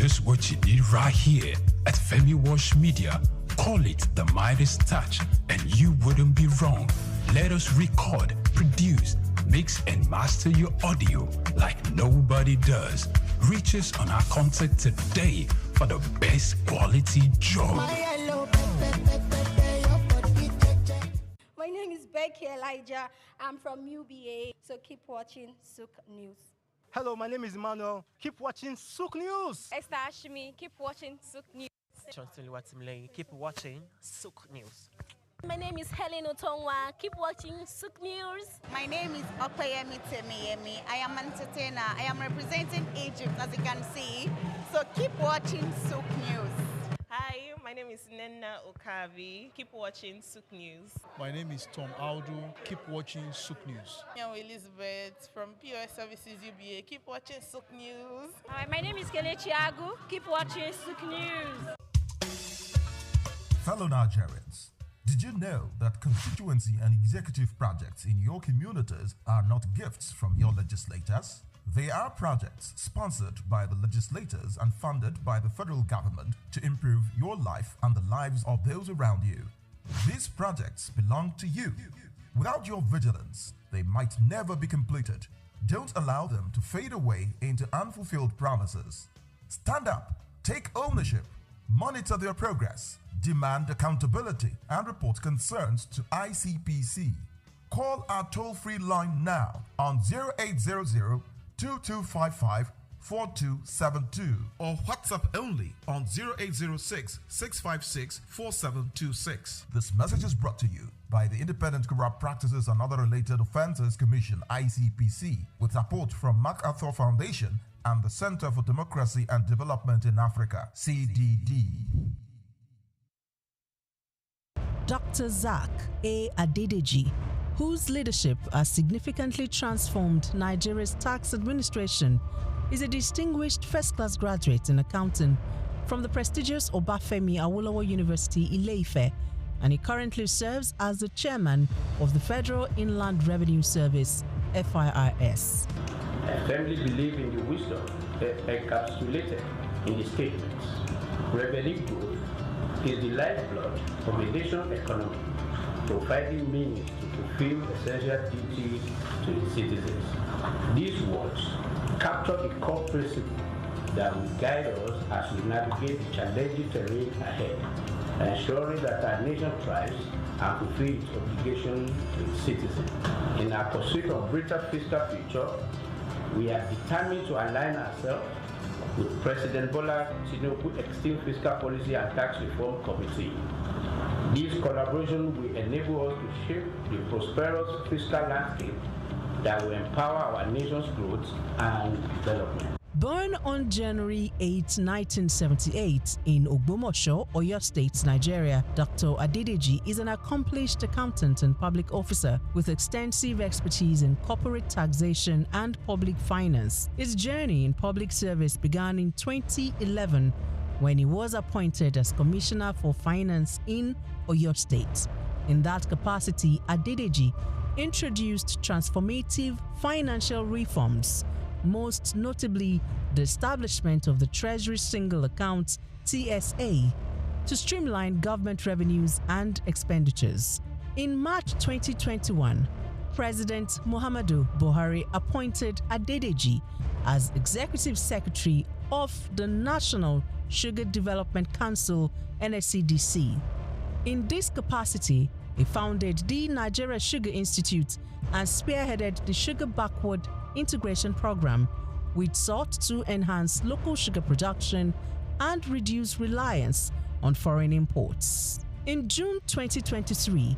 just what you need right here at Femi Wash Media. Call it the Midas Touch, and you wouldn't be wrong. Let us record, produce, mix, and master your audio like nobody does. Reach us on our contact today for the best quality job. My name is Becky Elijah. I'm from UBA, so keep watching SOUQ News. Hello, my name is Emmanuel. Keep watching SOUQ News. Esther Ashimi, keep watching SOUQ News. Keep watching SOUQ News. My name is Helen Otongwa. Keep watching SOUQ News. My name is Okpeyemi Temiyemi. I am an entertainer. I am representing Egypt, as you can see. So keep watching SOUQ News. Hi, my name is Nena Okavi. Keep watching SOUQ News. My name is Tom Aldo. Keep watching SOUQ News. I'm Elizabeth from POS Services UBA. Keep watching SOUQ News. Hi, my name is Kelechi Agu. Keep watching SOUQ News. Fellow Nigerians, did you know that constituency and executive projects in your communities are not gifts from your legislators? They are projects sponsored by the legislators and funded by the federal government to improve your life and the lives of those around you. These projects belong to you. Without your vigilance, they might never be completed. Don't allow them to fade away into unfulfilled promises. Stand up, take ownership, monitor their progress, demand accountability, and report concerns to ICPC. Call our toll-free line now on 0800 2255 4272 or WhatsApp only on 0806 656 4726. This message is brought to you by the Independent Corrupt Practices and Other Related Offences Commission (ICPC) with support from MacArthur Foundation and the Center for Democracy and Development in Africa (CDD). Dr. SOUQ Adedeji, whose leadership has significantly transformed Nigeria's tax administration, is a distinguished first-class graduate in accounting from the prestigious Obafemi Awolowo University, Ile-Ife, and he currently serves as the chairman of the Federal Inland Revenue Service, FIRS. I firmly believe in the wisdom encapsulated in the statements. Revenue growth is the lifeblood of a nation's economy, providing means to fulfill essential duties to its citizens. These words capture the core principle that will guide us as we navigate the challenging terrain ahead, ensuring that our nation thrives and fulfills its obligations to its citizens. In our pursuit of greater fiscal future, we are determined to align ourselves with President Bola Tinubu's Extreme Fiscal Policy and Tax Reform Committee. This collaboration will enable us to shape the prosperous fiscal landscape that will empower our nation's growth and development. Born on January 8, 1978 in Ogbomoso, Oyo State, Nigeria, Dr. Adedeji is an accomplished accountant and public officer with extensive expertise in corporate taxation and public finance. His journey in public service began in 2011 when he was appointed as Commissioner for Finance in Oyo State. In that capacity, Adedeji introduced transformative financial reforms, most notably the establishment of the Treasury Single Account (TSA) to streamline government revenues and expenditures. In March 2021, President Muhammadu Buhari appointed Adedeji as Executive Secretary of the National Sugar Development Council (NSCDC). In this capacity, he founded the Nigeria Sugar Institute and spearheaded the Sugar Backward Integration Program, which sought to enhance local sugar production and reduce reliance on foreign imports. In June 2023,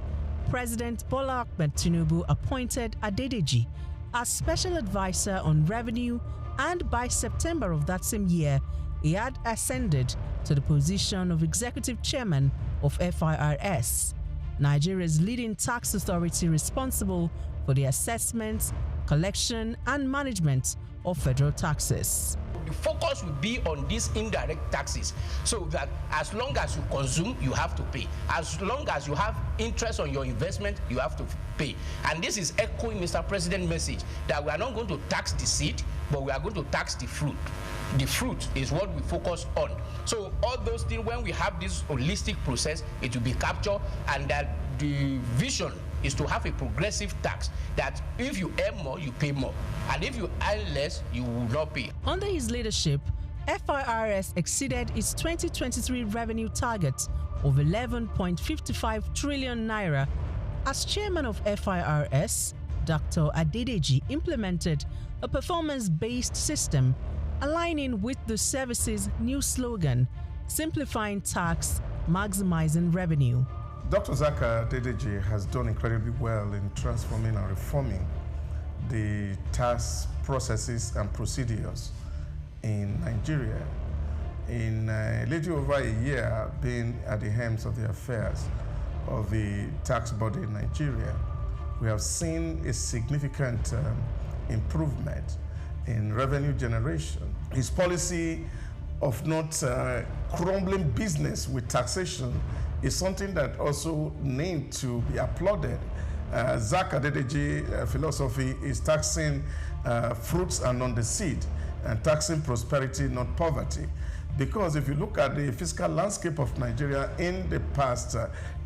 President Bola Ahmed Tinubu appointed Adedeji as Special Advisor on Revenue, and by September of that same year, he had ascended to the position of Executive Chairman of FIRS, Nigeria's leading tax authority responsible for the assessment, collection, and management of federal taxes. The focus will be on these indirect taxes, so that as long as you consume, you have to pay. As long as you have interest on your investment, you have to pay. And this is echoing Mr. President's message that we are not going to tax the seed, but we are going to tax the fruit. the fruit is what we focus on. So all those things, when we have this holistic process, it will be captured, and that the vision is to have a progressive tax, that if you earn more, you pay more, and if you earn less, you will not pay. Under his leadership, FIRS exceeded its 2023 revenue target of 11.55 trillion naira. As chairman of FIRS, Dr. Adedeji implemented a performance-based system aligning with the service's new slogan, simplifying tax, maximizing revenue. Dr. SOUQ Adedeji has done incredibly well in transforming and reforming the tax processes and procedures in Nigeria. In a little over a year being at the helms of the affairs of the tax body in Nigeria, we have seen a significant improvement in revenue generation. His policy of not crumbling business with taxation is something that also needs to be applauded. SOUQ Adedeji philosophy is taxing fruits and not the seed, and taxing prosperity, not poverty. Because if you look at the fiscal landscape of Nigeria in the past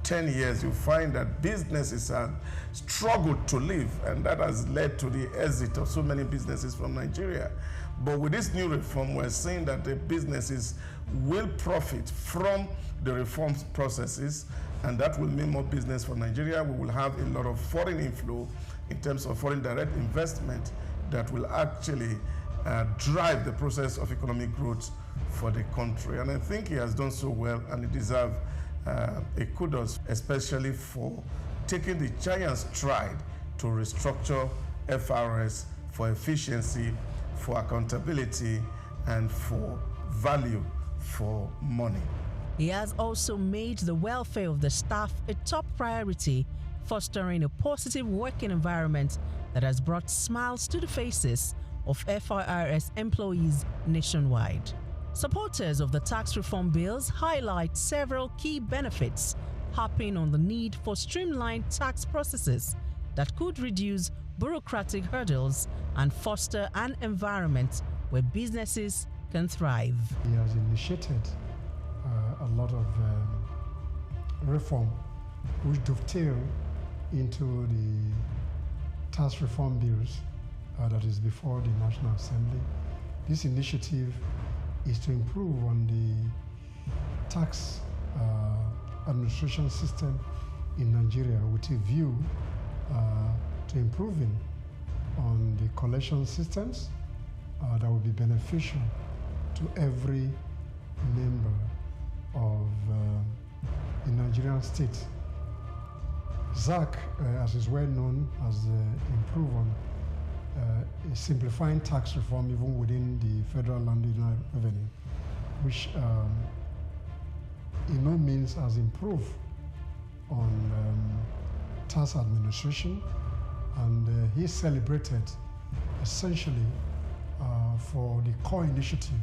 10 years, you find that businesses have struggled to live, and that has led to the exit of so many businesses from Nigeria. But with this new reform, we're seeing that the businesses will profit from the reform processes, and that will mean more business for Nigeria. We will have a lot of foreign inflow in terms of foreign direct investment that will actually drive the process of economic growth for the country. And I think he has done so well, and he deserves a kudos, especially for taking the giant stride to restructure FRS for efficiency, for accountability, and for value for money. He has also made the welfare of the staff a top priority, fostering a positive working environment that has brought smiles to the faces of FIRS employees nationwide. Supporters of the tax reform bills highlight several key benefits, harping on the need for streamlined tax processes that could reduce bureaucratic hurdles and foster an environment where businesses can thrive. He has initiated a lot of reform which dovetail into the tax reform bills that is before the National Assembly. This initiative is to improve on the tax administration system in Nigeria with a view to improving on the collection systems that will be beneficial to every member of the Nigerian state. SOUQ, as is well known, has improved on simplifying tax reform even within the federal landowner revenue, which in no means has improved on tax administration, and he celebrated essentially for the core initiative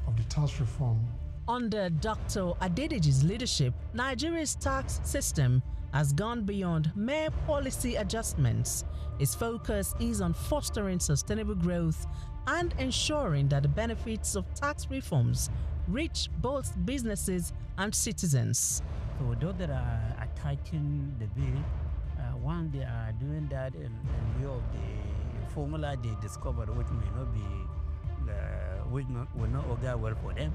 of the tax reform. Under Dr. Adedeji's leadership, Nigeria's tax system has gone beyond mere policy adjustments. Its focus is on fostering sustainable growth and ensuring that the benefits of tax reforms reach both businesses and citizens. So those that are attacking the bill, one, they are doing that in view of the formula they discovered, which may not be, will not augur well for them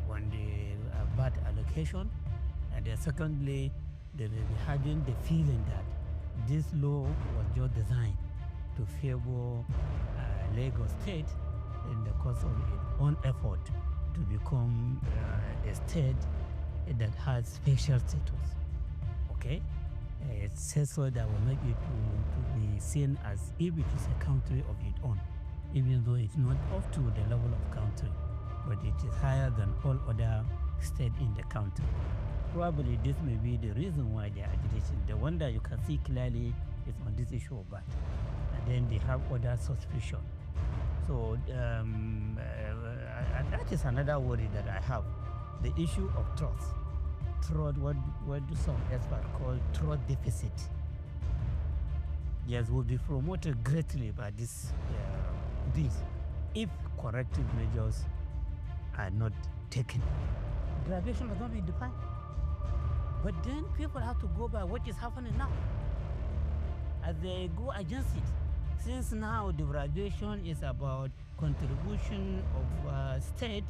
on the bad allocation. And then secondly, they may be having the feeling that this law was just designed to favor Lagos State in the course of its own effort to become a state that has special status. Okay? It says so that will make it to be seen as if it is a country of its own, even though it's not up to the level of country, but it is higher than all other states in the country. Probably this may be the reason why they are agitating. The one that you can see clearly is on this issue of VAT. And then they have other suspicion. So that is another worry that I have. The issue of trust. What do some experts call trust deficit. Yes, will be promoted greatly by this if corrective measures are not taken. Derivation has not been defined. But then people have to go by what is happening now. As they go against it. Since now derivation is about contribution of state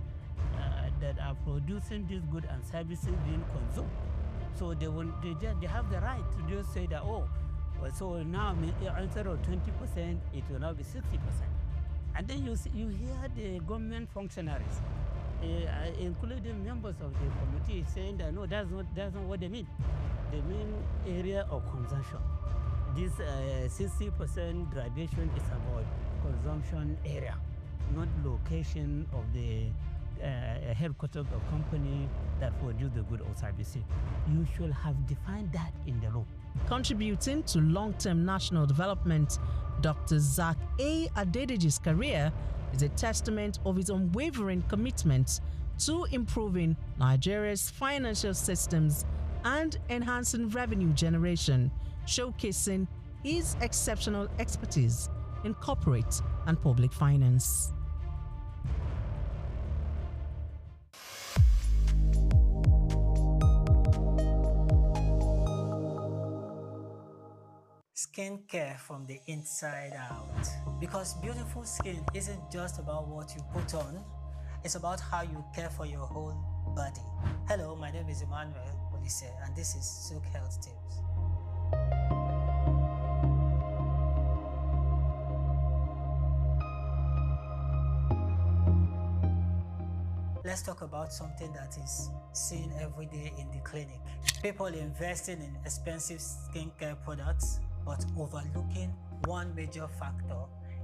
that are producing these goods and services being consumed. So they have the right to just say that, oh, so now instead of 20%, it will now be 60%. And then you hear the government functionaries, including members of the committee, saying that no, that's not what they mean. They mean area of consumption. This 60% derivation is about consumption area, not location of the headquarters of company that produce the good or service. You should have defined that in the law. Contributing to long-term national development, Dr. SOUQ Adedeji's career is a testament of his unwavering commitment to improving Nigeria's financial systems and enhancing revenue generation, showcasing his exceptional expertise in corporate and public finance. Skincare from the inside out. Because beautiful skin isn't just about what you put on, it's about how you care for your whole body. Hello, my name is Emmanuel Olise, and this is SOUQ Health Tips. Let's talk about something that is seen every day in the clinic. People investing in expensive skincare products but overlooking one major factor: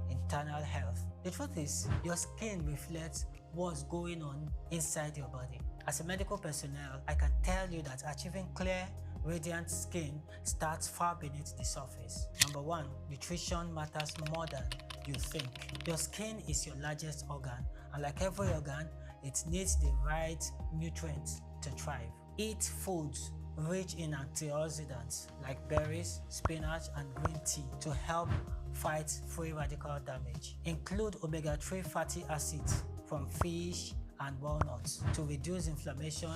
internal health. The truth is, your skin reflects what's going on inside your body. As a medical personnel, I can tell you that achieving clear, radiant skin starts far beneath the surface. Number one, nutrition matters more than you think. Your skin is your largest organ, and like every organ, it needs the right nutrients to thrive. Eat foods rich in antioxidants like berries, spinach, and green tea to help fight free radical damage. Include omega-3 fatty acids from fish and walnuts to reduce inflammation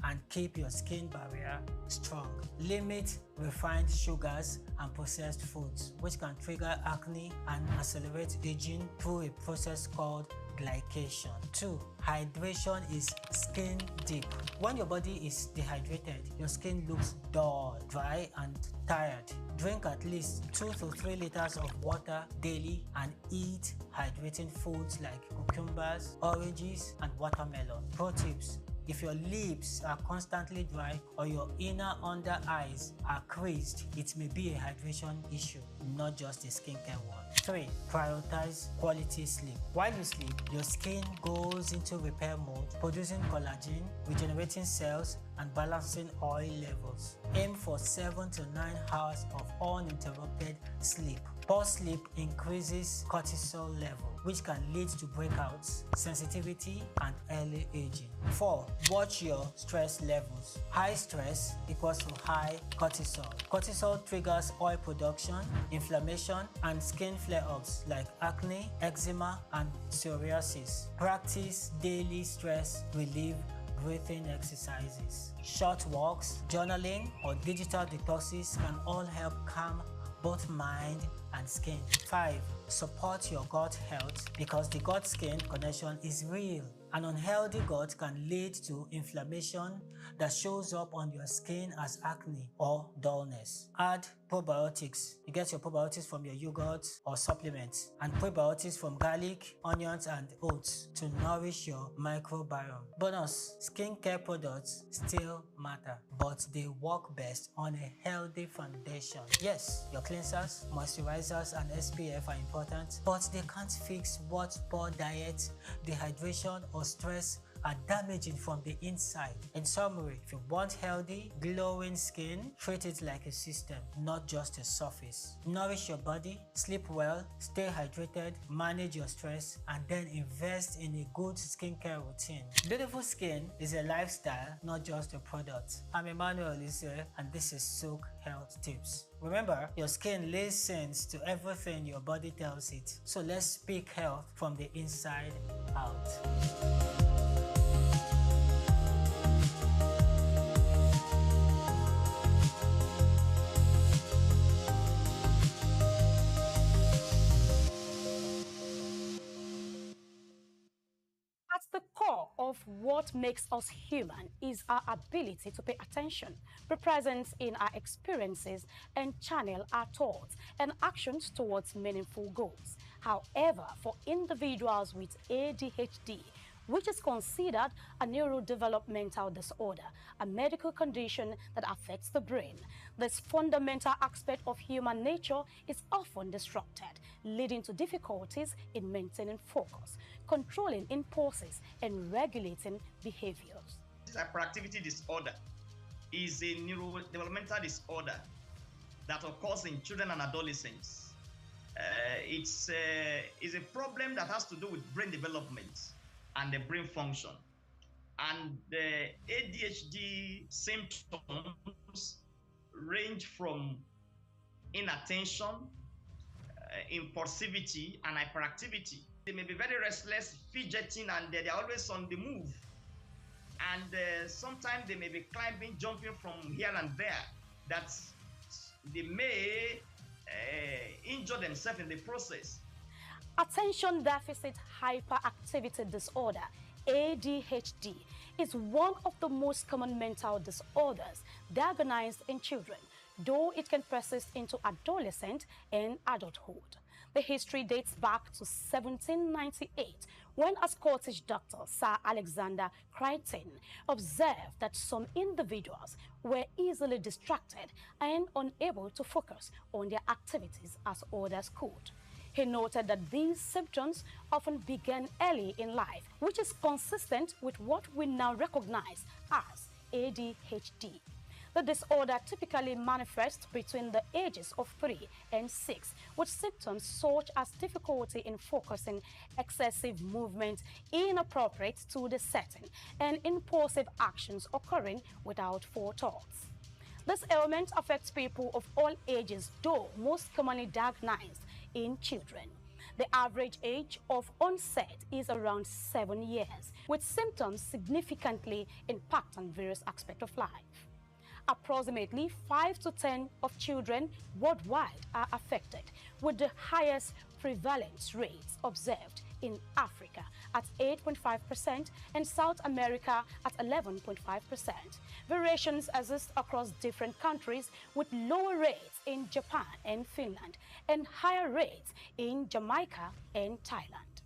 and keep your skin barrier strong. Limit refined sugars and processed foods, which can trigger acne and accelerate aging through a process called glycation. 2. Hydration is skin deep. When your body is dehydrated, your skin looks dull, dry, and tired. Drink at least 2 to 3 liters of water daily and eat hydrating foods like cucumbers, oranges, and watermelon. Pro tips: if your lips are constantly dry or your inner under eyes are creased, it may be a hydration issue, not just a skincare one. 3. Prioritize quality sleep. While you sleep, your skin goes into repair mode, producing collagen, regenerating cells, and balancing oil levels. Aim for 7 to 9 hours of uninterrupted sleep. Poor sleep increases cortisol level, which can lead to breakouts, sensitivity, and early aging. 4. Watch your stress levels. High stress equals to high cortisol. Cortisol triggers oil production, inflammation, and skin flare-ups like acne, eczema, and psoriasis. Practice daily stress relief breathing exercises. Short walks, journaling, or digital detoxes can all help calm both mind and skin. 5. Support your gut health, because the gut-skin connection is real. An unhealthy gut can lead to inflammation that shows up on your skin as acne or dullness. Add probiotics. You get your probiotics from your yogurt or supplements, and prebiotics from garlic, onions, and oats to nourish your microbiome. Bonus: skincare products still matter, but they work best on a healthy foundation. Yes, your cleansers, moisturizers, and SPF are important, but they can't fix what poor diet, dehydration, or stress are damaging from the inside. In summary, if you want healthy, glowing skin, treat it like a system, not just a surface. Nourish your body, sleep well, stay hydrated, manage your stress, and then invest in a good skincare routine. Beautiful skin is a lifestyle, not just a product. I'm Emmanuel Olise, and this is SOUQ Health Tips. Remember, your skin listens to everything your body tells it. So let's speak health from the inside out. of what makes us human is our ability to pay attention, be present in our experiences, and channel our thoughts and actions towards meaningful goals. However, for individuals with ADHD, which is considered a neurodevelopmental disorder, a medical condition that affects the brain, this fundamental aspect of human nature is often disrupted, leading to difficulties in maintaining focus, controlling impulses, and regulating behaviors. Hyperactivity disorder is a neurodevelopmental disorder that occurs in children and adolescents. It's a problem that has to do with brain development and the brain function. And the ADHD symptoms range from inattention, impulsivity, and hyperactivity. They may be very restless, fidgeting, and they're always on the move. And sometimes they may be climbing, jumping from here and there. They may injure themselves in the process. Attention Deficit Hyperactivity Disorder, ADHD, is one of the most common mental disorders diagnosed in children, though it can persist into adolescent and adulthood. The history dates back to 1798, when a Scottish doctor, Sir Alexander Crichton, observed that some individuals were easily distracted and unable to focus on their activities as others could. He noted that these symptoms often began early in life, which is consistent with what we now recognize as ADHD. The disorder typically manifests between the ages of 3 and 6, with symptoms such as difficulty in focusing, excessive movement inappropriate to the setting, and impulsive actions occurring without forethought. This ailment affects people of all ages, though most commonly diagnosed in children. The average age of onset is around 7 years, with symptoms significantly impacting various aspects of life. Approximately 5 to 10 of children worldwide are affected, with the highest prevalence rates observed in Africa at 8.5% and South America at 11.5%. Variations exist across different countries, with lower rates in Japan and Finland and higher rates in Jamaica and Thailand.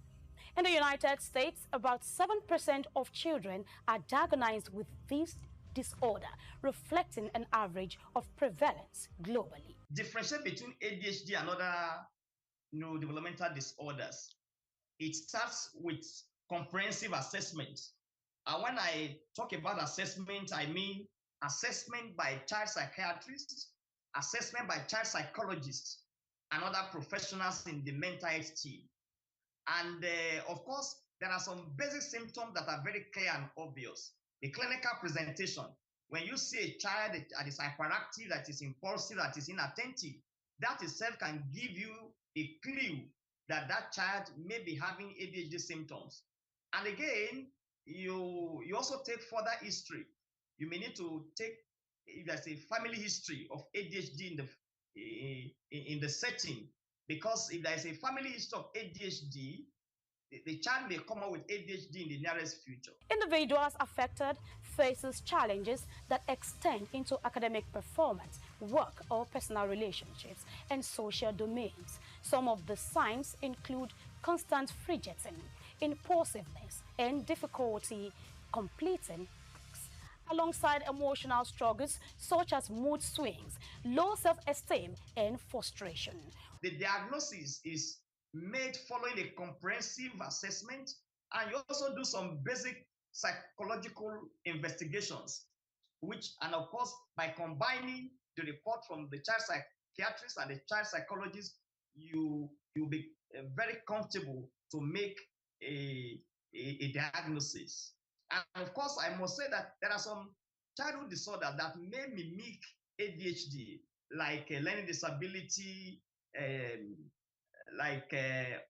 In the United States, about 7% of children are diagnosed with this disorder, reflecting an average of prevalence globally. Differentiate between ADHD and other neurodevelopmental disorders. It starts with comprehensive assessment. When I talk about assessment, I mean assessment by child psychiatrists, assessment by child psychologists, and other professionals in the mental health team. And of course, there are some basic symptoms that are very clear and obvious. The clinical presentation, when you see a child that is hyperactive, that is impulsive, that is inattentive, that itself can give you a clue that that child may be having ADHD symptoms. And again, you also take further history. You may need to take, if there's a family history of ADHD in the setting, because if there's a family history of ADHD, the child may come out with ADHD in the nearest future. Individuals affected faces challenges that extend into academic performance, work or personal relationships, and social domains. Some of the signs include constant fidgeting, impulsiveness, and difficulty completing tasks, alongside emotional struggles such as mood swings, low self-esteem, and frustration. The diagnosis is made following a comprehensive assessment, and you also do some basic psychological investigations, and of course, by combining the report from the child psychiatrist and the child psychologist, you'll be very comfortable to make a diagnosis. And of course, I must say that there are some childhood disorders that may mimic ADHD, like learning disability, like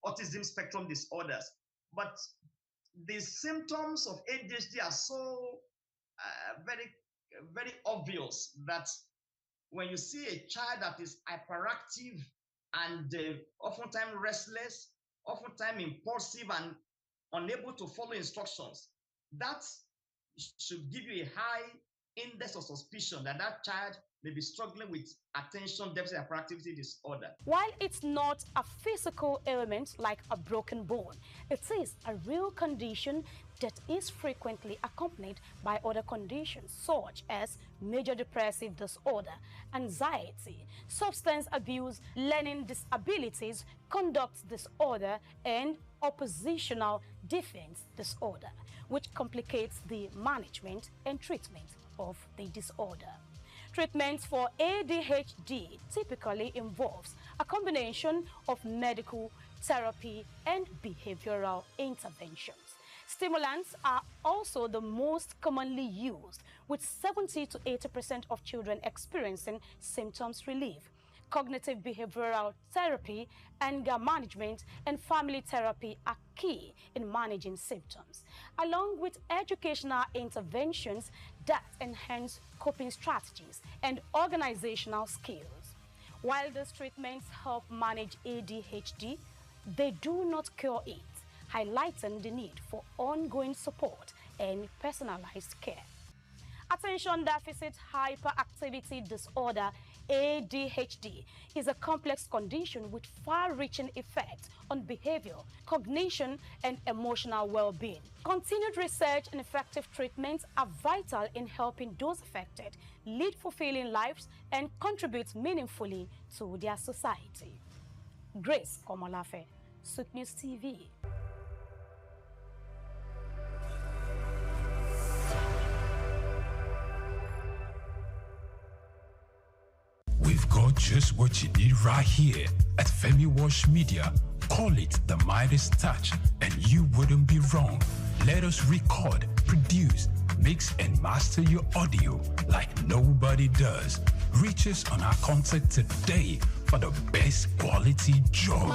autism spectrum disorders. But the symptoms of ADHD are so very obvious that when you see a child that is hyperactive and oftentimes restless, oftentimes impulsive and unable to follow instructions, that should give you a high index of suspicion that that child may be struggling with attention deficit hyperactivity disorder. While it's not a physical ailment like a broken bone, it is a real condition that is frequently accompanied by other conditions such as major depressive disorder, anxiety, substance abuse, learning disabilities, conduct disorder, and oppositional defense disorder, which complicates the management and treatment of the disorder. Treatment for ADHD typically involves a combination of medical, therapy, and behavioral interventions. Stimulants are also the most commonly used, with 70 to 80% of children experiencing symptoms relief. Cognitive behavioral therapy, anger management, and family therapy are key in managing symptoms, along with educational interventions that enhance coping strategies and organizational skills. While these treatments help manage ADHD, they do not cure it, highlighting the need for ongoing support and personalized care. Attention Deficit Hyperactivity Disorder, ADHD, is a complex condition with far-reaching effects on behavior, cognition, and emotional well-being. Continued research and effective treatments are vital in helping those affected lead fulfilling lives and contribute meaningfully to their society. Grace Komolafe, SOUQ News TV. We've got just what you need right here at Femi Wash Media. Call it the Midas Touch, and you wouldn't be wrong. Let us record, produce, mix, and master your audio like nobody does. Reach us on our contact today for the best quality job.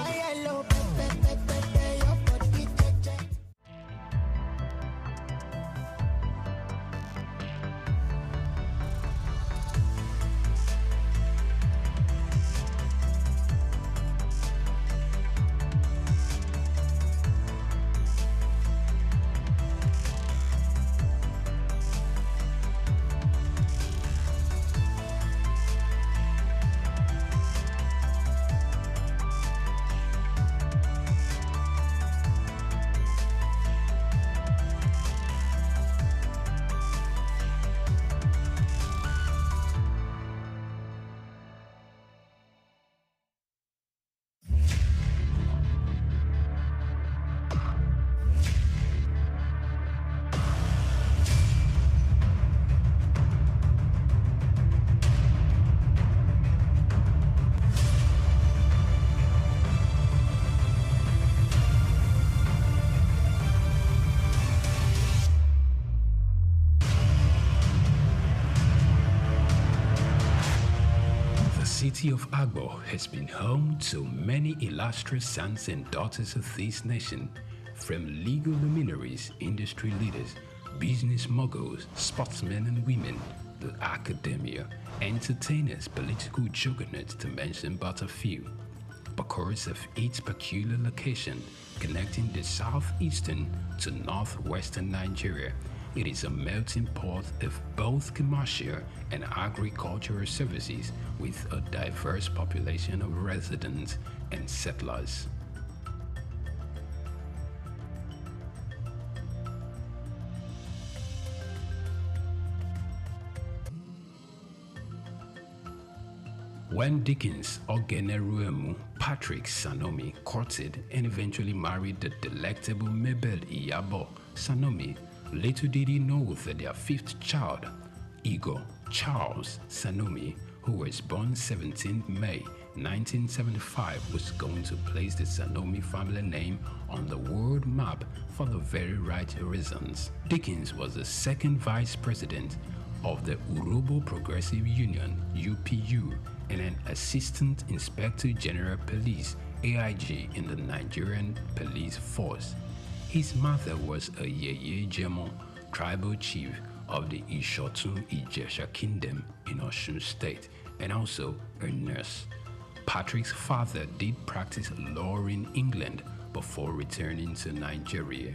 The city of Agbo has been home to many illustrious sons and daughters of this nation, from legal luminaries, industry leaders, business moguls, sportsmen and women, the academia, entertainers, political juggernauts, to mention but a few. Because of its peculiar location, connecting the southeastern to northwestern Nigeria, it is a melting pot of both commercial and agricultural services, with a diverse population of residents and settlers. When Dickens Ogeneruemu Patrick Sanomi courted and eventually married the delectable Mabel Iyabo Sanomi, little did he know that their fifth child, Igor Charles Sanomi, who was born 17 May 1975, was going to place the Sanomi family name on the world map for the very right reasons. Dickens was the second vice president of the Urobo Progressive Union, UPU, and an Assistant Inspector General Police, AIG, in the Nigerian Police Force. His mother was a Yeye Jemo, tribal chief of the Ishotun Ijesha Kingdom in Osun State, and also a nurse. Patrick's father did practice law in England before returning to Nigeria.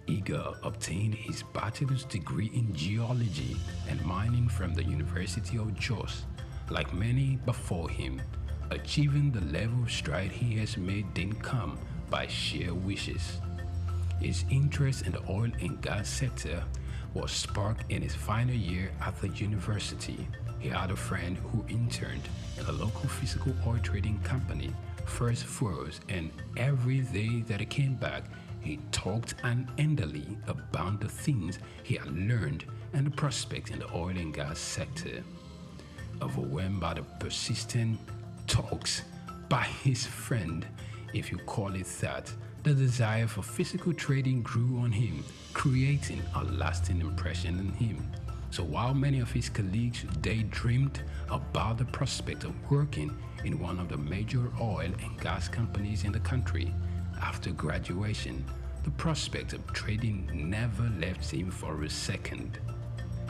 Igor obtained his bachelor's degree in geology and mining from the University of Jos. Like many before him, achieving the level of stride he has made didn't come by sheer wishes. His interest in the oil and gas sector was sparked in his final year at the university. He had a friend who interned in a local physical oil trading company, First Froze, and every day that he came back, he talked unendingly about the things he had learned and the prospects in the oil and gas sector. Overwhelmed by the persistent talks by his friend, if you call it that, the desire for physical trading grew on him, creating a lasting impression on him. So while many of his colleagues daydreamed about the prospect of working in one of the major oil and gas companies in the country, after graduation, the prospect of trading never left him for a second.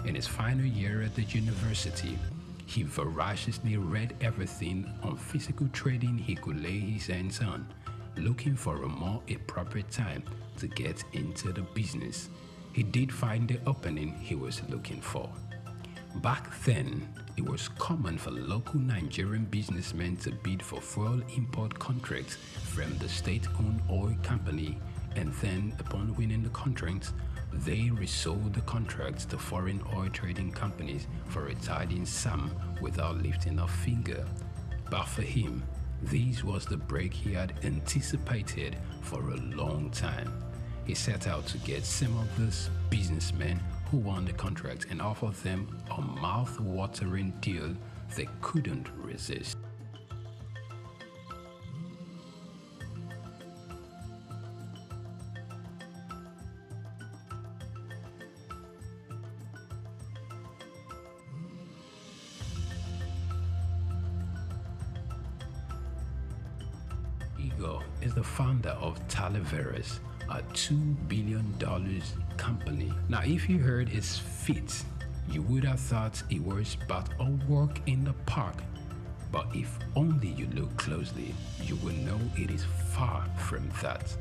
In his final year at the university, he voraciously read everything on physical trading he could lay his hands on, looking for a more appropriate time to get into the business. He did find the opening he was looking for. Back then, it was common for local Nigerian businessmen to bid for fuel import contracts from the state-owned oil company, and then upon winning the contracts, they resold the contracts to foreign oil trading companies for a tidy sum without lifting a finger. But for him, this was the break he had anticipated for a long time. He set out to get some of these businessmen who won the contract and offered them a mouth-watering deal they couldn't resist. Igor is the founder of Talaveras, a $2 billion company. Now, if you heard his feat, you would have thought it was but a walk in the park. But if only you look closely, you will know it is far from that.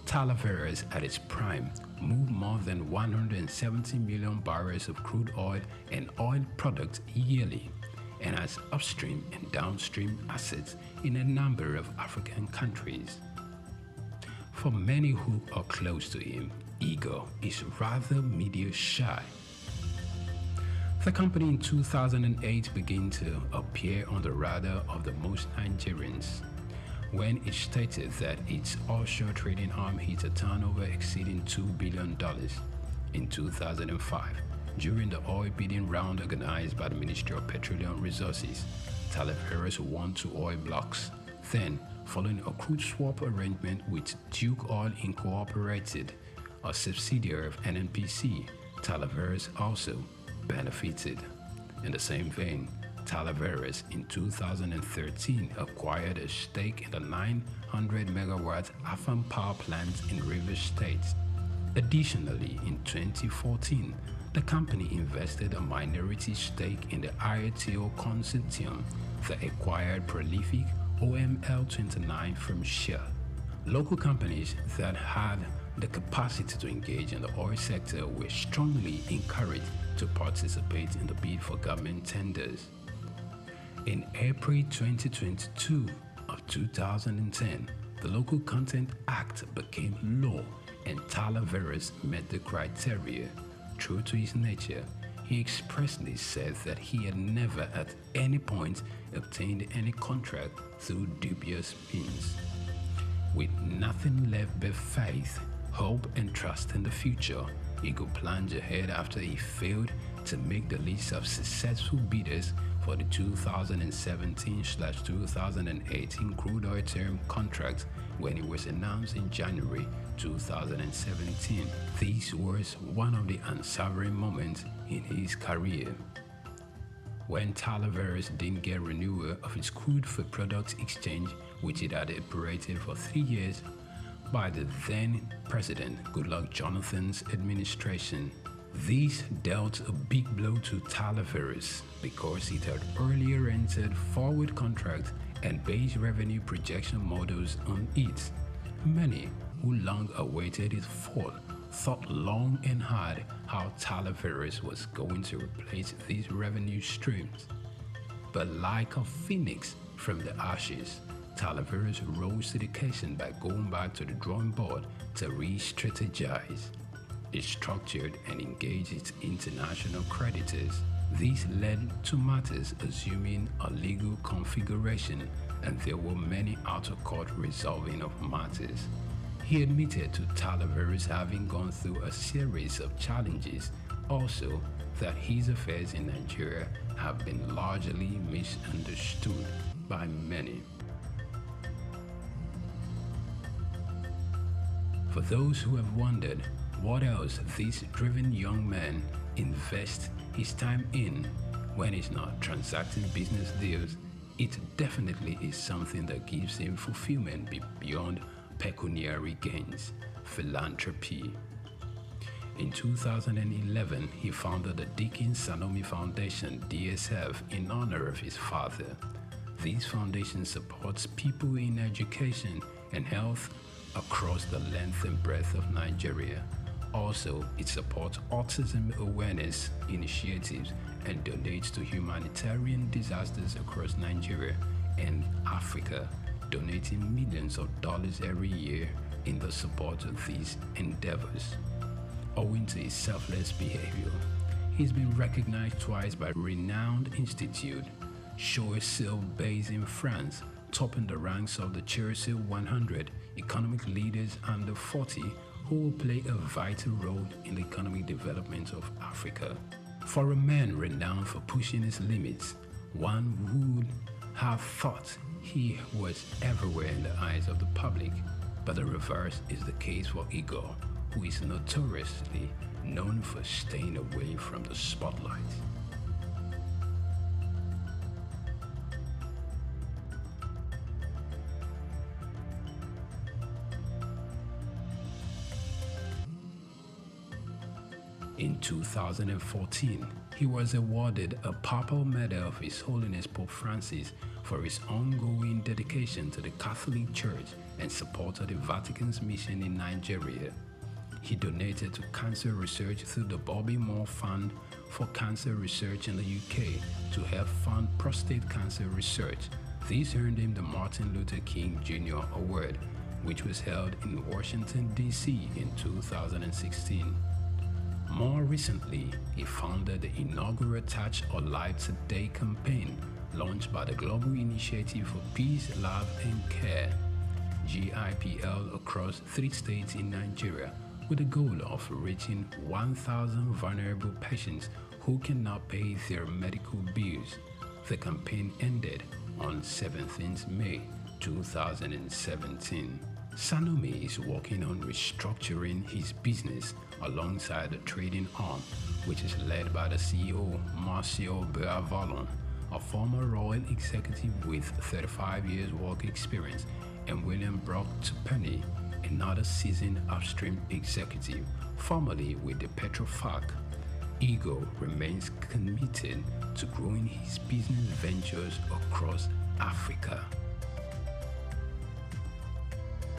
Talaveras at its prime moved more than 170 million barrels of crude oil and oil products yearly, and has upstream and downstream assets in a number of African countries. For many who are close to him, Igor is rather media shy. The company in 2008 began to appear on the radar of the most Nigerians when it stated that its offshore trading arm hit a turnover exceeding $2 billion in 2005. During the oil bidding round organized by the Ministry of Petroleum Resources, Talaveras won 2 oil blocks. Then, following a crude swap arrangement with Duke Oil Incorporated, a subsidiary of NNPC, Talaveras also benefited. In the same vein, Talaveras in 2013 acquired a stake in the 900 megawatt Afam power plant in Rivers State. Additionally, in 2014, the company invested a minority stake in the IATO consortium that acquired prolific OML-29 from Shell. Local companies that had the capacity to engage in the oil sector were strongly encouraged to participate in the bid for government tenders. In April 2022 of 2010, the Local Content Act became law and Talaveras met the criteria. True to his nature, he expressly said that he had never at any point obtained any contract through dubious means. With nothing left but faith, hope and trust in the future, he could plunge ahead after he failed to make the list of successful bidders for the 2017/2018 crude oil term contract when it was announced in January 2017. This was one of the unsavory moments in his career. When Talaveras didn't get renewal of its crude for products exchange, which it had operated for 3 years by the then President Goodluck Jonathan's administration, this dealt a big blow to Talaveras because it had earlier entered forward contracts and based revenue projection models on it. Many who long awaited its fall thought long and hard how Talaveras was going to replace these revenue streams. But like a phoenix from the ashes, Talaveras rose to the occasion by going back to the drawing board to re-strategize. It structured and engaged its international creditors. This led to matters assuming a legal configuration, and there were many out-of-court resolving of matters. He admitted to Talaveras having gone through a series of challenges, also that his affairs in Nigeria have been largely misunderstood by many. For those who have wondered what else this driven young man invests his time in when he's not transacting business deals, it definitely is something that gives him fulfillment beyond pecuniary gains: philanthropy. In 2011, he founded the Dickens Sanomi Foundation, DSF, in honor of his father. This foundation supports people in education and health across the length and breadth of Nigeria. Also, it supports autism awareness initiatives and donates to humanitarian disasters across Nigeria and Africa, donating millions of dollars every year in the support of these endeavors. Owing to his selfless behavior, he's been recognized twice by renowned institute, Choiseul, based in France, topping the ranks of the Choiseul 100 economic leaders under 40 who will play a vital role in the economic development of Africa. For a man renowned for pushing his limits, one would have thought he was everywhere in the eyes of the public, but the reverse is the case for Igor, who is notoriously known for staying away from the spotlight. In 2014, he was awarded a Papal Medal of His Holiness Pope Francis for his ongoing dedication to the Catholic Church and support of the Vatican's mission in Nigeria. He donated to cancer research through the Bobby Moore Fund for Cancer Research in the UK to help fund prostate cancer research. This earned him the Martin Luther King Jr. Award, which was held in Washington, D.C. in 2016. More recently, he founded the inaugural Touch a Life Today campaign launched by the Global Initiative for Peace, Love and Care, GIPL, across 3 states in Nigeria, with the goal of reaching 1,000 vulnerable patients who cannot pay their medical bills. The campaign ended on 17th May 2017. Sanomi is working on restructuring his business alongside the trading arm, which is led by the CEO, Marcio Beavalon, a former royal executive with 35 years work experience, and William Brock Tupeni, another seasoned upstream executive, formerly with the Petrofac. Igor remains committed to growing his business ventures across Africa.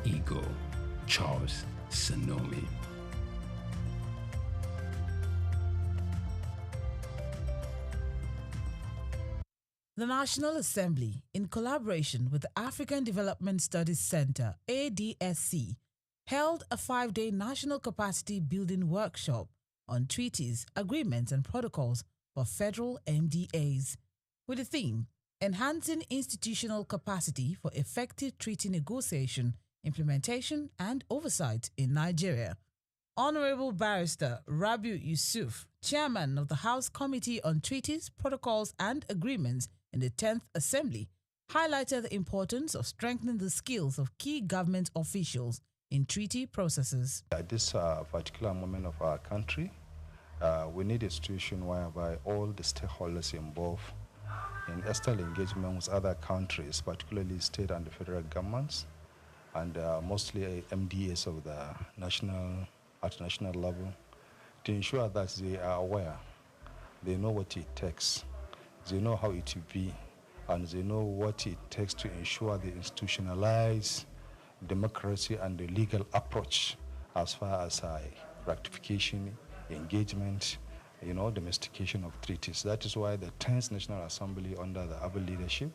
Igor Charles Sanomi. The National Assembly, in collaboration with the African Development Studies Center, ADSC, held a 5-day national capacity building workshop on treaties, agreements, and protocols for federal MDAs, with the theme, Enhancing Institutional Capacity for Effective Treaty Negotiation, Implementation, and Oversight in Nigeria. Honorable Barrister Rabiu Yusuf, Chairman of the House Committee on Treaties, Protocols, and Agreements in the 10th Assembly, highlighted the importance of strengthening the skills of key government officials in treaty processes. At this particular moment of our country, we need a situation whereby all the stakeholders involved in external engagement with other countries, particularly state and the federal governments, and mostly MDAs of the at national level, to ensure that they are aware, they know what it takes, they know how it will be, and they know what it takes to ensure the institutionalized democracy and the legal approach as far as ratification, engagement, domestication of treaties. That is why the 10th National Assembly, under the able leadership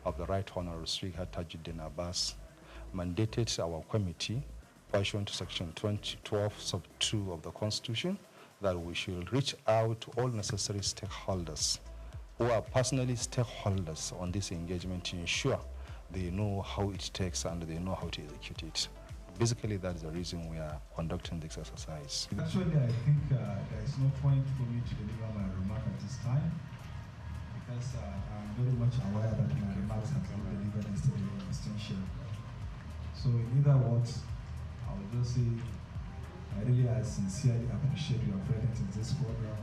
of the Right Honorable Speaker Tajuddin Abbas, mandated our committee, pursuant to Section 12 sub 2 of the Constitution, that we should reach out to all necessary stakeholders who are personally stakeholders on this engagement to ensure they know how it takes and they know how to execute it. Basically, that's the reason we are conducting this exercise. Actually, I think there is no point for me to deliver my remark at this time, because I'm very much aware that my remarks have been delivered yesterday in extension. So in either words, I will just say I really sincerely appreciate your presence in this program,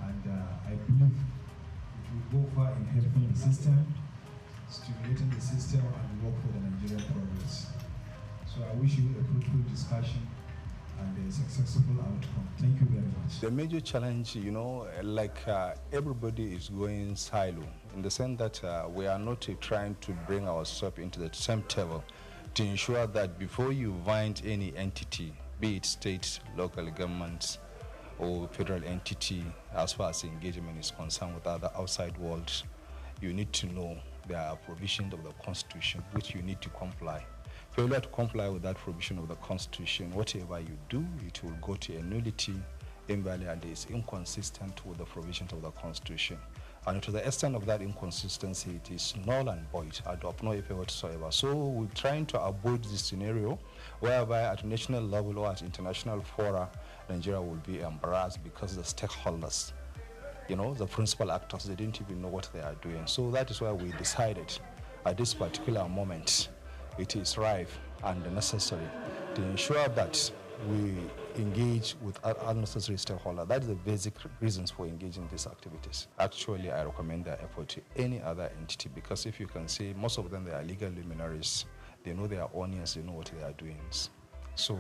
and I believe it will go far in helping the system, stimulating the system, and work for the Nigerian progress. So I wish you a fruitful discussion and a successful outcome. Thank you very much. The major challenge, everybody is going silo, in the sense that we are not trying to bring ourselves into the same table to ensure that before you find any entity, be it state, local governments, or federal entity, as far as engagement is concerned with other outside world, you need to know there are provisions of the Constitution which you need to comply. Failure to comply with that provision of the Constitution, whatever you do, it will go to a nullity, invalid, and is inconsistent with the provisions of the Constitution. And to the extent of that inconsistency, it is null and void, of no effect whatsoever. So we're trying to avoid this scenario whereby at national level or at international fora, Nigeria will be embarrassed because the stakeholders, the principal actors, they didn't even know what they are doing. So that is why we decided at this particular moment, it is rife and necessary to ensure that we engage with unnecessary stakeholders. That is the basic reasons for engaging these activities. Actually, I recommend their effort to any other entity, because if you can see, most of them, they are legal luminaries. They know their audience, they know what they are doing. So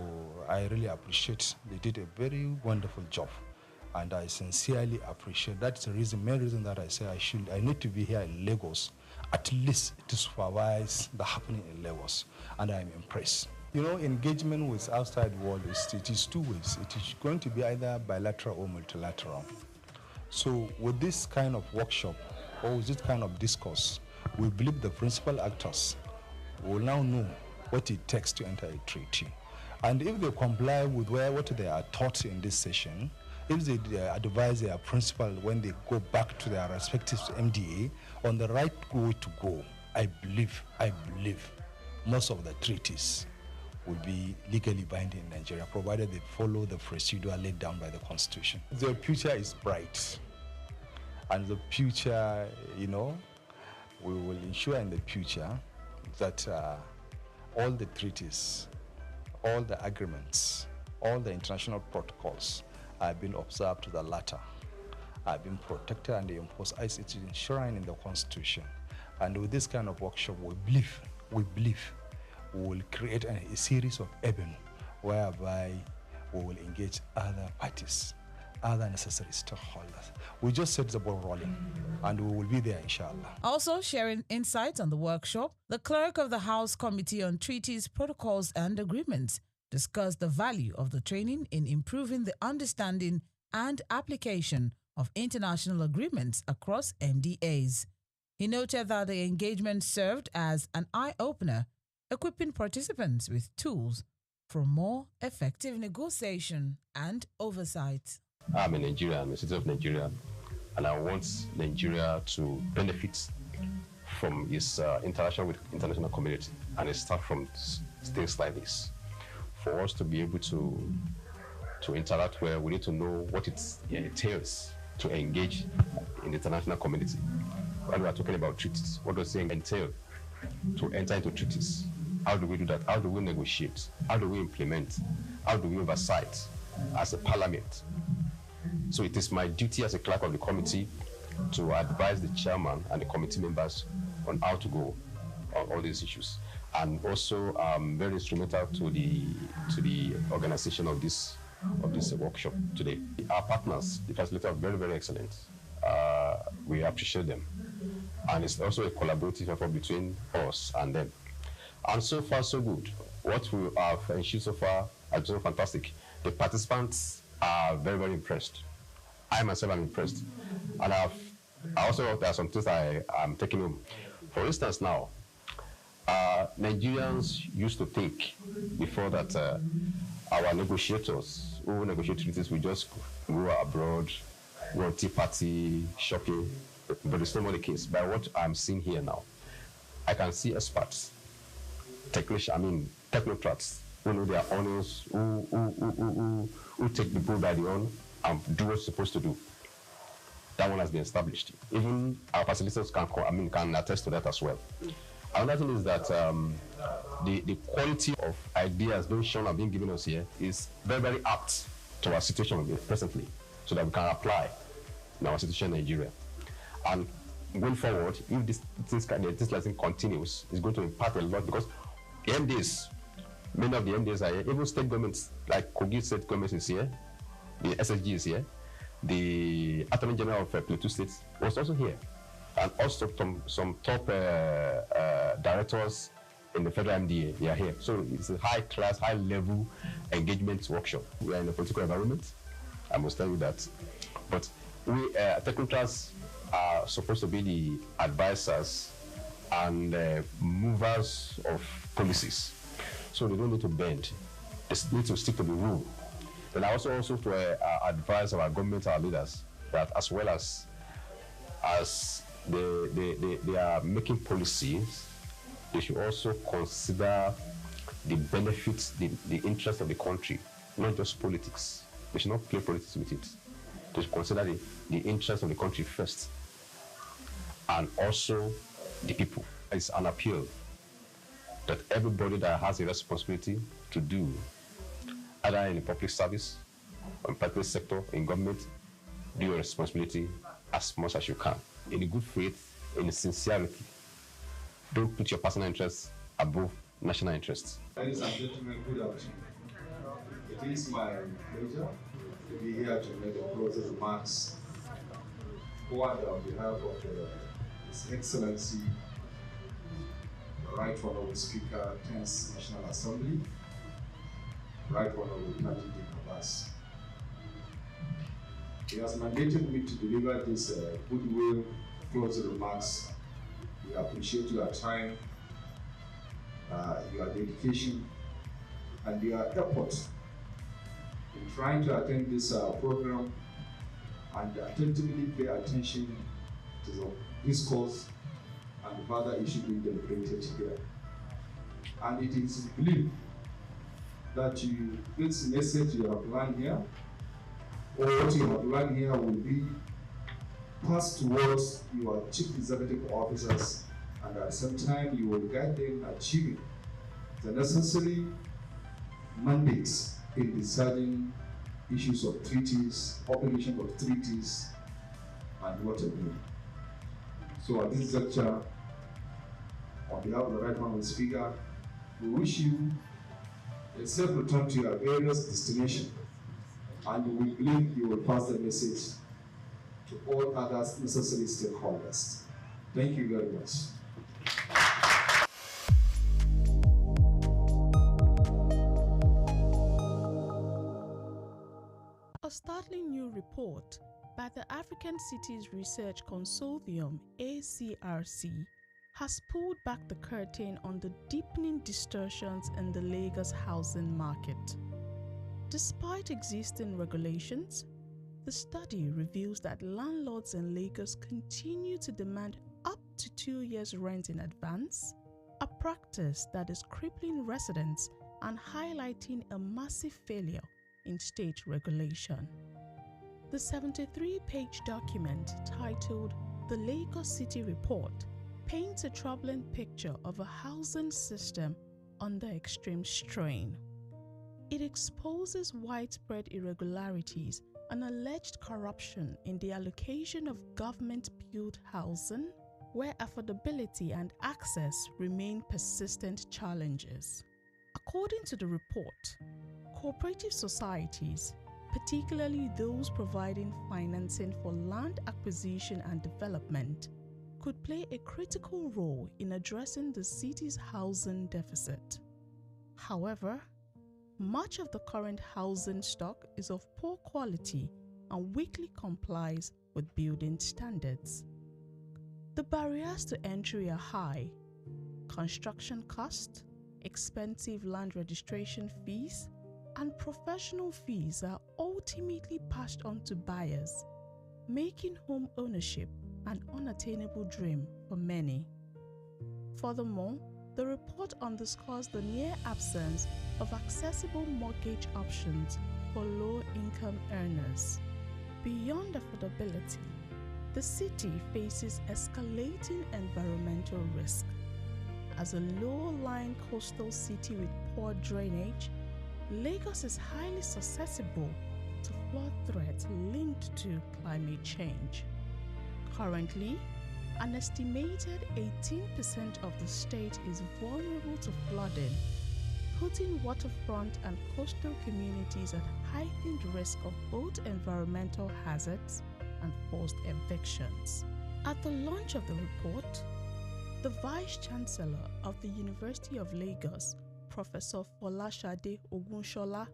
I really appreciate, they did a very wonderful job. And I sincerely appreciate, that's the main reason that I say I need to be here in Lagos, at least to supervise the happening in Lagos. And I'm impressed. Engagement with outside world, it is two ways. It is going to be either bilateral or multilateral. So with this kind of workshop, or with this kind of discourse, we believe the principal actors will now know what it takes to enter a treaty. And if they comply with what they are taught in this session, if they advise their principal when they go back to their respective MDA on the right way to go, I believe most of the treaties will be legally binding in Nigeria, provided they follow the procedure laid down by the Constitution. The future is bright, and the future, we will ensure in the future that all the treaties, all the agreements, all the international protocols are being observed to the latter, are being protected and enforced as it is enshrined in the Constitution. And with this kind of workshop, we believe we will create a series of avenues whereby we will engage other parties, other necessary stakeholders. We just set the ball rolling, and we will be there, inshallah. Also sharing insights on the workshop, the clerk of the House Committee on Treaties, Protocols and Agreements discussed the value of the training in improving the understanding and application of international agreements across MDAs. He noted that the engagement served as an eye-opener, equipping participants with tools for more effective negotiation and oversight. I'm a Nigerian, I'm a citizen of Nigeria, and I want Nigeria to benefit from its interaction with the international community, and it starts from things like this. For us to be able to interact well, we need to know what it entails to engage in the international community. When we are talking about treaties, what does it entail to enter into treaties? How do we do that? How do we negotiate? How do we implement? How do we oversight as a parliament? So it is my duty as a clerk of the committee to advise the chairman and the committee members on how to go on all these issues. And also very instrumental to the organization of this workshop today. Our partners, the facilitators, are very, very excellent. We appreciate them. And it's also a collaborative effort between us and them. And so far, so good. What we have ensured so far has been fantastic. The participants are very, very impressed. I myself am impressed. And I also, there are some things I'm taking home. For instance now, Nigerians used to think before that our negotiators who negotiate treaties will just go abroad, go on tea party, shopping, but it's not more the case. By what I'm seeing here now, I can see experts, technocrats who know their honors, who take the bull by the horn and do what's supposed to do. That one has been established. Even our facilitators can attest to that as well. Another thing is that the quality of ideas being shown and being given us here is very, very apt to our situation presently, so that we can apply in our situation in Nigeria. And going forward, if this lesson continues, it's going to impact a lot, because the MDs, many of the MDs are here, even state governments, like Kogi State Government is here, the SSG is here, the Attorney General of Plateau State was also here, and also some top directors in the federal MDA, they are here. So it's a high-class, high-level engagement workshop. We are in a political environment, I must tell you that. But we, technocrats, are supposed to be the advisors and movers of policies. So they don't need to bend. They need to stick to the rule. Then I also to advise our government, our leaders, that as well as they are making policies, they should also consider the benefits, the interest of the country, not just politics. They should not play politics with it. They should consider the interest of the country first, and also the people. It's an appeal that everybody that has a responsibility to do, either in the public service, or in private sector, in government, do your responsibility as much as you can, in a good faith, in sincerity. Don't put your personal interests above national interests. Ladies and gentlemen, good afternoon. It is my pleasure to be here to make a closing remarks on behalf of His Excellency, the Right Honorable Speaker, 10th National Assembly, Right Honorable Patrick Abbas. He has mandated me to deliver this goodwill closing remarks. We appreciate your time, your dedication, and your effort in trying to attend this program and attentively pay attention to the discourse and the further issue being deliberated here. And it is believed that this message you have learned here, or what you have learned here, will be passed towards your chief executive officers, and at the same time you will guide them achieving the necessary mandates in deciding issues of treaties, obligation of treaties, and what have you. So at this juncture, on behalf of the Right Honorable Speaker, we wish you a safe return to your various destinations, and we believe you will pass the message to all others necessary stakeholders. Thank you very much. A startling new report by the African Cities Research Consortium, ACRC, has pulled back the curtain on the deepening distortions in the Lagos housing market. Despite existing regulations, the study reveals that landlords in Lagos continue to demand up to 2 years' rent in advance, a practice that is crippling residents and highlighting a massive failure in state regulation. The 73-page document titled The Lagos City Report paints a troubling picture of a housing system under extreme strain. It exposes widespread irregularities and alleged corruption in the allocation of government-built housing, where affordability and access remain persistent challenges. According to the report, cooperative societies, particularly those providing financing for land acquisition and development, could play a critical role in addressing the city's housing deficit. However, much of the current housing stock is of poor quality and weakly complies with building standards. The barriers to entry are high. Construction costs, expensive land registration fees, and professional fees are ultimately passed on to buyers, making home ownership an unattainable dream for many. Furthermore, the report underscores the near absence of accessible mortgage options for low-income earners. Beyond affordability, the city faces escalating environmental risk. As a low-lying coastal city with poor drainage, Lagos is highly susceptible to flood threats linked to climate change. Currently, an estimated 18% of the state is vulnerable to flooding, putting waterfront and coastal communities at heightened risk of both environmental hazards and forced evictions. At the launch of the report, the Vice-Chancellor of the University of Lagos, Professor Folashade Ogunshola,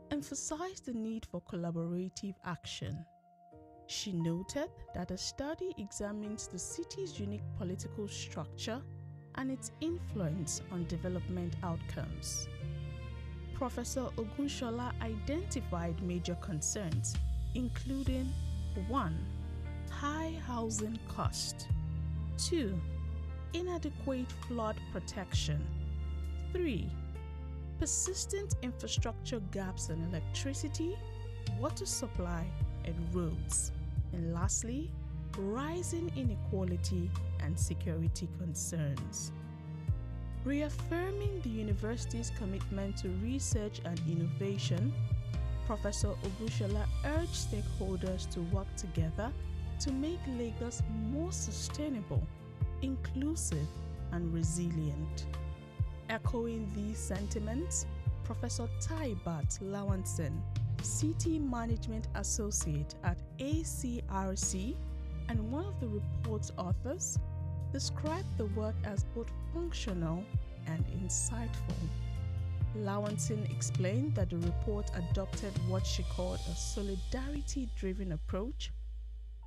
emphasized the need for collaborative action. She noted that the study examines the city's unique political structure and its influence on development outcomes. Professor Ogunshola identified major concerns, including 1. High housing cost, 2. Inadequate flood protection, 3. Persistent infrastructure gaps in electricity, water supply, and roads, and lastly, rising inequality and security concerns. Reaffirming the university's commitment to research and innovation, Professor Ogunshola urged stakeholders to work together to make Lagos more sustainable, inclusive, and resilient. Echoing these sentiments, Professor Taibat Lawanson, City Management Associate at ACRC and one of the report's authors, described the work as both functional and insightful. Lawanson explained that the report adopted what she called a solidarity-driven approach,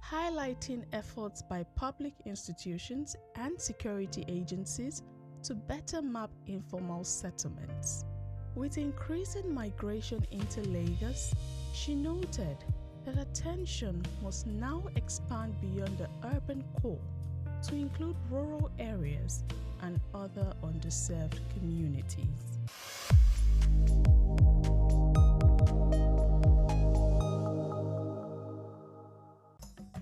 highlighting efforts by public institutions and security agencies to better map informal settlements. With increasing migration into Lagos, she noted that attention must now expand beyond the urban core to include rural areas and other underserved communities.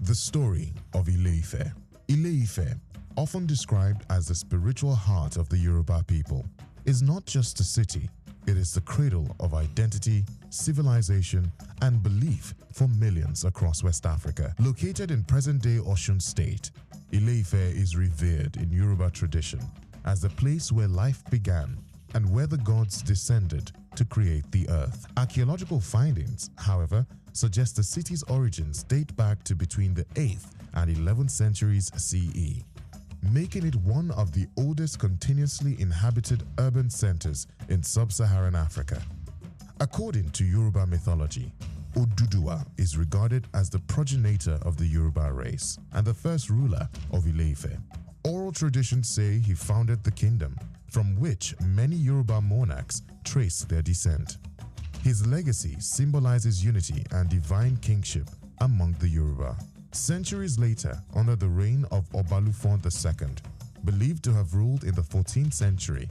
The story of Ile-Ife. Ile-Ife, often described as the spiritual heart of the Yoruba people, is not just a city, it is the cradle of identity, civilization, and belief for millions across West Africa. Located in present-day Osun State, Ile-Ife is revered in Yoruba tradition as the place where life began and where the gods descended to create the earth. Archaeological findings, however, suggest the city's origins date back to between the 8th and 11th centuries CE, making it one of the oldest continuously inhabited urban centers in sub-Saharan Africa. According to Yoruba mythology, Oduduwa is regarded as the progenitor of the Yoruba race and the first ruler of Ile-Ife. Oral traditions say he founded the kingdom, from which many Yoruba monarchs trace their descent. His legacy symbolizes unity and divine kingship among the Yoruba. Centuries later, under the reign of Obalufon II, believed to have ruled in the 14th century,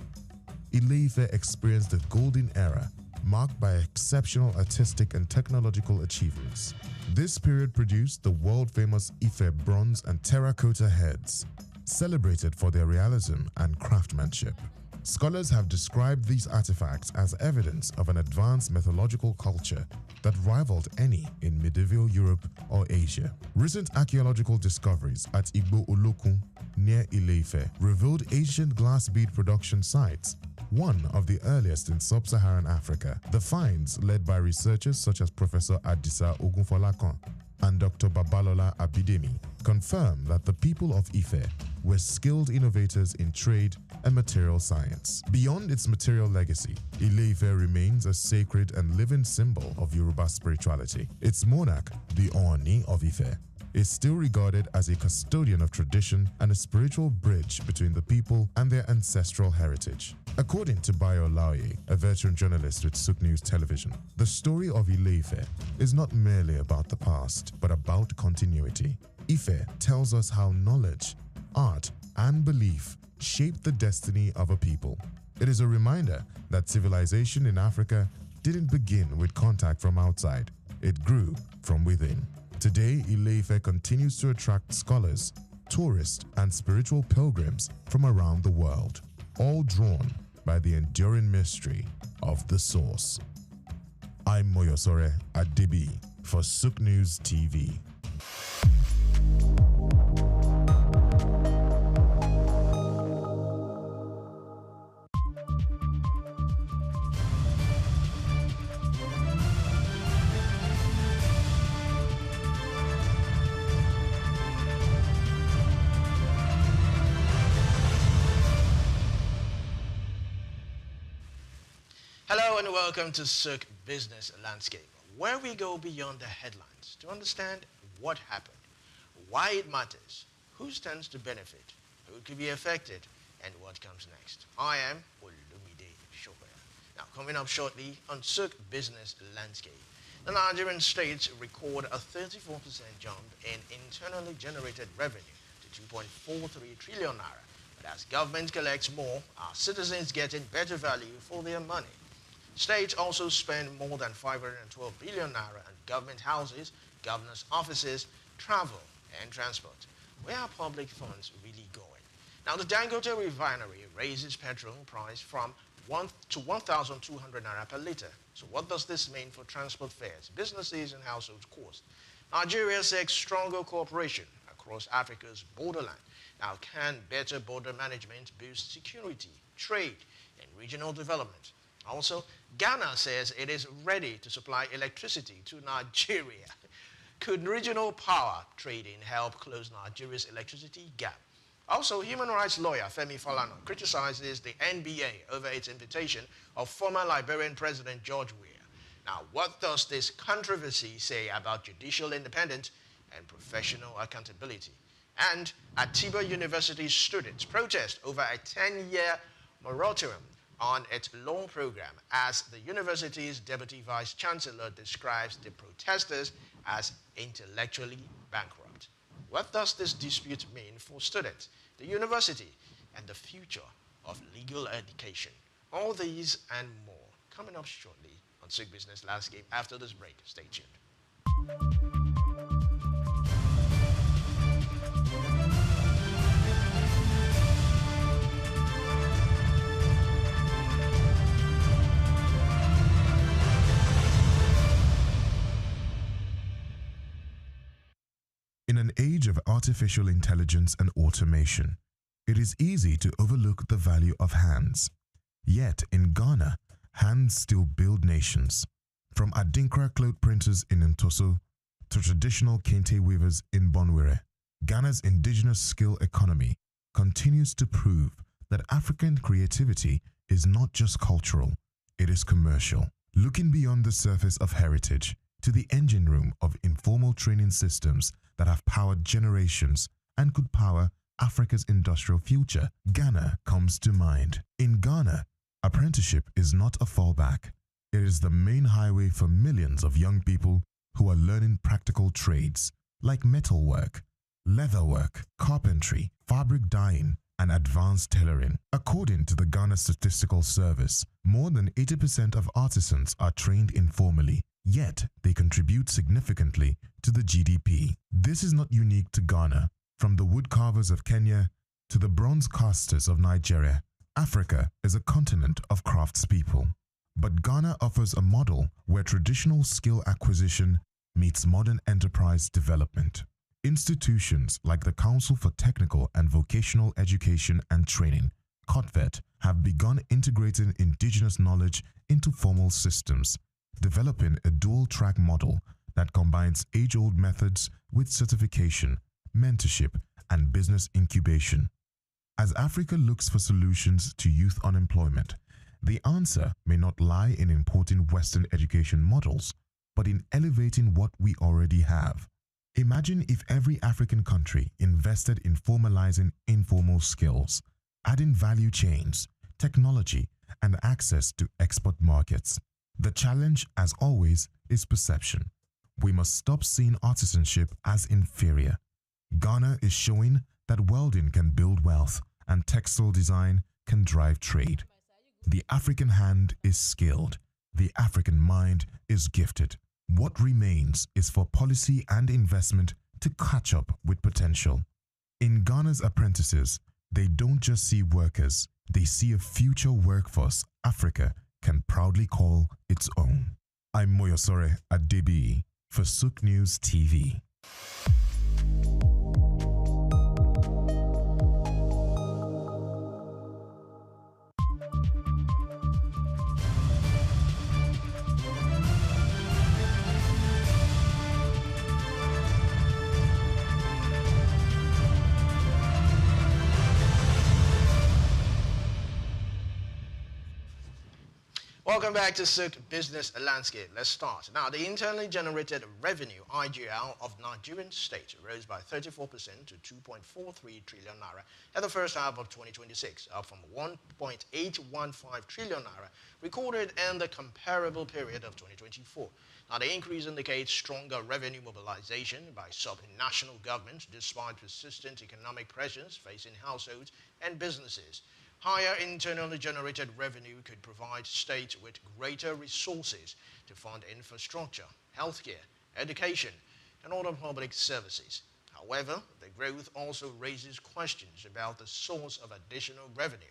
Ile-Ife experienced the golden era, marked by exceptional artistic and technological achievements. This period produced the world-famous Ife bronze and terracotta heads, celebrated for their realism and craftsmanship. Scholars have described these artifacts as evidence of an advanced mythological culture that rivaled any in medieval Europe or Asia. Recent archaeological discoveries at Igbo Olokun near Ile-Ife revealed ancient glass bead production sites, one of the earliest in sub-Saharan Africa. The finds, led by researchers such as Professor Adisa Ogunfolakan and Dr. Babalola Abidemi, confirm that the people of Ife were skilled innovators in trade and material science. Beyond its material legacy, Ile-Ife remains a sacred and living symbol of Yoruba spirituality. Its monarch, the Ooni of Ife, is still regarded as a custodian of tradition and a spiritual bridge between the people and their ancestral heritage. According to Bayo Laoye, a veteran journalist with SOUQ News Television, the story of Ile-Ife is not merely about the past, but about continuity. Ife tells us how knowledge, art, and belief shape the destiny of a people. It is a reminder that civilization in Africa didn't begin with contact from outside. It grew from within. Today, Ile-Ife continues to attract scholars, tourists, and spiritual pilgrims from around the world, all drawn by the enduring mystery of the source. I'm Moyosore Adibi for SOUQ News TV. Hello and welcome to SOUQ Business Landscape, where we go beyond the headlines to understand what happened, why it matters, who stands to benefit, who could be affected, and what comes next. I am Olumide Shokoya. Now, coming up shortly on SOUQ Business Landscape, the Nigerian states record a 34% jump in internally generated revenue to 2.43 trillion naira. But as government collects more, our citizens getting better value for their money. States also spend more than 512 billion naira on government houses, governors' offices, travel, and transport. Where are public funds really going? Now, the Dangote refinery raises petrol price from 1 to 1,200 naira per litre. So what does this mean for transport fares, businesses, and household costs? Nigeria seeks stronger cooperation across Africa's borderland. Now, can better border management boost security, trade, and regional development? Also, Ghana says it is ready to supply electricity to Nigeria. Could regional power trading help close Nigeria's electricity gap? Also, human rights lawyer Femi Falana criticizes the NBA over its invitation of former Liberian President George Weah. Now, what does this controversy say about judicial independence and professional accountability? And Atiba University students protest over a 10-year moratorium on its law program, as the university's deputy vice chancellor describes the protesters as intellectually bankrupt. What does this dispute mean for students, the university, and the future of legal education? All these and more coming up shortly on SOUQ Business Landscape after this break. Stay tuned. In an age of artificial intelligence and automation, it is easy to overlook the value of hands. Yet in Ghana, hands still build nations. From Adinkra cloth printers in Ntoso to traditional kente weavers in Bonwire, Ghana's indigenous skill economy continues to prove that African creativity is not just cultural, it is commercial. Looking beyond the surface of heritage to the engine room of informal training systems that have powered generations and could power Africa's industrial future, Ghana comes to mind. In Ghana, apprenticeship is not a fallback. It is the main highway for millions of young people who are learning practical trades like metalwork, leatherwork, carpentry, fabric dyeing, and advanced tailoring. According to the Ghana Statistical Service, more than 80% of artisans are trained informally, yet they contribute significantly to the GDP. This is not unique to Ghana. From the woodcarvers of Kenya to the bronze casters of Nigeria, Africa is a continent of craftspeople. But Ghana offers a model where traditional skill acquisition meets modern enterprise development. Institutions like the Council for Technical and Vocational Education and Training, COTVET, have begun integrating indigenous knowledge into formal systems, developing a dual-track model that combines age-old methods with certification, mentorship, and business incubation. As Africa looks for solutions to youth unemployment, the answer may not lie in importing Western education models, but in elevating what we already have. Imagine if every African country invested in formalizing informal skills, adding value chains, technology, and access to export markets. The challenge, as always, is perception. We must stop seeing artisanship as inferior. Ghana is showing that welding can build wealth and textile design can drive trade. The African hand is skilled. The African mind is gifted. What remains is for policy and investment to catch up with potential. In Ghana's apprentices, they don't just see workers, they see a future workforce Africa can proudly call its own. I'm Moyosore Adebi for SOUQ News TV. Welcome back to SOUQ Business Landscape. Let's start. Now, the internally generated revenue, IGL, of Nigerian state rose by 34% to 2.43 trillion naira in the first half of 2026, up from 1.815 trillion naira recorded in the comparable period of 2024. Now, the increase indicates stronger revenue mobilization by sub-national governments despite persistent economic pressures facing households and businesses. Higher internally generated revenue could provide states with greater resources to fund infrastructure, healthcare, education, and other public services. However, the growth also raises questions about the source of additional revenue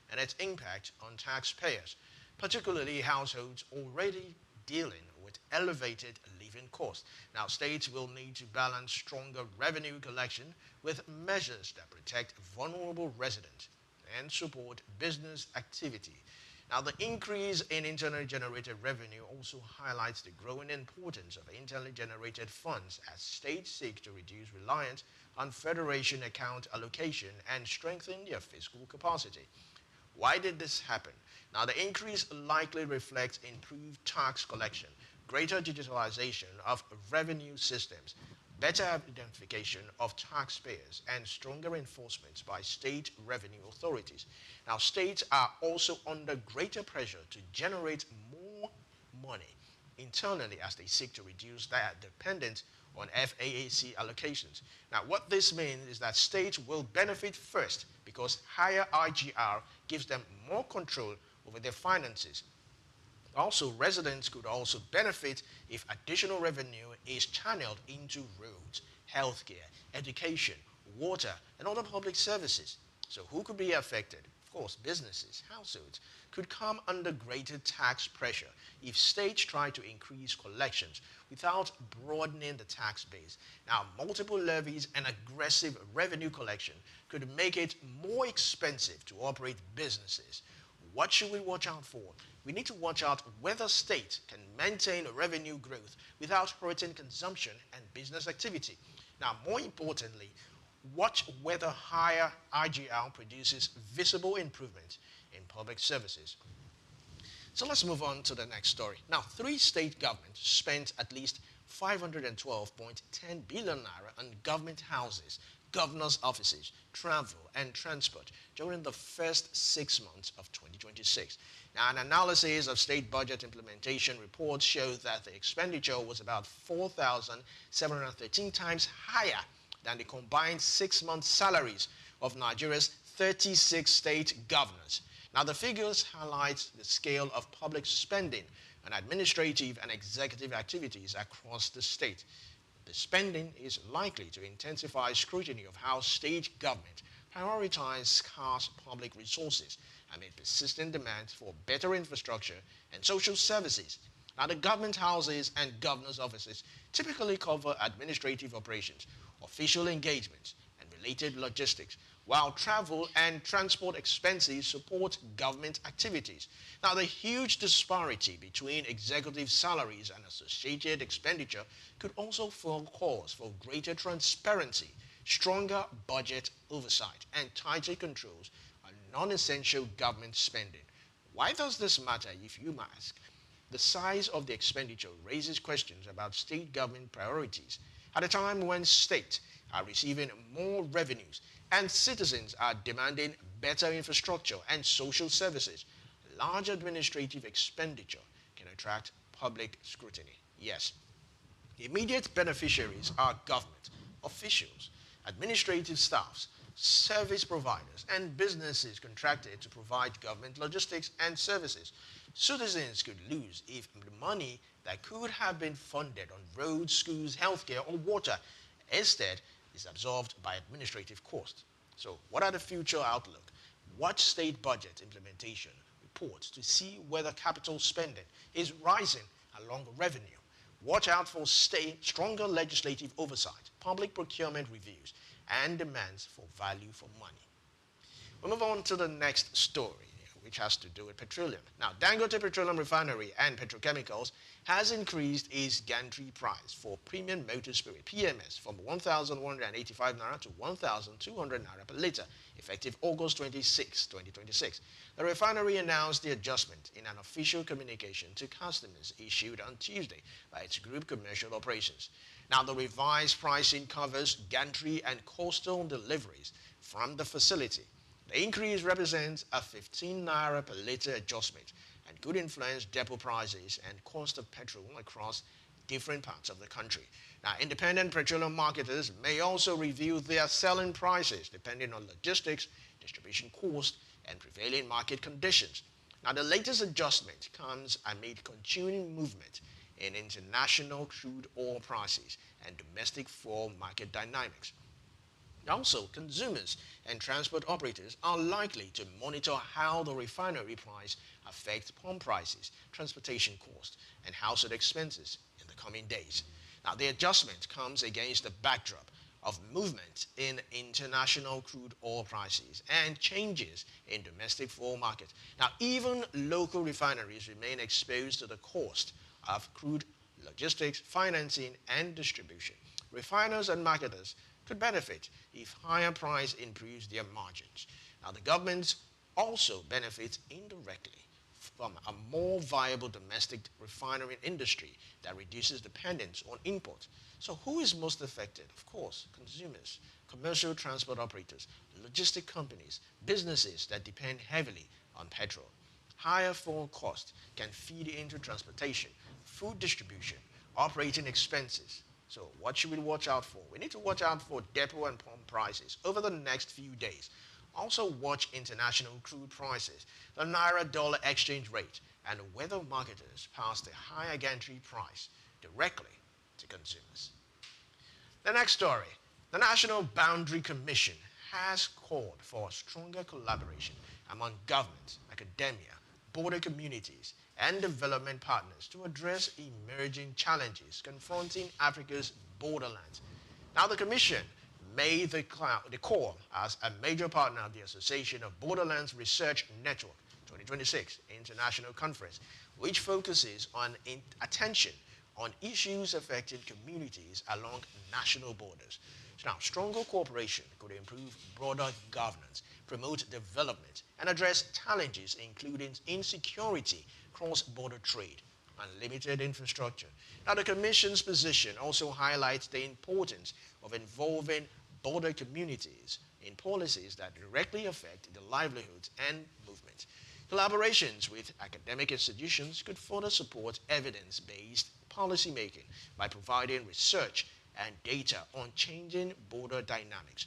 and its impact on taxpayers, particularly households already dealing with elevated living costs. Now, states will need to balance stronger revenue collection with measures that protect vulnerable residents and support business activity. Now, the increase in internally generated revenue also highlights the growing importance of internally generated funds as states seek to reduce reliance on federation account allocation and strengthen their fiscal capacity. Why did this happen? Now, the increase likely reflects improved tax collection, greater digitalization of revenue systems, better identification of taxpayers, and stronger enforcement by state revenue authorities. Now, states are also under greater pressure to generate more money internally as they seek to reduce their dependence on FAAC allocations. Now, what this means is that states will benefit first because higher IGR gives them more control over their finances. Also, residents could also benefit if additional revenue is channeled into roads, healthcare, education, water, and other public services. So who could be affected? Of course, businesses, households could come under greater tax pressure if states try to increase collections without broadening the tax base. Now, multiple levies and aggressive revenue collection could make it more expensive to operate businesses. What should we watch out for? We need to watch out whether states can maintain revenue growth without hurting consumption and business activity. Now, more importantly, watch whether higher IGL produces visible improvement in public services. So let's move on to the next story. Now, 3 state governments spent at least 512.10 billion naira on government houses, governors' offices, travel, and transport during the first 6 months of 2026. Now, an analysis of state budget implementation reports shows that the expenditure was about 4,713 times higher than the combined 6-month salaries of Nigeria's 36 state governors. Now, the figures highlight the scale of public spending on administrative and executive activities across the state. The spending is likely to intensify scrutiny of how state government prioritize scarce public resources amid persistent demand for better infrastructure and social services. Now, the government houses and governors' offices typically cover administrative operations, official engagements, and related logistics, while travel and transport expenses support government activities. Now, the huge disparity between executive salaries and associated expenditure could also form cause for greater transparency stronger budget oversight, and tighter controls on non-essential government spending. Why does this matter, if you ask? The size of the expenditure raises questions about state government priorities at a time when states are receiving more revenues and citizens are demanding better infrastructure and social services. Large administrative expenditure can attract public scrutiny. Yes, immediate beneficiaries are government, officials, administrative staffs, service providers, and businesses contracted to provide government logistics and services. Citizens could lose if the money that could have been funded on roads, schools, healthcare, or water instead is absorbed by administrative costs. So, what are the future outlook? Watch state budget implementation reports to see whether capital spending is rising along revenue. Watch out for stronger legislative oversight, public procurement reviews, and demands for value for money. We move on to the next story, which has to do with petroleum. Now, Dangote Petroleum Refinery and Petrochemicals has increased its gantry price for premium motor spirit, PMS, from 1,185 naira to 1,200 naira per litre, effective August 26, 2026. The refinery announced the adjustment in an official communication to customers issued on Tuesday by its group commercial operations. Now, the revised pricing covers gantry and coastal deliveries from the facility. The increase represents a 15 naira per litre adjustment and could influence depot prices and cost of petrol across different parts of the country. Now, independent petroleum marketers may also review their selling prices depending on logistics, distribution cost, and prevailing market conditions. Now, the latest adjustment comes amid continuing movement in international crude oil prices and domestic fuel market dynamics. Also, consumers and transport operators are likely to monitor how the refinery price affects pump prices, transportation costs, and household expenses in the coming days. Now, the adjustment comes against the backdrop of movement in international crude oil prices and changes in domestic fuel market. Now, even local refineries remain exposed to the cost of crude logistics, financing, and distribution. Refiners and marketers could benefit if higher price improves their margins. Now, the government also benefits indirectly from a more viable domestic refinery industry that reduces dependence on imports. So who is most affected? Of course, consumers, commercial transport operators, logistic companies, businesses that depend heavily on petrol. Higher fuel costs can feed into transportation, food distribution, operating expenses. So what should we watch out for? We need to watch out for depot and pump prices over the next few days. Also watch international crude prices, the Naira-dollar exchange rate, and whether marketers pass the higher gantry price directly to consumers. The next story, the National Boundary Commission has called for stronger collaboration among government, academia, border communities, and development partners to address emerging challenges confronting Africa's borderlands. Now, the Commission made the call as a major partner of the Association of Borderlands Research Network 2026 International Conference, which focuses on attention on issues affecting communities along national borders. So now, stronger cooperation could improve broader governance, promote development, and address challenges including insecurity, cross-border trade, and limited infrastructure. Now, the Commission's position also highlights the importance of involving border communities in policies that directly affect the livelihoods and movement. Collaborations with academic institutions could further support evidence-based policymaking by providing research and data on changing border dynamics.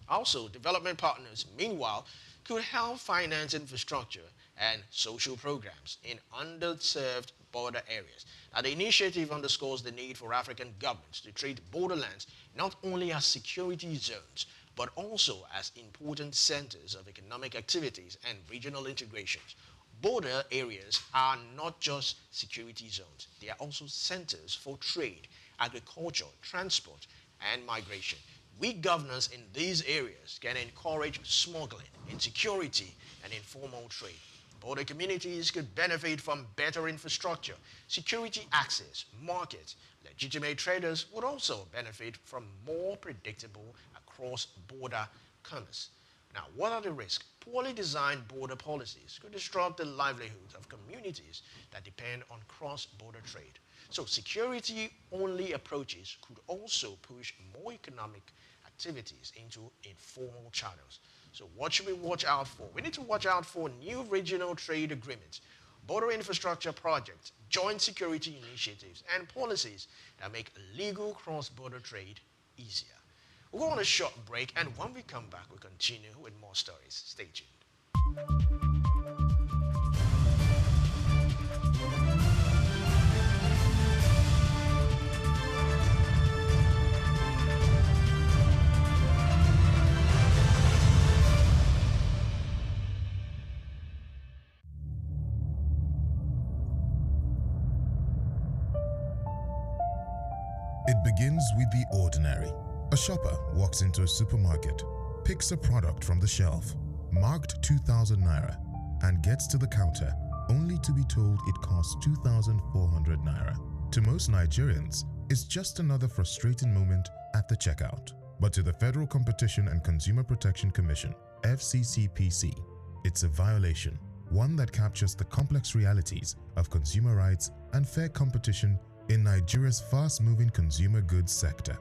Also, development partners, meanwhile, could help finance infrastructure and social programs in underserved border areas. Now, the initiative underscores the need for African governments to treat borderlands not only as security zones, but also as important centers of economic activities and regional integrations. Border areas are not just security zones, they are also centers for trade, agriculture, transport, and migration. Weak governance in these areas can encourage smuggling, insecurity, and informal trade. border communities could benefit from better infrastructure, security access, markets. Legitimate traders would also benefit from more predictable cross-border commerce. Now, what are the risks? Poorly designed border policies could disrupt the livelihoods of communities that depend on cross-border trade. So security-only approaches could also push more economic activities into informal channels. So what should we watch out for? We need to watch out for new regional trade agreements, border infrastructure projects, joint security initiatives, and policies that make legal cross-border trade easier. We'll go on a short break, and when we come back, we'll continue with more stories. Stay tuned. It begins with the ordinary. A shopper walks into a supermarket, picks a product from the shelf, marked 2,000 naira, and gets to the counter only to be told it costs 2,400 naira. To most Nigerians, it's just another frustrating moment at the checkout. But to the Federal Competition and Consumer Protection Commission, FCCPC, it's a violation, one that captures the complex realities of consumer rights and fair competition in Nigeria's fast-moving consumer goods sector.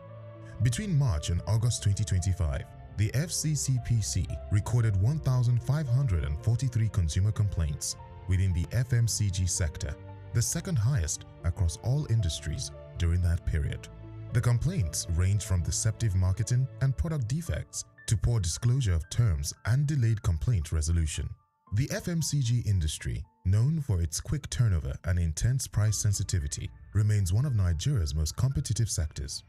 Between March and August 2025, the FCCPC recorded 1,543 consumer complaints within the FMCG sector, the second highest across all industries during that period. The complaints range from deceptive marketing and product defects to poor disclosure of terms and delayed complaint resolution. The FMCG industry, known for its quick turnover and intense price sensitivity, remains one of Nigeria's most competitive sectors.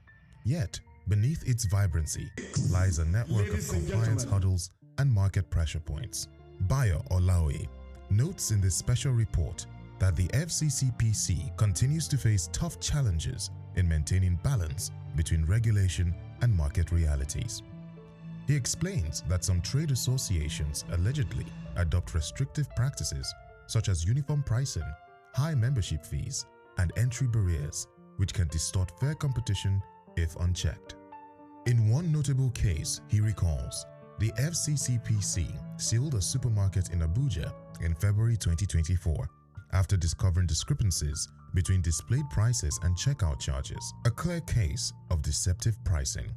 Yet, beneath its vibrancy lies a network of compliance hurdles and market pressure points. Bayo Olaoye notes in this special report that the FCCPC continues to face tough challenges in maintaining balance between regulation and market realities. He explains that some trade associations allegedly adopt restrictive practices such as uniform pricing, high membership fees, and entry barriers, which can distort fair competition if unchecked. In one notable case, he recalls, the FCCPC sealed a supermarket in Abuja in February 2024 after discovering discrepancies between displayed prices and checkout charges, a clear case of deceptive pricing.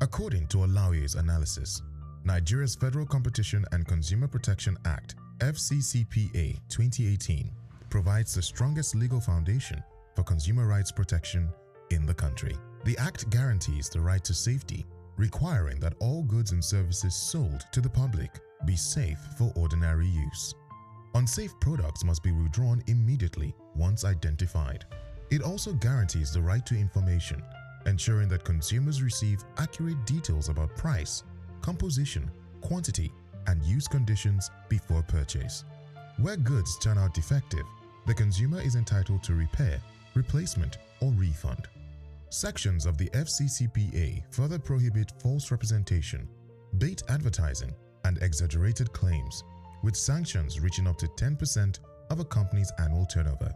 According to Olaoye's analysis, Nigeria's Federal Competition and Consumer Protection Act FCCPA 2018 provides the strongest legal foundation for consumer rights protection in the country. The Act guarantees the right to safety, requiring that all goods and services sold to the public be safe for ordinary use. Unsafe products must be withdrawn immediately once identified. It also guarantees the right to information, ensuring that consumers receive accurate details about price, composition, quantity, and use conditions before purchase. Where goods turn out defective, the consumer is entitled to repair, replacement, or refund. Sections of the FCCPA further prohibit false representation, bait advertising, and exaggerated claims, with sanctions reaching up to 10% of a company's annual turnover.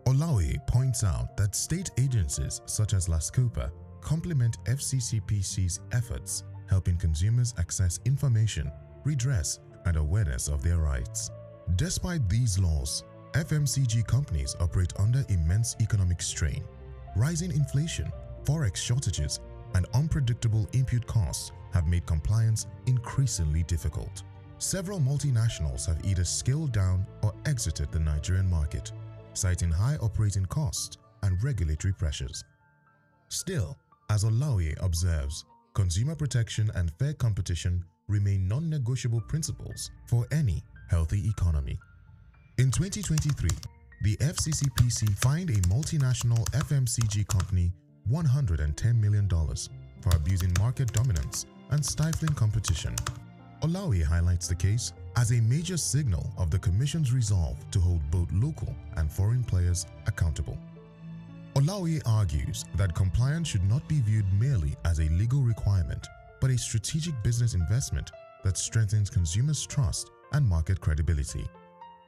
Olaoye points out that state agencies such as LASCOPA complement FCCPC's efforts, helping consumers access information, redress, and awareness of their rights. Despite these laws, FMCG companies operate under immense economic strain. Rising inflation, forex shortages, and unpredictable input costs have made compliance increasingly difficult. Several multinationals have either scaled down or exited the Nigerian market, citing high operating costs and regulatory pressures. Still, as Olaoye observes, consumer protection and fair competition remain non-negotiable principles for any healthy economy. In 2023, the FCCPC fined a multinational FMCG company $110 million for abusing market dominance and stifling competition. Olaoye highlights the case as a major signal of the Commission's resolve to hold both local and foreign players accountable. Olaoye argues that compliance should not be viewed merely as a legal requirement, but a strategic business investment that strengthens consumers' trust and market credibility.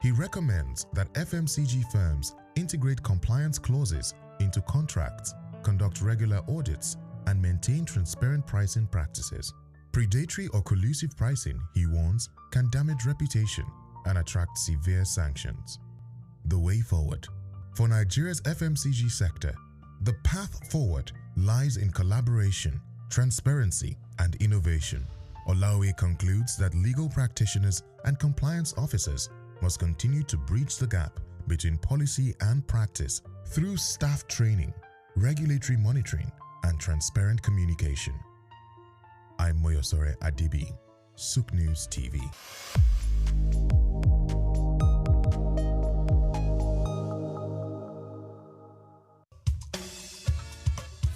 He recommends that FMCG firms integrate compliance clauses into contracts, conduct regular audits, and maintain transparent pricing practices. Predatory or collusive pricing, he warns, can damage reputation and attract severe sanctions. The way forward. For Nigeria's FMCG sector, the path forward lies in collaboration, transparency, and innovation. Olawe concludes that legal practitioners and compliance officers must continue to bridge the gap between policy and practice through staff training, regulatory monitoring, and transparent communication. I'm Moyosore Adibi, SOUQ News TV.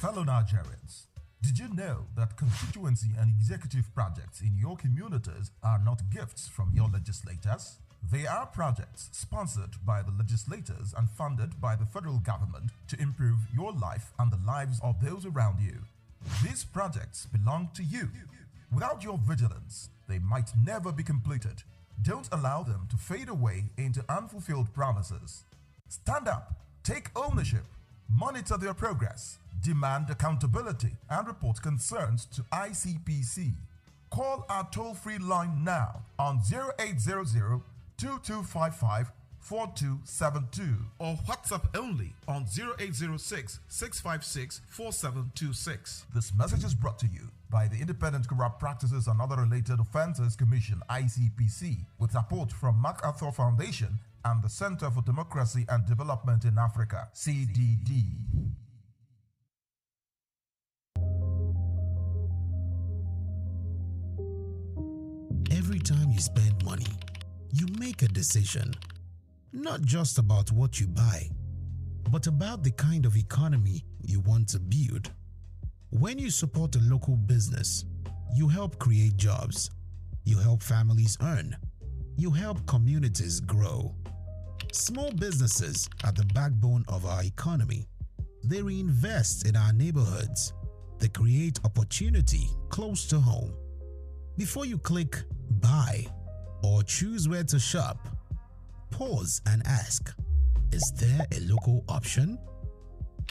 Fellow Nigerians, did you know that constituency and executive projects in your communities are not gifts from your legislators? They are projects sponsored by the legislators and funded by the federal government to improve your life and the lives of those around you. These projects belong to you. Without your vigilance, they might never be completed. Don't allow them to fade away into unfulfilled promises. Stand up, take ownership, monitor their progress, demand accountability, and report concerns to ICPC. Call our toll-free line now on 0800-2255-4272 or WhatsApp only on 0806-656-4726. This message is brought to you by the Independent Corrupt Practices and Other Related Offences Commission, ICPC, with support from MacArthur Foundation and the Center for Democracy and Development in Africa, CDD. Every time you spend money, you make a decision, not just about what you buy, but about the kind of economy you want to build. When you support a local business, you help create jobs, you help families earn, you help communities grow. Small businesses are the backbone of our economy. They reinvest in our neighborhoods. They create opportunity close to home. Before you click buy or choose where to shop, pause and ask, is there a local option?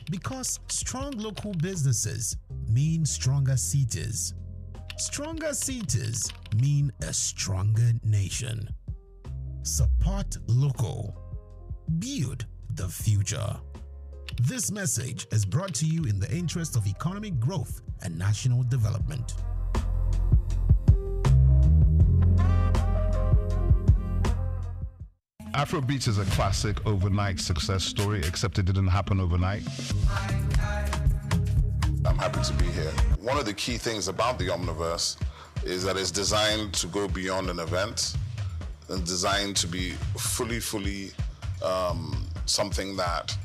Because strong local businesses mean stronger cities. Stronger cities mean a stronger nation. Support local. Build the future. This message is brought to you in the interest of economic growth and national development. Afrobeats is a classic overnight success story, except it didn't happen overnight. I'm happy to be here. One of the key things about the Omniverse is that it's designed to go beyond an event and designed to be fully something that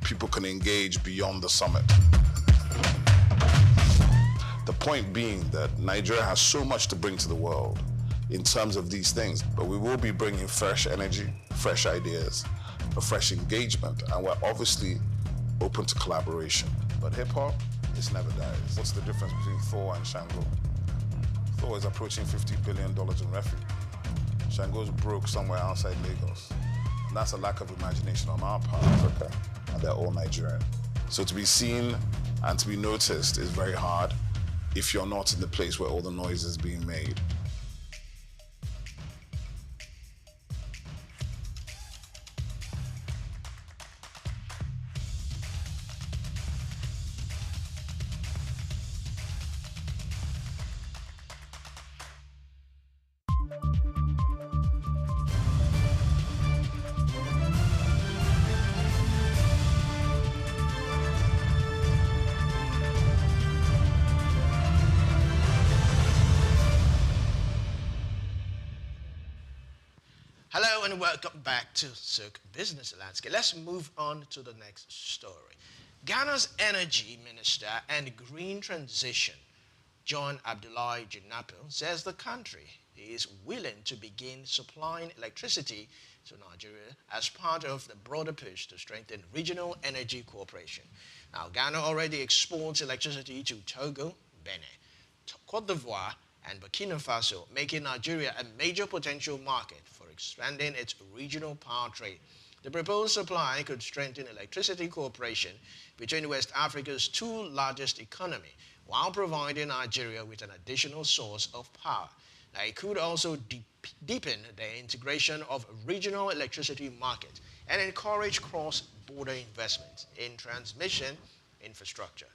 people can engage beyond the summit. The point being that Nigeria has so much to bring to the world in terms of these things, but we will be bringing fresh energy, fresh ideas, a fresh engagement, and we're obviously open to collaboration. But hip-hop, it's never dies. What's the difference between Thor and Shango? Thor is approaching $50 billion in revenue. Shango's broke somewhere outside Lagos. And that's a lack of imagination on our part, Africa, and they're all Nigerian. So to be seen and to be noticed is very hard if you're not in the place where all the noise is being made. Hello and welcome back to SOUQ Business Landscape. Let's move on to the next story. Ghana's Energy Minister and Green Transition, John Abdullahi Jinapil, says the country is willing to begin supplying electricity to Nigeria as part of the broader push to strengthen regional energy cooperation. Now, Ghana already exports electricity to Togo, Benin, Cote d'Ivoire, and Burkina Faso, making Nigeria a major potential market for expanding its regional power trade. The proposed supply could strengthen electricity cooperation between West Africa's two largest economies, while providing Nigeria with an additional source of power. Now, it could also deepen the integration of regional electricity markets and encourage cross-border investment in transmission infrastructure.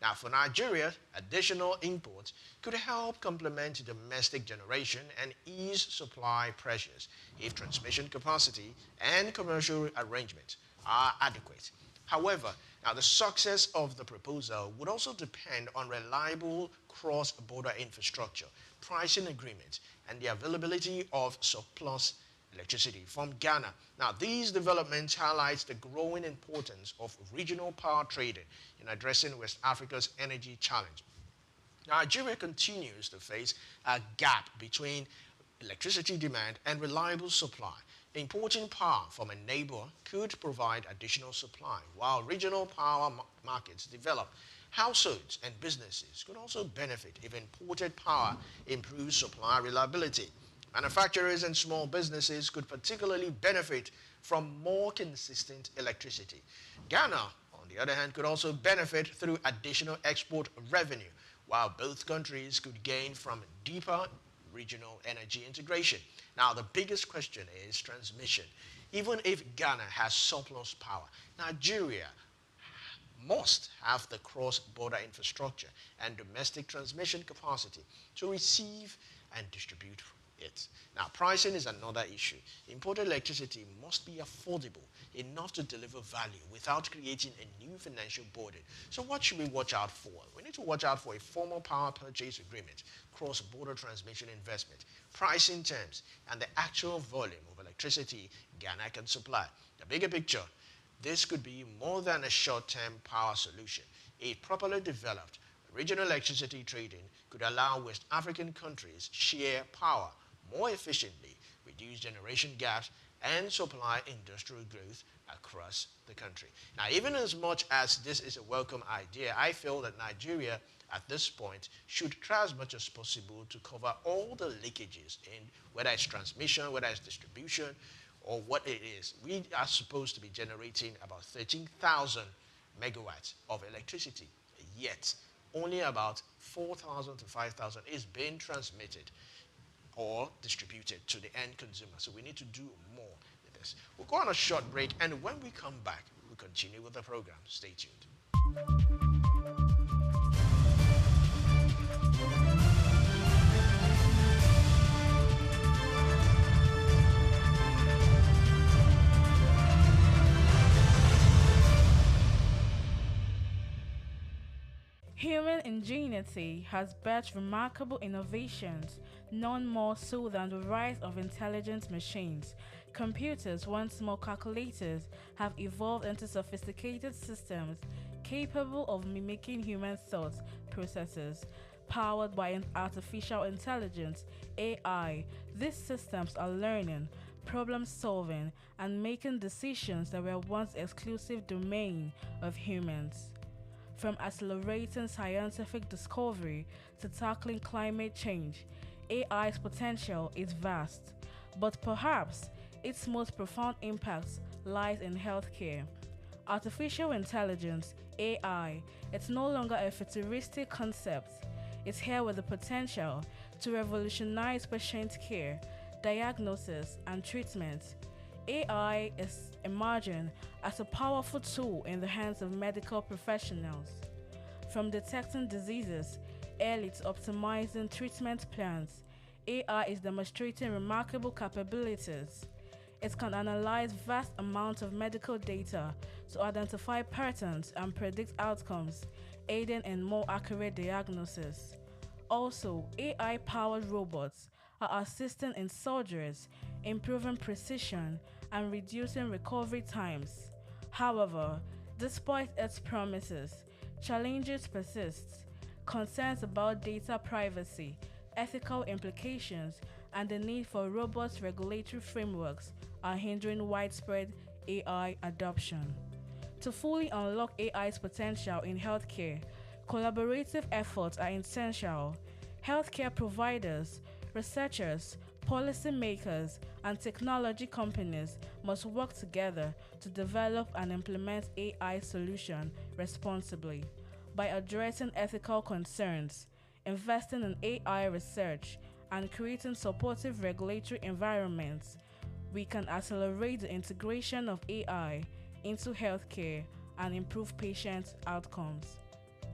Now, for Nigeria, additional imports could help complement domestic generation and ease supply pressures if transmission capacity and commercial arrangements are adequate. However, now the success of the proposal would also depend on reliable cross-border infrastructure, pricing agreements, and the availability of surplus electricity from Ghana. Now, these developments highlight the growing importance of regional power trading in addressing West Africa's energy challenge. Nigeria continues to face a gap between electricity demand and reliable supply. Importing power from a neighbor could provide additional supply, while regional power markets develop. Households and businesses could also benefit if imported power improves supply reliability. Manufacturers and small businesses could particularly benefit from more consistent electricity. Ghana, on the other hand, could also benefit through additional export revenue, while both countries could gain from deeper regional energy integration. Now, the biggest question is transmission. Even if Ghana has surplus power, Nigeria must have the cross-border infrastructure and domestic transmission capacity to receive and distribute it. Now, pricing is another issue. Imported electricity must be affordable enough to deliver value without creating a new financial burden. So what should we watch out for? We need to watch out for a formal power purchase agreement, cross-border transmission investment, pricing terms, and the actual volume of electricity Ghana can supply. The bigger picture, this could be more than a short-term power solution. If properly developed, regional electricity trading could allow West African countries share power more efficiently, reduce generation gaps, and supply industrial growth across the country. Now, even as much as this is a welcome idea, I feel that Nigeria at this point should try as much as possible to cover all the leakages in whether it's transmission, whether it's distribution, or what it is. We are supposed to be generating about 13,000 megawatts of electricity, yet only about 4,000 to 5,000 is being transmitted or distributed to the end consumer. So we need to do more with this. We'll go on a short break, and when we come back, we'll continue with the program. Stay tuned. Human ingenuity has birthed remarkable innovations, none more so than the rise of intelligent machines. Computers, once small calculators, have evolved into sophisticated systems capable of mimicking human thought processes. Powered by artificial intelligence, AI, these systems are learning, problem solving, and making decisions that were once exclusive domain of humans. From accelerating scientific discovery to tackling climate change, AI's potential is vast, but perhaps its most profound impact lies in healthcare. Artificial intelligence, AI, it's no longer a futuristic concept. It's here with the potential to revolutionize patient care, diagnosis, and treatment. AI is emerging as a powerful tool in the hands of medical professionals. From detecting diseases early to optimizing treatment plans, AI is demonstrating remarkable capabilities. It can analyze vast amounts of medical data to identify patterns and predict outcomes, aiding in more accurate diagnosis. Also, AI-powered robots are assisting in surgeries, improving precision, and reducing recovery times. However, despite its promises, challenges persist. Concerns about data privacy, ethical implications, and the need for robust regulatory frameworks are hindering widespread AI adoption. To fully unlock AI's potential in healthcare, collaborative efforts are essential. Healthcare providers, researchers, policymakers, and technology companies must work together to develop and implement AI solutions responsibly by addressing ethical concerns, investing in AI research, and creating supportive regulatory environments. We can accelerate the integration of AI into healthcare and improve patient outcomes.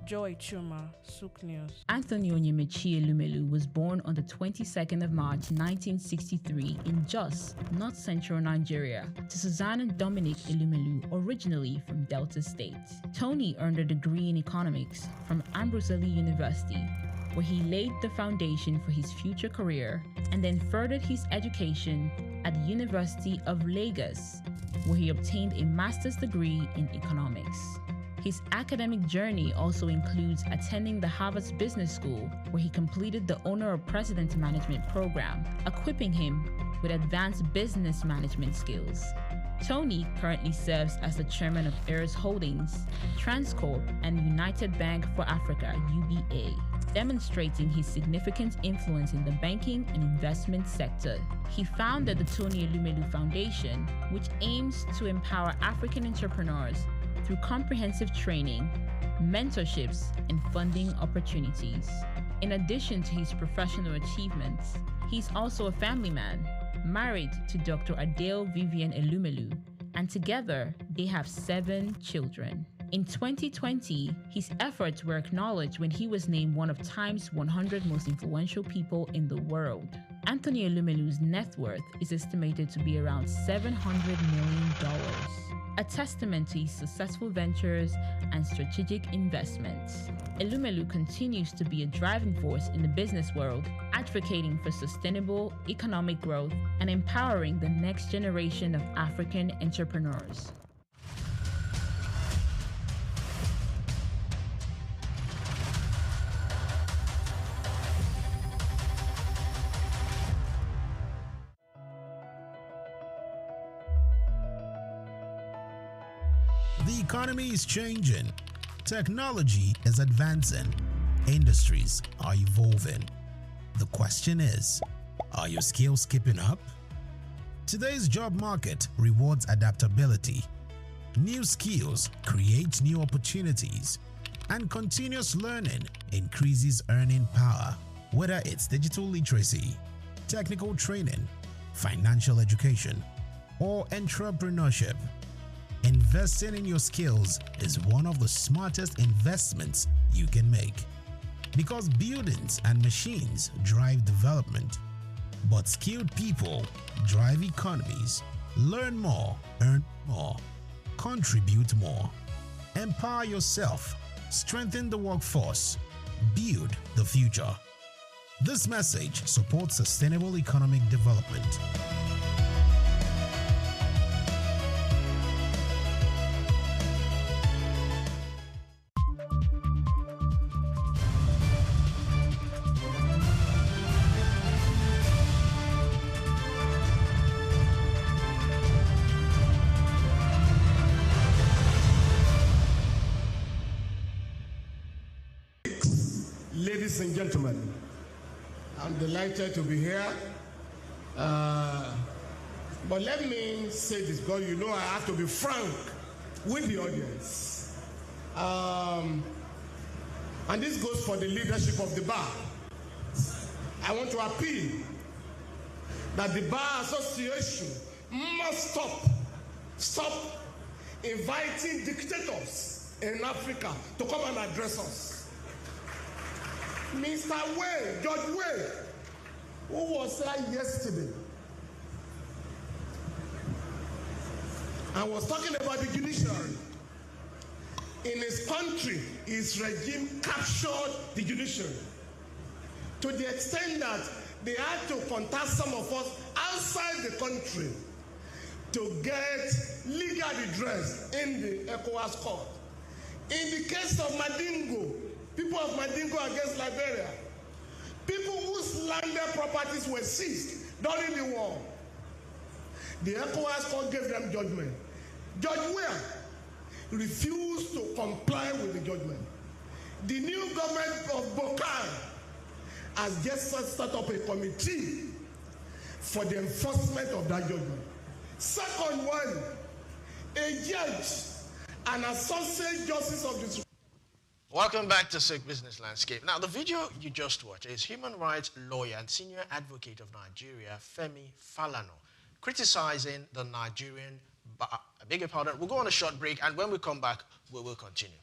Joy Chuma, SOUQ News. Anthony Onyemaechi Elumelu was born on the 22nd of March 1963 in Jos, North Central Nigeria, to Susanna Dominic Elumelu, originally from Delta State. Tony earned a degree in economics from Ambrose University, where he laid the foundation for his future career, and then furthered his education at the University of Lagos, where he obtained a master's degree in economics. His academic journey also includes attending the Harvard Business School, where he completed the Honor of President Management program, equipping him with advanced business management skills. Tony currently serves as the chairman of Heirs Holdings, Transcorp, and United Bank for Africa, UBA, demonstrating his significant influence in the banking and investment sector. He founded the Tony Elumelu Foundation, which aims to empower African entrepreneurs through comprehensive training, mentorships, and funding opportunities. In addition to his professional achievements, he's also a family man, married to Dr. Adele Vivian Elumelu, and together they have 7 children. In 2020, his efforts were acknowledged when he was named one of Time's 100 most influential people in the world. Anthony Elumelu's net worth is estimated to be around $700 million, a testament to his successful ventures and strategic investments. Elumelu continues to be a driving force in the business world, advocating for sustainable economic growth and empowering the next generation of African entrepreneurs. The economy is changing, technology is advancing, industries are evolving. The question is, are your skills keeping up? Today's job market rewards adaptability. New skills create new opportunities, and continuous learning increases earning power. Whether it's digital literacy, technical training, financial education, or entrepreneurship, investing in your skills is one of the smartest investments you can make. Because buildings and machines drive development, but skilled people drive economies. Learn more, earn more, contribute more. Empower yourself, strengthen the workforce, build the future. This message supports sustainable economic development. Ladies and gentlemen, I'm delighted to be here. But let me say this, because you know I have to be frank with the audience. And this goes for the leadership of the bar. I want to appeal that the Bar Association must stop inviting dictators in Africa to come and address us. Mr. Way, Judge Way, who was here yesterday, and was talking about the judiciary. In his country, his regime captured the judiciary to the extent that they had to contact some of us outside the country to get legal redress in the ECOWAS court. In the case of Mandingo, people of Mandingo against Liberia, people whose landed properties were seized during the war, the ECOWAS court gave them judgment. Judge Weah refused to comply with the judgment. The new government of Bokar has just set up a committee for the enforcement of that judgment. Second one, a judge, an associate justice of the... Welcome back to SOUQ Business Landscape. Now, the video you just watched is human rights lawyer and senior advocate of Nigeria, Femi Falana, criticizing the Nigerian... I beg your pardon. We'll go on a short break, and when we come back, we will continue.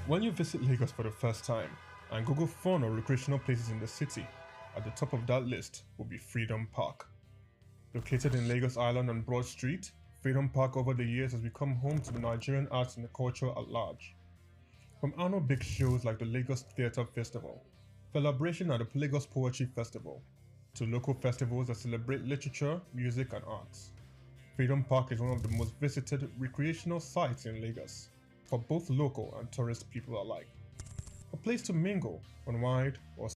When you visit Lagos for the first time and Google fun or recreational places in the city, at the top of that list will be Freedom Park. Located in Lagos Island on Broad Street, Freedom Park over the years has become home to the Nigerian arts and the culture at large. From annual big shows like the Lagos Theatre Festival, celebration at the Lagos Poetry Festival, to local festivals that celebrate literature, music and arts. Freedom Park is one of the most visited recreational sites in Lagos, for both local and tourist people alike. A place to mingle, unwind, or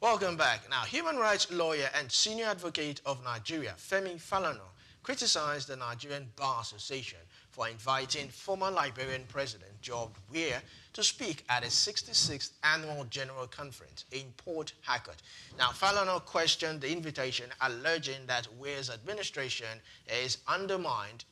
Welcome back. Now, human rights lawyer and senior advocate of Nigeria, Femi Falana, criticized the Nigerian Bar Association for inviting former Liberian President George Weah to speak at a 66th Annual General Conference in Port Harcourt. Now, Falana questioned the invitation, alleging that Weah's administration has undermined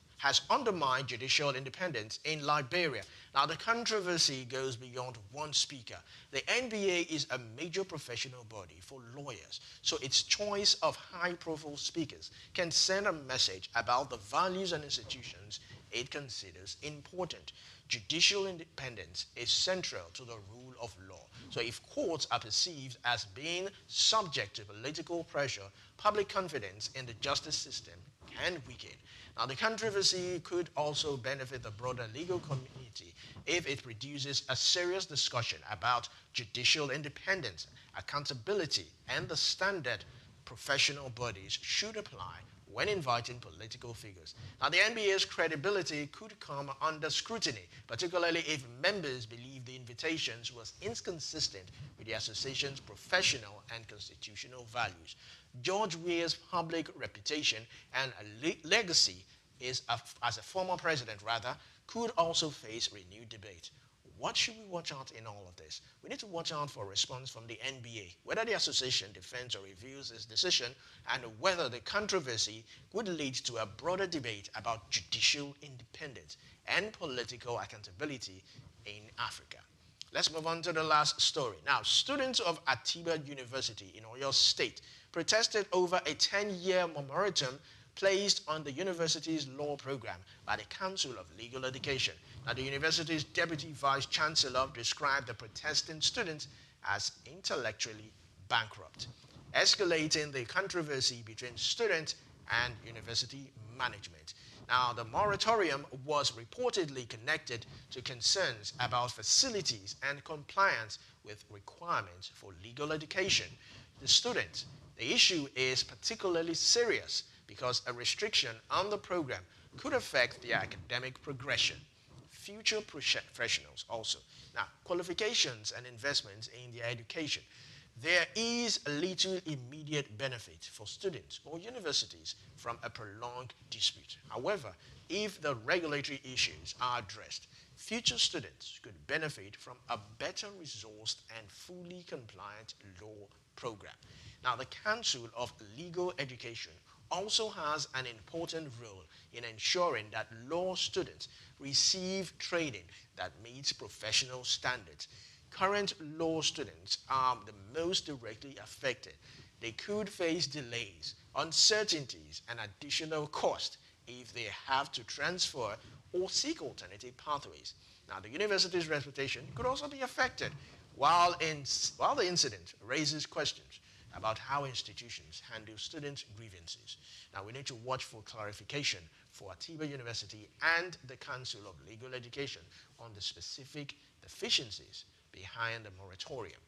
judicial independence in Liberia. Now, the controversy goes beyond one speaker. The NBA is a major professional body for lawyers, so its choice of high-profile speakers can send a message about the values and institutions it considers important. Judicial independence is central to the rule of law. So if courts are perceived as being subject to political pressure, public confidence in the justice system can weaken. Now, the controversy could also benefit the broader legal community if it produces a serious discussion about judicial independence, accountability, and the standard professional bodies should apply when inviting political figures. Now, the NBA's credibility could come under scrutiny, particularly if members believe the invitations was inconsistent with the association's professional and constitutional values. George Weah's public reputation and legacy as a former president, could also face renewed debate. What should we watch out in all of this? We need to watch out for a response from the NBA, whether the association defends or reviews its decision, and whether the controversy would lead to a broader debate about judicial independence and political accountability in Africa. Let's move on to the last story. Now, students of Atiba University in Oyo State protested over a 10-year moratorium placed on the university's law program by the Council of Legal Education. Now, the university's deputy vice-chancellor described the protesting students as intellectually bankrupt, escalating the controversy between students and university management. Now, the moratorium was reportedly connected to concerns about facilities and compliance with requirements for legal education. The issue is particularly serious because a restriction on the program could affect their academic progression. Future professionals also. Now, qualifications and investments in their education. There is a little immediate benefit for students or universities from a prolonged dispute. However, if the regulatory issues are addressed, future students could benefit from a better resourced and fully compliant law program. Now, the Council of Legal Education also has an important role in ensuring that law students receive training that meets professional standards. Current law students are the most directly affected. they could face delays, uncertainties, and additional cost if they have to transfer or seek alternative pathways. Now, the university's reputation could also be affected, while the incident raises questions about how institutions handle student grievances. Now, we need to watch for clarification for Atiba University and the Council of Legal Education on the specific deficiencies behind the moratorium.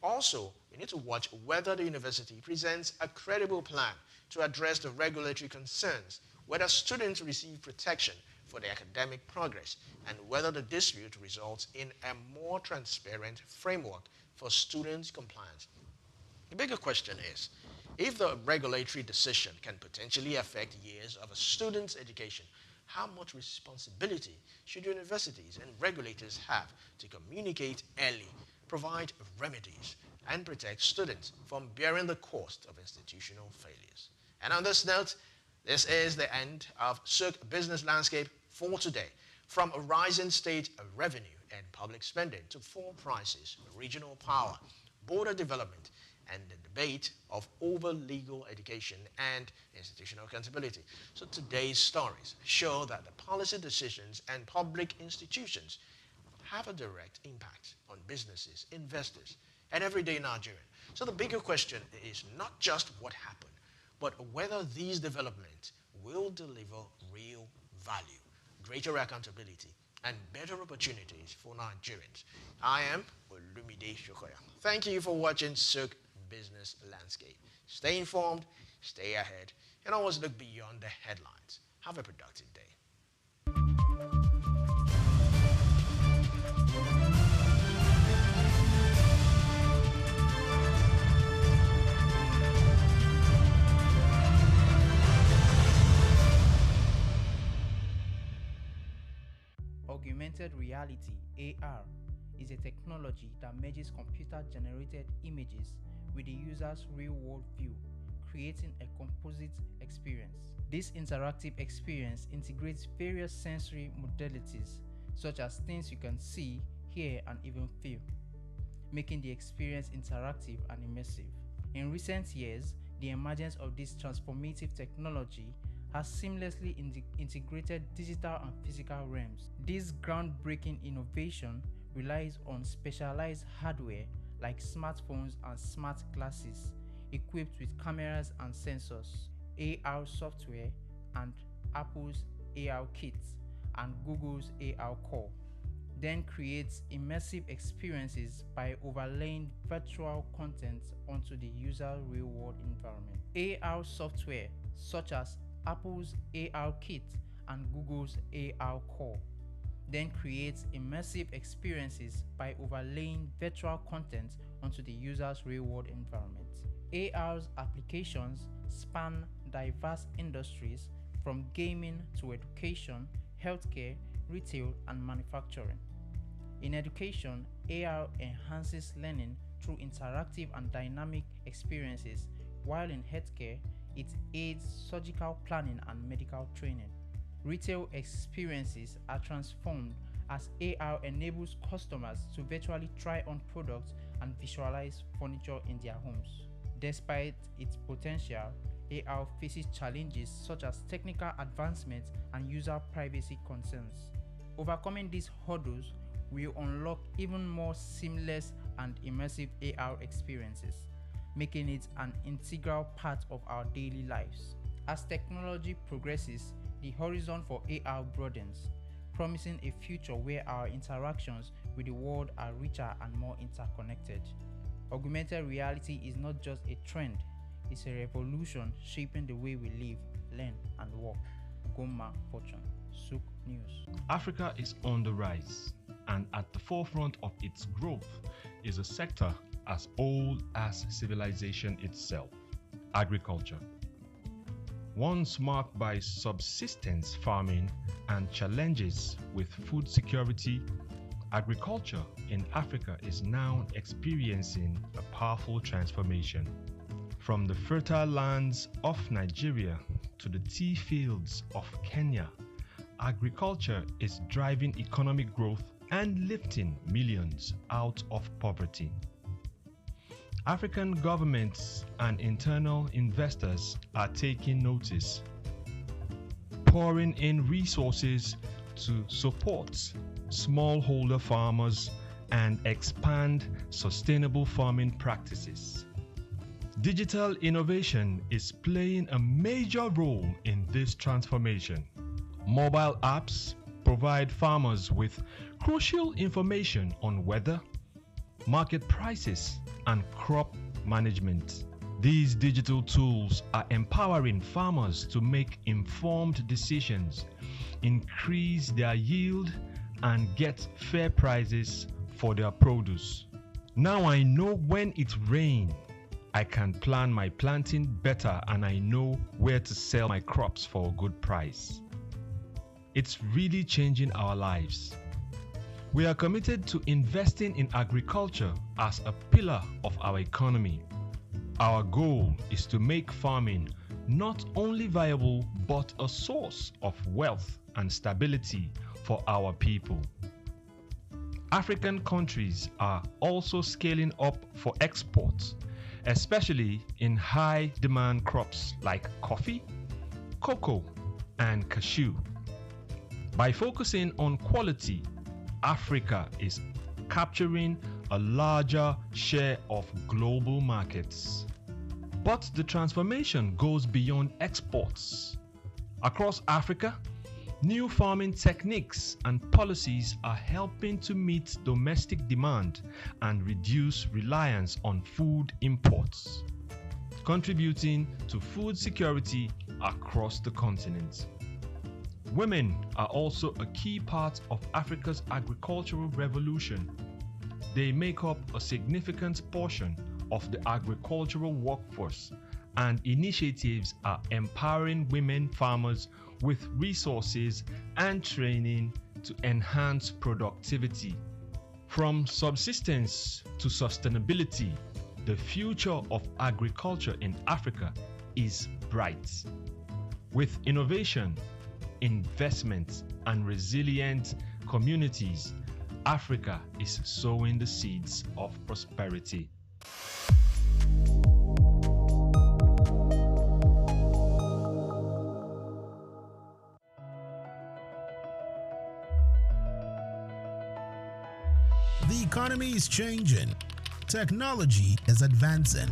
Also, we need to watch whether the university presents a credible plan to address the regulatory concerns, whether students receive protection for their academic progress, and whether the dispute results in a more transparent framework for students' compliance. The bigger question is, if the regulatory decision can potentially affect years of a student's education, how much responsibility should universities and regulators have to communicate early, provide remedies, and protect students from bearing the cost of institutional failures? And on this note, this is the end of SOUQ Business Landscape for today. From a rising state revenue and public spending to fuel prices, regional power, border development, and the debate of over legal education and institutional accountability. So today's stories show that the policy decisions and public institutions have a direct impact on businesses, investors, and everyday Nigerians. So the bigger question is not just what happened, but whether these developments will deliver real value, greater accountability, and better opportunities for Nigerians. I am Olumide Shokoya. Thank you for watching SOUQ Business Landscape. Stay informed, stay ahead, and always look beyond the headlines. Have a productive day. Augmented reality, AR, is a technology that merges computer-generated images with the user's real-world view, creating a composite experience. This interactive experience integrates various sensory modalities, such as things you can see, hear, and even feel, making the experience interactive and immersive. In recent years, the emergence of this transformative technology has seamlessly integrated digital and physical realms. This groundbreaking innovation relies on specialized hardware like smartphones and smart glasses equipped with cameras and sensors, AR software, and Apple's AR Kit and Google's AR Core. Then creates immersive experiences by overlaying virtual content onto the user's real-world environment. AR software such as Apple's AR Kit and Google's AR Core then creates immersive experiences by overlaying virtual content onto the user's real-world environment. AR's applications span diverse industries from gaming to education, healthcare, retail, and manufacturing. In education, AR enhances learning through interactive and dynamic experiences, while in healthcare, it aids surgical planning and medical training. Retail experiences are transformed as AR enables customers to virtually try on products and visualize furniture in their homes. Despite its potential, AR faces challenges such as technical advancements and user privacy concerns. Overcoming these hurdles will unlock even more seamless and immersive AR experiences, making it an integral part of our daily lives. As technology progresses, the horizon for AR broadens, promising a future where our interactions with the world are richer and more interconnected. Augmented reality is not just a trend, it's a revolution shaping the way we live, learn, and work. Goma Fortune, SOUQ News. Africa is on the rise, and at the forefront of its growth is a sector as old as civilization itself, agriculture. Once marked by subsistence farming and challenges with food security, agriculture in Africa is now experiencing a powerful transformation. From the fertile lands of Nigeria to the tea fields of Kenya, agriculture is driving economic growth and lifting millions out of poverty. African governments and internal investors are taking notice, pouring in resources to support smallholder farmers and expand sustainable farming practices. Digital innovation is playing a major role in this transformation. Mobile apps provide farmers with crucial information on weather, market prices, and crop management. These digital tools are empowering farmers to make informed decisions, increase their yield, and get fair prices for their produce. Now I know when it rains, I can plan my planting better, and I know where to sell my crops for a good price. It's really changing our lives. We are committed to investing in agriculture as a pillar of our economy. Our goal is to make farming not only viable but a source of wealth and stability for our people. African countries are also scaling up for export, especially in high demand crops like coffee, cocoa, and cashew. By focusing on quality, Africa is capturing a larger share of global markets. But the transformation goes beyond exports. Across Africa, new farming techniques and policies are helping to meet domestic demand and reduce reliance on food imports, contributing to food security across the continent. Women are also a key part of Africa's agricultural revolution. They make up a significant portion of the agricultural workforce, and initiatives are empowering women farmers with resources and training to enhance productivity. From subsistence to sustainability, the future of agriculture in Africa is bright. With innovation, investment, and resilient communities, Africa is sowing the seeds of prosperity. The economy is changing. Technology is advancing.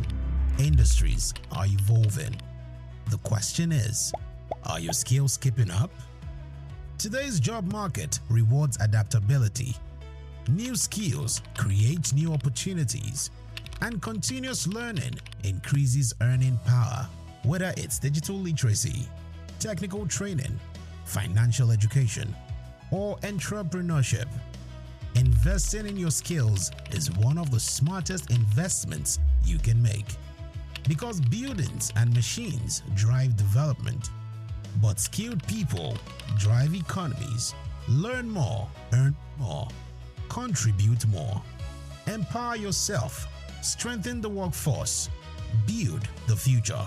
Industries are evolving. The question is, are your skills keeping up? Today's job market rewards adaptability. New skills create new opportunities, and continuous learning increases earning power. Whether it's digital literacy, technical training, financial education, or entrepreneurship, investing in your skills is one of the smartest investments you can make. Because buildings and machines drive development, but skilled people drive economies. Learn more, earn more, contribute more. Empower yourself, strengthen the workforce, build the future.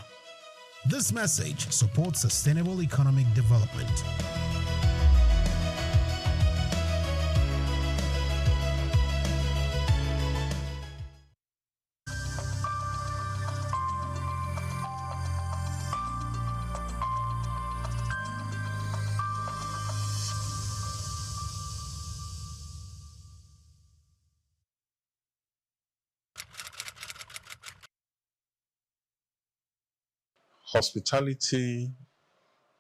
This message supports sustainable economic development. Hospitality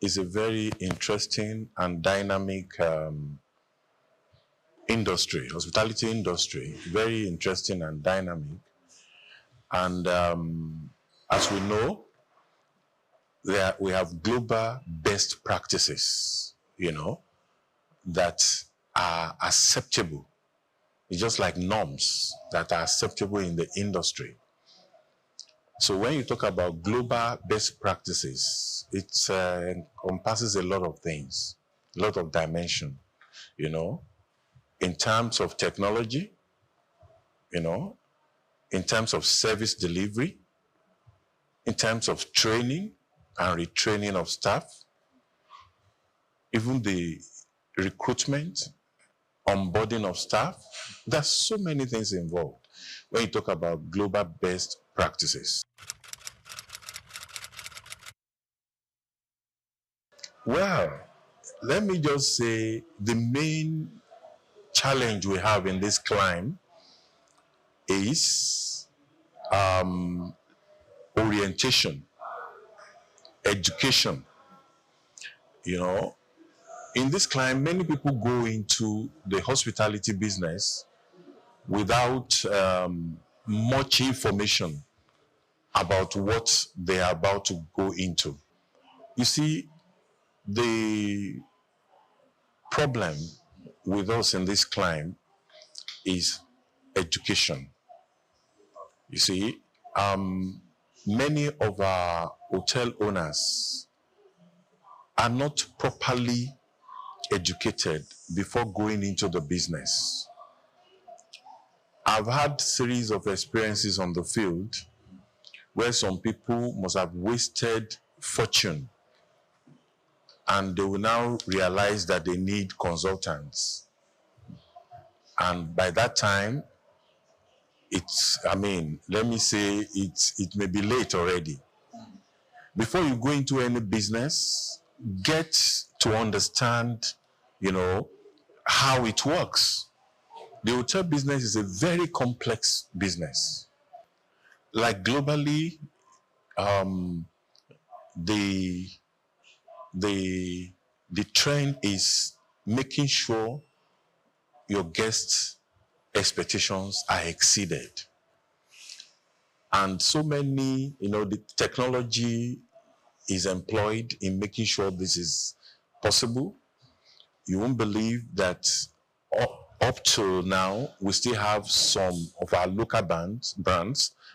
is a very interesting and dynamic industry. Hospitality industry, very interesting and dynamic. And as we know, we have global best practices, that are acceptable. It's just like norms that are acceptable in the industry. So when you talk about global best practices, it encompasses a lot of things, a lot of dimension, in terms of technology, in terms of service delivery, in terms of training and retraining of staff, even the recruitment, onboarding of staff. There's so many things involved when you talk about global best practices. Well, let me just say the main challenge we have in this climb is orientation, education. You know, in this climb, many people go into the hospitality business without much information about what they are about to go into. You see, the problem with us in this climb is education. You see, many of our hotel owners are not properly educated before going into the business. I've had series of experiences on the field where some people must have wasted fortune and they will now realize that they need consultants. And by that time, let me say it may be late already. Before you go into any business, get to understand, how it works. The hotel business is a very complex business. Like globally, the trend is making sure your guests' expectations are exceeded. And so many, the technology is employed in making sure this is possible. You won't believe that up to now, we still have some of our local brands.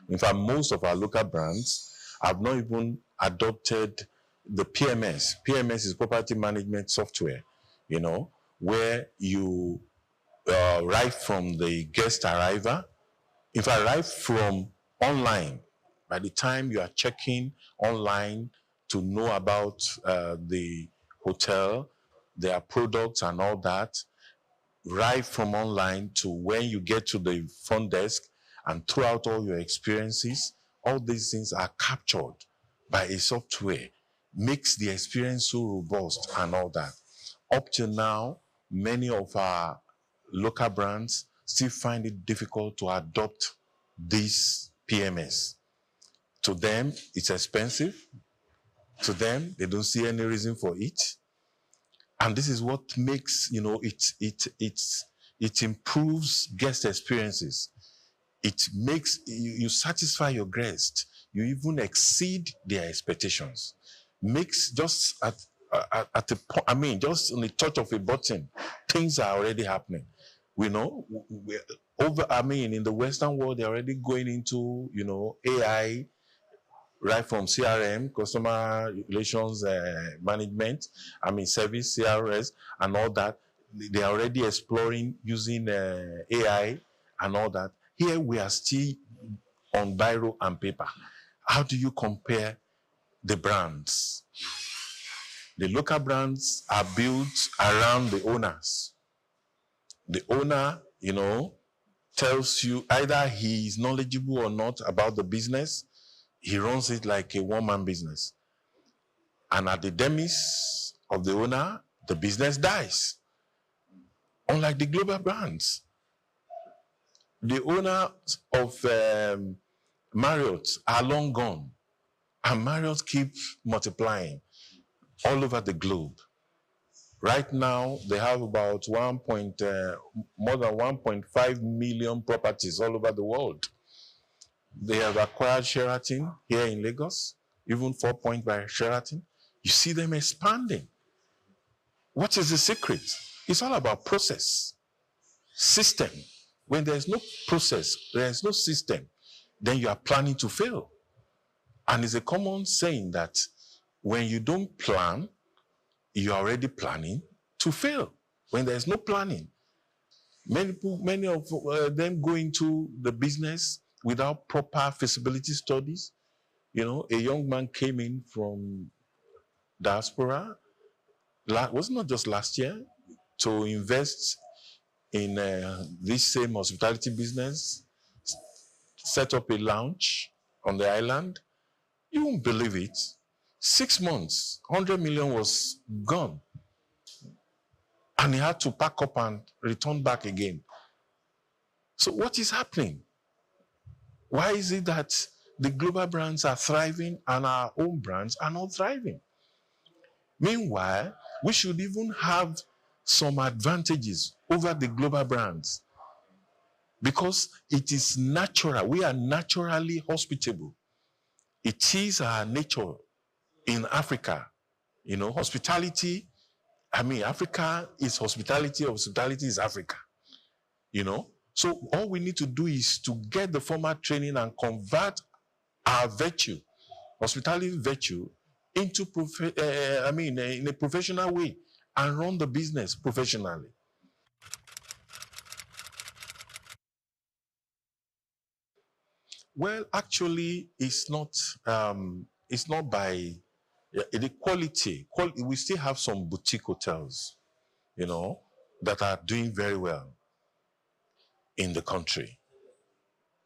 In fact, most of our local brands have not even adopted the PMS. PMS is property management software, where you right from the guest arrival, in fact, right from online, by the time you are checking online to know about the hotel, their products and all that, right from online to when you get to the front desk and throughout all your experiences, all these things are captured by a software, makes the experience so robust and all that. Up till now, many of our local brands still find it difficult to adopt this PMS. To them, it's expensive. To them, they don't see any reason for it. And this is what makes, it improves guest experiences. It makes you satisfy your guests. You even exceed their expectations. Makes just just on the touch of a button, things are already happening. In the Western world, they're already going into, AI, right from CRM, customer relations management, service, CRS, and all that. They're already exploring using AI and all that. Here we are still on biro and paper. How do you compare the brands? The local brands are built around the owners. The owner, tells you either he is knowledgeable or not about the business. He runs it like a one-man business. And at the demise of the owner, the business dies. Unlike the global brands. The owners of Marriott are long gone. And Marriott keeps multiplying all over the globe. Right now, they have about more than 1.5 million properties all over the world. They have acquired Sheraton here in Lagos, even 4 Point by Sheraton. You see them expanding. What is the secret? It's all about process, system. When there's no process, there's no system, then you are planning to fail. And it's a common saying that when you don't plan, you're already planning to fail. When there's no planning, many of them go into the business without proper feasibility studies. A young man came in from diaspora, was not just last year, to invest in this same hospitality business, set up a lounge, on the island. You won't believe it. 6 months, 100 million was gone. And he had to pack up and return back again. So what is happening? Why is it that the global brands are thriving and our own brands are not thriving? Meanwhile, we should even have some advantages over the global brands because it is natural. We are naturally hospitable. It is our nature in Africa. You know, hospitality, Africa is hospitality, hospitality is Africa. You know, so all we need to do is to get the formal training and convert our virtue, hospitality virtue, into in a professional way and run the business professionally. Well, actually, it's not by the quality. We still have some boutique hotels, you know, that are doing very well in the country.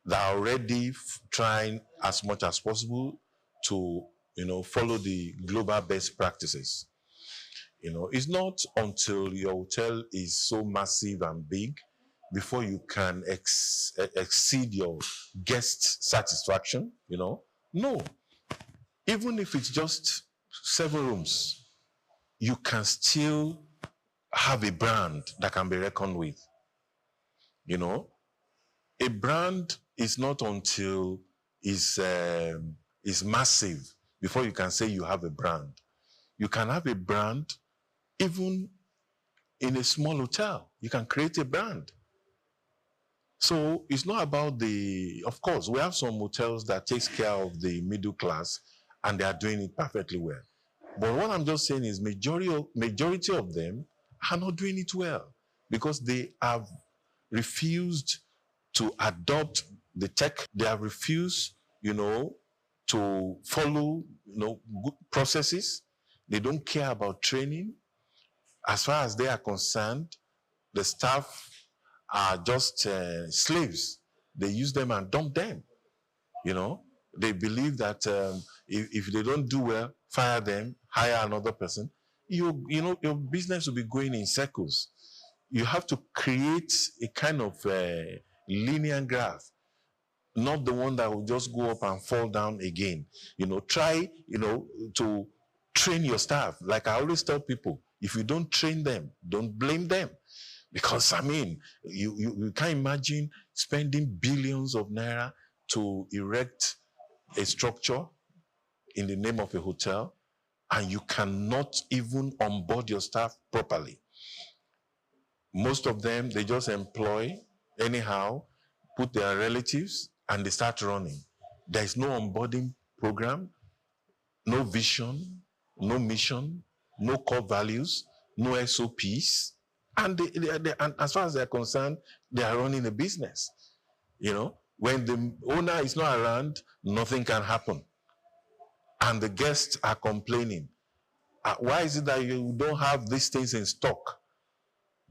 They are already trying as much as possible to, you know, follow the global best practices. You know, it's not until your hotel is so massive and big before you can exceed your guest satisfaction, you know. No. Even if it's just 7 rooms, you can still have a brand that can be reckoned with. You know, a brand is not until it's massive before you can say you have a brand. You can have a brand even in a small hotel. You can create a brand. So it's not about of course, we have some hotels that takes care of the middle class and they are doing it perfectly well. But what I'm just saying is majority of them are not doing it well because they have refused to adopt the tech. They have refused, you know, to follow, you know, good processes. They don't care about training. As far as they are concerned, the staff are just slaves. They use them and dump them. You know, they believe that if they don't do well, fire them, hire another person. You know, your business will be going in circles. You have to create a kind of linear graph, not the one that will just go up and fall down again. You know, try, you know, to train your staff. Like I always tell people, if you don't train them, don't blame them. Because you can't imagine spending billions of naira to erect a structure in the name of a hotel, and you cannot even onboard your staff properly. Most of them, they just employ anyhow, put their relatives, and they start running. There is no onboarding program, no vision, no mission, no core values, no SOPs. And, and as far as they're concerned, they are running a business. You know, when the owner is not around, nothing can happen. And the guests are complaining. Why is it that you don't have these things in stock?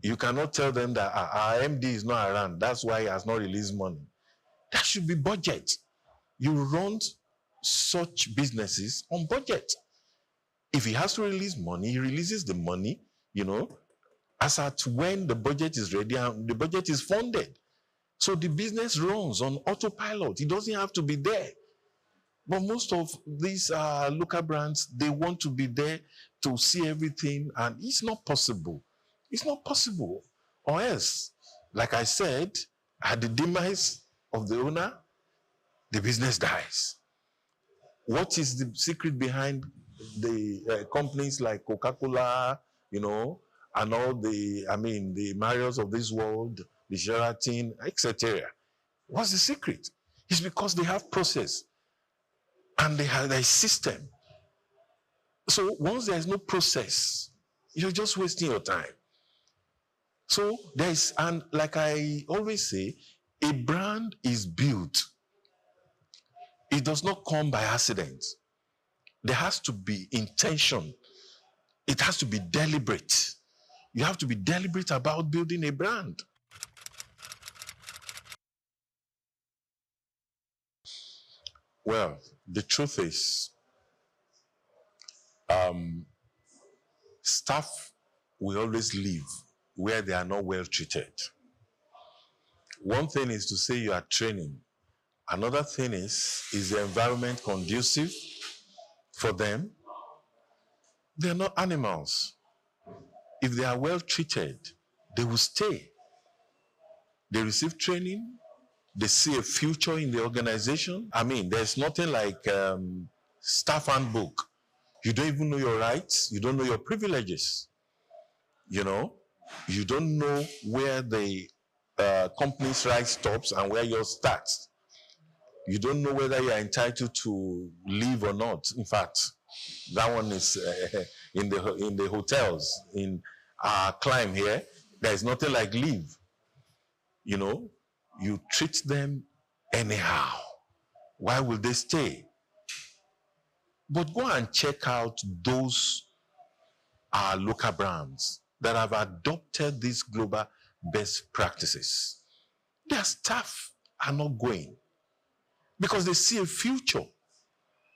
You cannot tell them that our MD is not around. That's why he has not released money. That should be budget. You run such businesses on budget. If he has to release money, he releases the money, you know, as at when the budget is ready and the budget is funded. So the business runs on autopilot. It doesn't have to be there. But most of these local brands, they want to be there to see everything, and it's not possible. It's not possible. Or else, like I said, at the demise of the owner, the business dies. What is the secret behind the companies like Coca-Cola, you know, and all the Marriotts of this world, the Sheraton, etc.? What's the secret? It's because they have process and they have a system. So once there is no process, you're just wasting your time. So and like I always say, a brand is built. It does not come by accident. There has to be intention. It has to be deliberate. You have to be deliberate about building a brand. Well, the truth is, staff will always live where they are not well treated. One thing is to say you are training. Another thing is the environment conducive for them? They're not animals. If they are well treated, they will stay. They receive training. They see a future in the organization. I mean, there's nothing like staff handbook. You don't even know your rights. You don't know your privileges. You know, you don't know where the company's right stops and where yours starts. You don't know whether you are entitled to leave or not. In fact, that one is in the hotels. In our climb here, there is nothing like leave. You know, you treat them anyhow. Why will they stay? But go and check out those local brands that have adopted these global best practices. Their staff are not going because they see a future.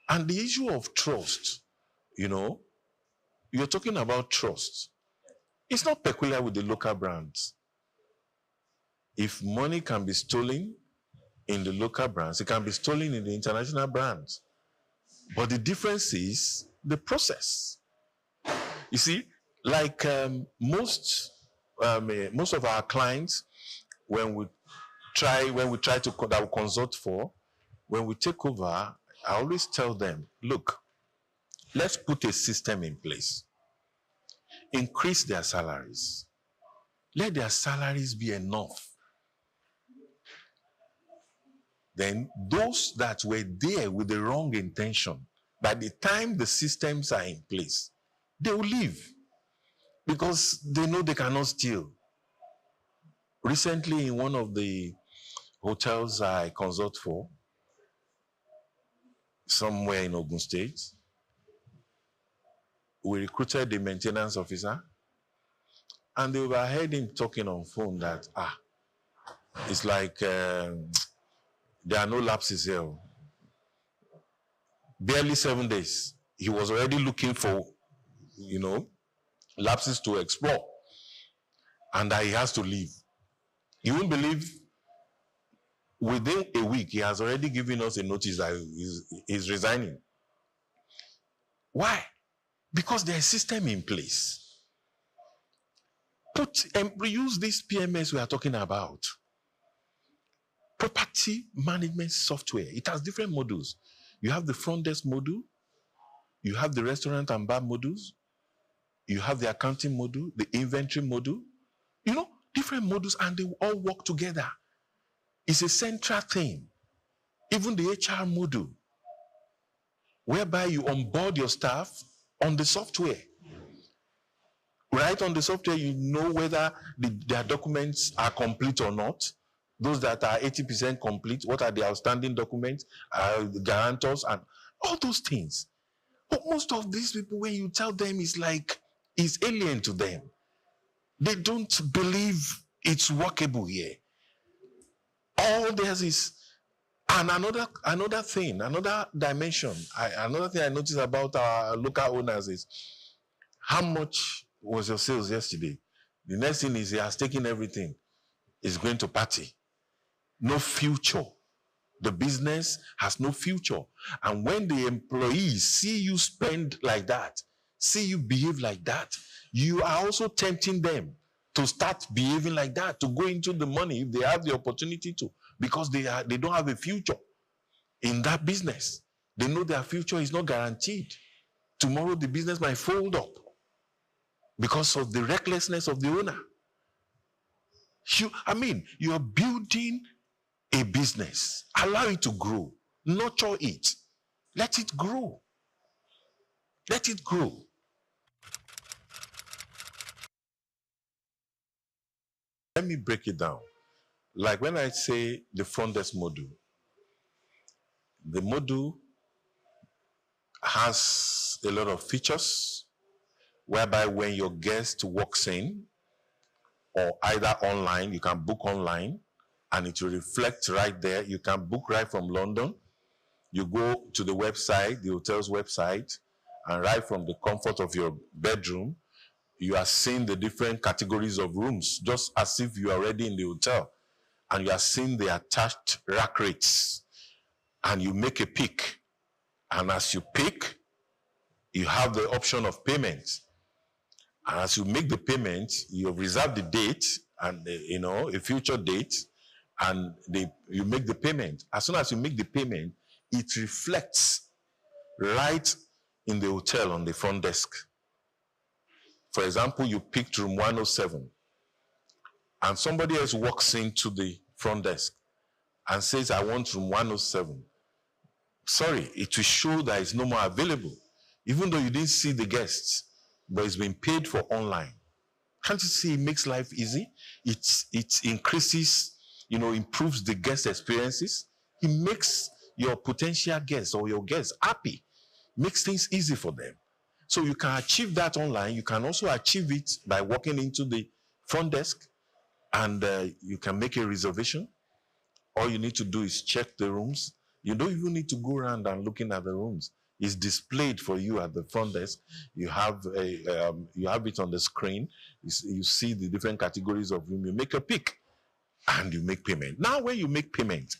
And the issue of trust, you know, you're talking about trust. It's not peculiar with the local brands. If money can be stolen in the local brands, it can be stolen in the international brands. But the difference is the process. You see, like most of our clients, when we try to that we consult for, when we take over, I always tell them, look, let's put a system in place. Increase their salaries. Let their salaries be enough. Then those that were there with the wrong intention, by the time the systems are in place, they will leave because they know they cannot steal. Recently, in one of the hotels I consult for, somewhere in Ogun State, we recruited the maintenance officer, and they overheard him talking on phone that, it's like there are no lapses here. Barely 7 days. He was already looking for, you know, lapses to explore. And that he has to leave. You won't believe, within a week, he has already given us a notice that he's resigning. Why? Because there's a system in place. Use this PMS we are talking about. Property management software. It has different modules. You have the front desk module. You have the restaurant and bar modules. You have the accounting module, the inventory module. You know, different modules, and they all work together. It's a central thing. Even the HR module, whereby you onboard your staff on the software. Right on the software, you know whether their documents are complete or not. Those that are 80% complete, what are the outstanding documents, the guarantors, and all those things. But most of these people, when you tell them, it's alien to them. They don't believe it's workable here. All there is, and another thing, another dimension, another thing I noticed about our local owners is, how much was your sales yesterday? The next thing is he has taken everything. He's going to party. No future. The business has no future. And when the employees see you spend like that, see you behave like that, you are also tempting them to start behaving like that, to go into the money if they have the opportunity to, because they don't have a future in that business. They know their future is not guaranteed. Tomorrow the business might fold up because of the recklessness of the owner. You are building a business. Allow it to grow. Nurture it. Let it grow. Let it grow. Let me break it down. Like when I say the front desk module, the module has a lot of features whereby when your guest walks in, or either online, you can book online, and it will reflect right there. You can book right from London. You go to the website, the hotel's website, and right from the comfort of your bedroom, you are seeing the different categories of rooms, just as if you are already in the hotel. And you are seeing the attached rack rates. And you make a pick. And as you pick, you have the option of payment. And as you make the payment, you reserve the date and a future date, and you make the payment. As soon as you make the payment, it reflects right in the hotel on the front desk. For example, you picked room 107, and somebody else walks into the front desk and says, I want room 107. Sorry, it will show that it's no more available, even though you didn't see the guests, but it's been paid for online. Can't you see it makes life easy? It increases, improves the guest experiences. It makes your potential guests or your guests happy, makes things easy for them. So you can achieve that online. You can also achieve it by walking into the front desk, and you can make a reservation. All you need to do is check the rooms. You don't even need to go around and looking at the rooms. It's displayed for you at the front desk. You have it on the screen. You see the different categories of room. You make a pick, and you make payment. Now, when you make payment,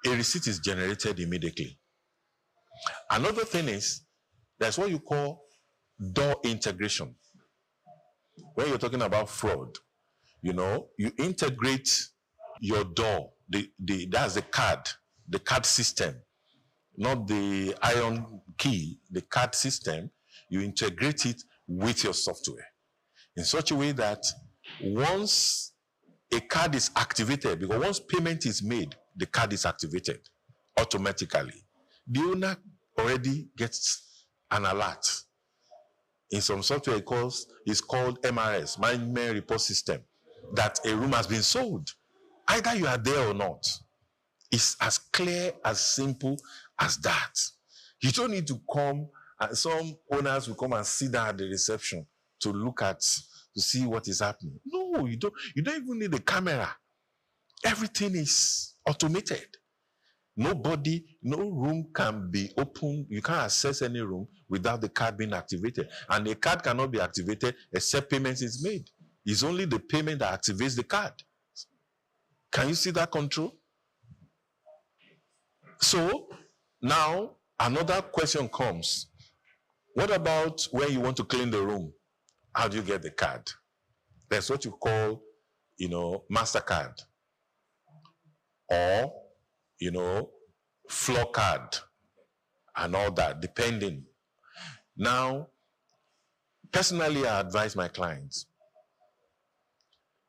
a receipt is generated immediately. Another thing is, there's what you call door integration. When you're talking about fraud, you integrate your door. That's the card system, not the iron key, the card system. You integrate it with your software in such a way that once a card is activated, because once payment is made, the card is activated automatically. The owner already gets an alert. In some software, it's called MRS, Management Report System, that a room has been sold. Either you are there or not. It's as clear, as simple as that. You don't need to come, and some owners will come and sit down at the reception to see what is happening. No, you don't even need a camera. Everything is automated. No room can be opened. You can't access any room without the card being activated. And the card cannot be activated except payment is made. It's only the payment that activates the card. Can you see that control? So now another question comes. What about when you want to clean the room? How do you get the card? That's what you call, MasterCard, or, floor card and all that, depending. Now, personally, I advise my clients,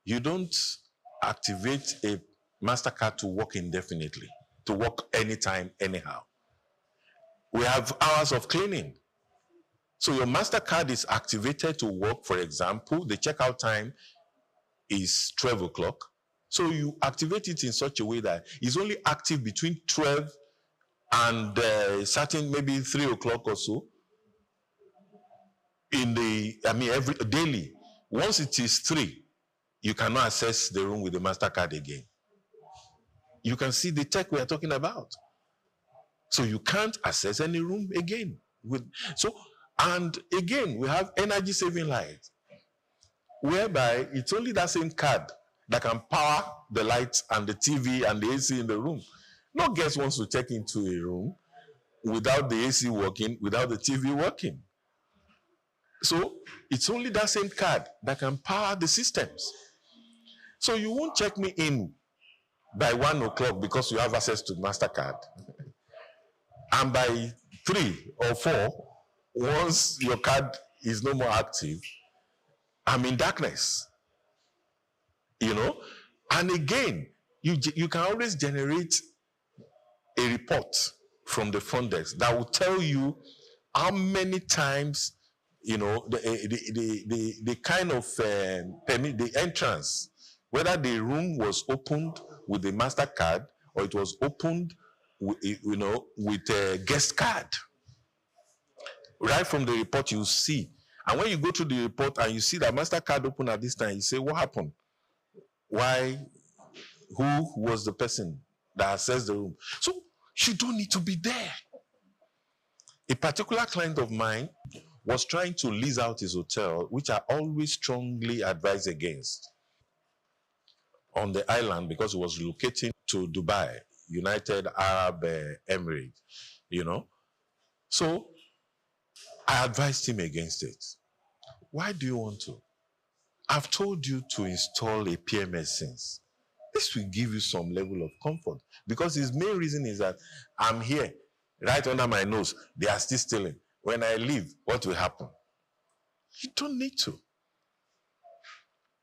you don't activate a MasterCard to work indefinitely, to work anytime, anyhow. We have hours of cleaning. So your MasterCard is activated to work. For example, the checkout time is 12 o'clock. So you activate it in such a way that it's only active between 12 and maybe 3 o'clock or so. Every daily. Once it is 3, you cannot access the room with the MasterCard again. You can see the tech we are talking about. So you can't access any room again. And again, we have energy saving lights, whereby it's only that same card that can power the lights and the TV and the AC in the room. No guest wants to check into a room without the AC working, without the TV working. So it's only that same card that can power the systems. So you won't check me in by 1 o'clock because you have access to MasterCard. And by 3 or 4, once your card is no more active, I'm in darkness. And again, you can always generate a report from the front desk that will tell you how many times, the kind of permit, the entrance, whether the room was opened with the MasterCard or it was opened with a guest card. Right from the report, you see. And when you go to the report and you see that MasterCard open at this time, you say, what happened? Why? Who was the person that access the room. So you don't need to be there. A particular client of mine was trying to lease out his hotel, which I always strongly advise against, on the island, because he was relocating to Dubai, United Arab Emirates, you know. So I advised him against it. Why do you want to? I've told you to install a PMS since. This will give you some level of comfort, because his main reason is that I'm here, right under my nose. They are still stealing. When I leave, what will happen? You don't need to.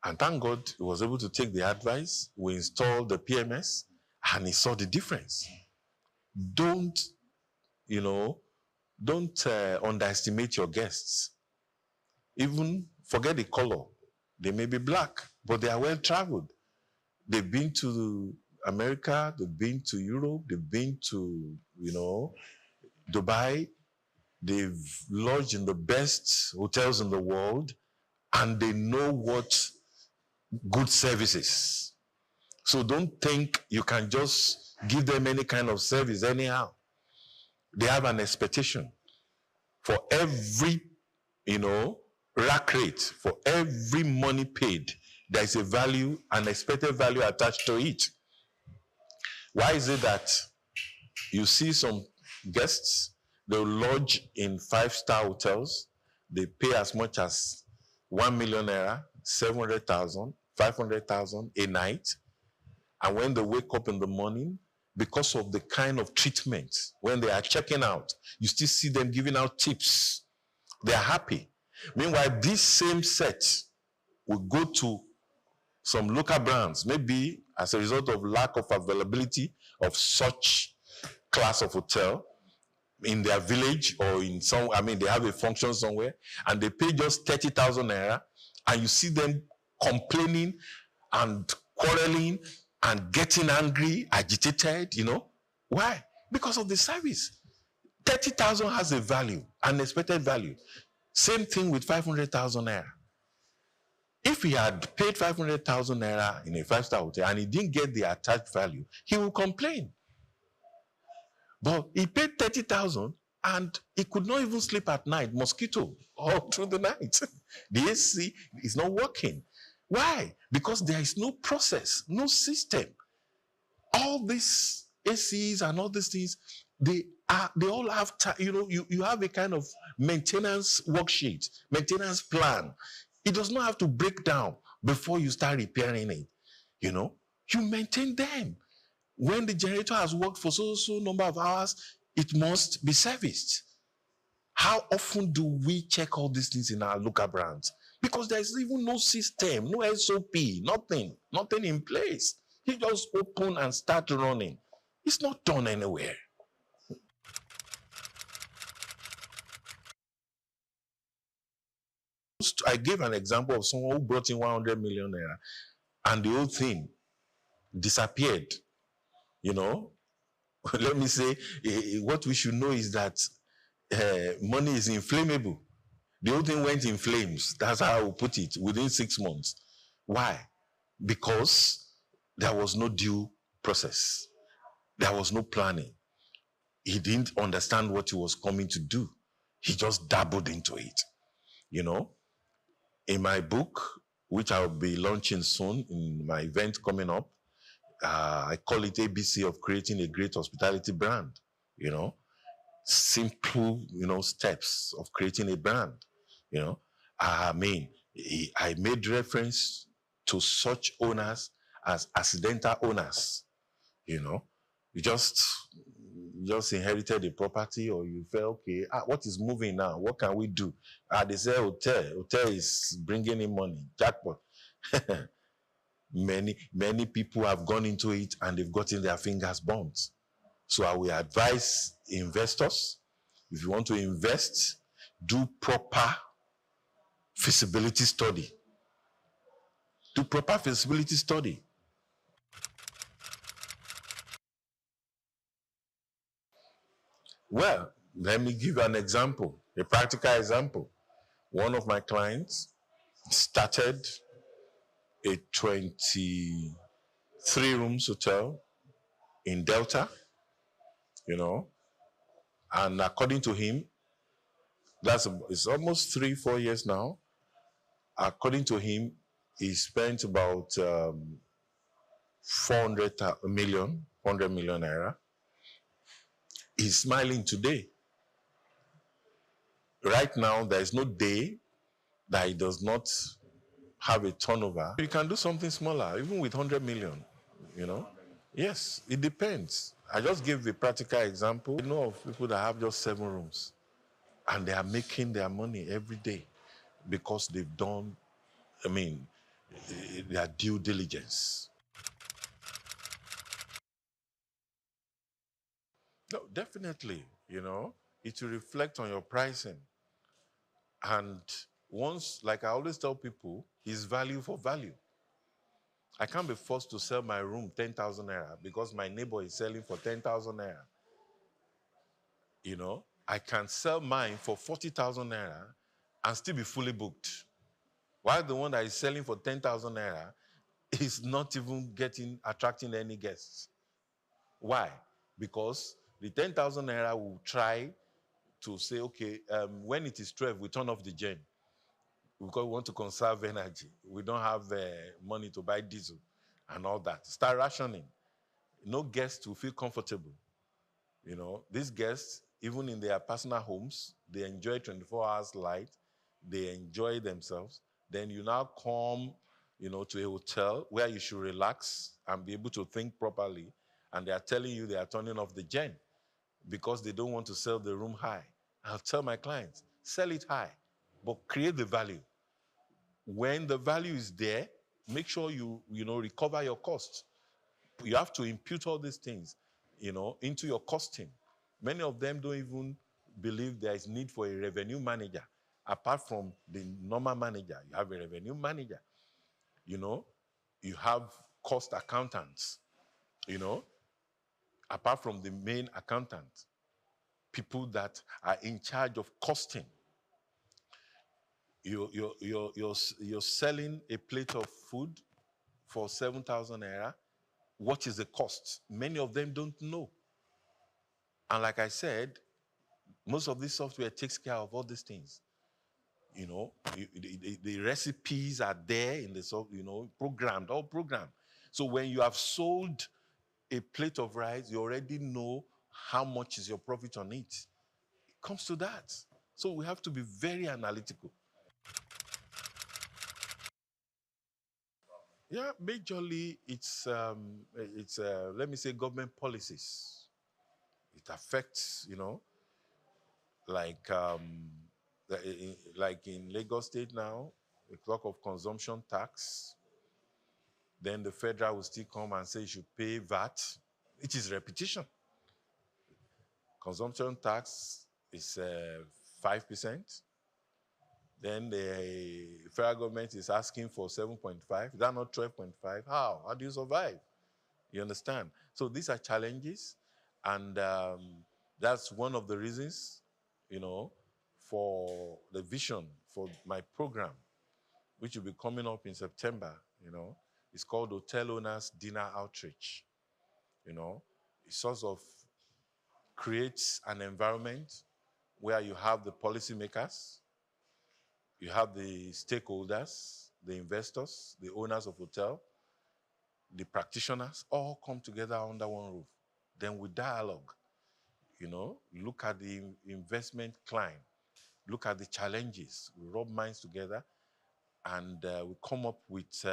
And thank God he was able to take the advice. We installed the PMS and he saw the difference. Don't underestimate your guests. Even forget the color. They may be black, but they are well traveled. They've been to America, they've been to Europe, they've been to, Dubai. They've lodged in the best hotels in the world, and they know what good service is. So don't think you can just give them any kind of service anyhow. They have an expectation. For every, rack rate, for every money paid, there is a value, an expected value attached to it. Why is it that you see some guests, they'll lodge in 5-star hotels, they pay as much as 1 million naira, 700,000, 500,000 a night, and when they wake up in the morning, because of the kind of treatment, when they are checking out, you still see them giving out tips. They are happy. Meanwhile, this same set will go to some local brands, maybe as a result of lack of availability of such class of hotel in their village, or in they have a function somewhere, and they pay just 30,000 naira, and you see them complaining and quarreling and getting angry, agitated, Why? Because of the service. 30,000 has a value, an expected value. Same thing with 500,000 naira. If he had paid 500,000 naira in a 5-star hotel and he didn't get the attached value, he will complain. But he paid 30,000 and he could not even sleep at night, mosquito, all through the night. The AC is not working. Why? Because there is no process, no system. All these ACs and all these things, they all have, you have a kind of maintenance worksheet, maintenance plan. It does not have to break down before you start repairing it. You maintain them. When the generator has worked for so number of hours, it must be serviced. How often do we check all these things in our local brands? Because there is even no system, no SOP, nothing in place. You just open and start running. It's not done anywhere. I gave an example of someone who brought in 100 million naira and the whole thing disappeared. Let me say, what we should know is that money is inflammable. The whole thing went in flames. That's how I will put it, within 6 months. Why? Because there was no due process. There was no planning. He didn't understand what he was coming to do. He just dabbled into it. In my book, which I'll be launching soon in my event coming up, I call it ABC of creating a great hospitality brand. Simple, steps of creating a brand. I made reference to such owners as accidental owners. You just inherited a property, or you felt, okay, what is moving now? What can we do? They say hotel is bringing in money, jackpot. Many people have gone into it and they've gotten their fingers burnt. So I will advise investors, if you want to invest, do proper feasibility study. Do proper feasibility study. Well, let me give you an example, a practical example. One of my clients started a 23 rooms hotel in Delta, and according to him, it's almost 3-4 years now. According to him, he spent about 400 million naira. He's smiling today. Right now, there is no day that he does not have a turnover. You can do something smaller, even with 100 million, Yes, it depends. I just gave a practical example. I know of people that have just 7 rooms, and they are making their money every day because they've done, their due diligence. No, definitely, it will reflect on your pricing. And once, like I always tell people, is value for value. I can't be forced to sell my room 10,000 naira because my neighbor is selling for 10,000 naira. I can sell mine for 40,000 naira and still be fully booked. While the one that is selling for 10,000 naira is not even attracting any guests. Why? Because the 10,000 naira will try to say, okay, when it is 12, we turn off the gen because we want to conserve energy. We don't have money to buy diesel and all that. Start rationing. No guests will feel comfortable. These guests, even in their personal homes, they enjoy 24 hours light. They enjoy themselves. Then you now come, to a hotel where you should relax and be able to think properly. And they are telling you they are turning off the gen because they don't want to sell the room high. I'll tell my clients, sell it high, but create the value. When the value is there, make sure you recover your costs. You have to impute all these things, into your costing. Many of them don't even believe there is need for a revenue manager. Apart from the normal manager, you have a revenue manager. You have cost accountants, apart from the main accountant, people that are in charge of costing. You're selling a plate of food for 7,000 naira. What is the cost? Many of them don't know. And like I said, most of this software takes care of all these things. The recipes are there in the software, programmed, all programmed. So when you have sold a plate of rice, you already know how much is your profit on it. It comes to that. So we have to be very analytical. Yeah, majorly it's let me say government policies. It affects, like in Lagos State now, we talk of consumption tax. Then the federal will still come and say you should pay VAT. It is repetition. Consumption tax is 5%. Then the federal government is asking for 7.5. Is that not 12.5? How? How do you survive? You understand? So these are challenges, and that's one of the reasons, for the vision for my program, which will be coming up in September. It's called Hotel Owners Dinner Outreach. It sort of creates an environment where you have the policymakers, you have the stakeholders, the investors, the owners of hotel, the practitioners, all come together under one roof. Then we dialogue, look at the investment climb, look at the challenges, we rub minds together, and we come up with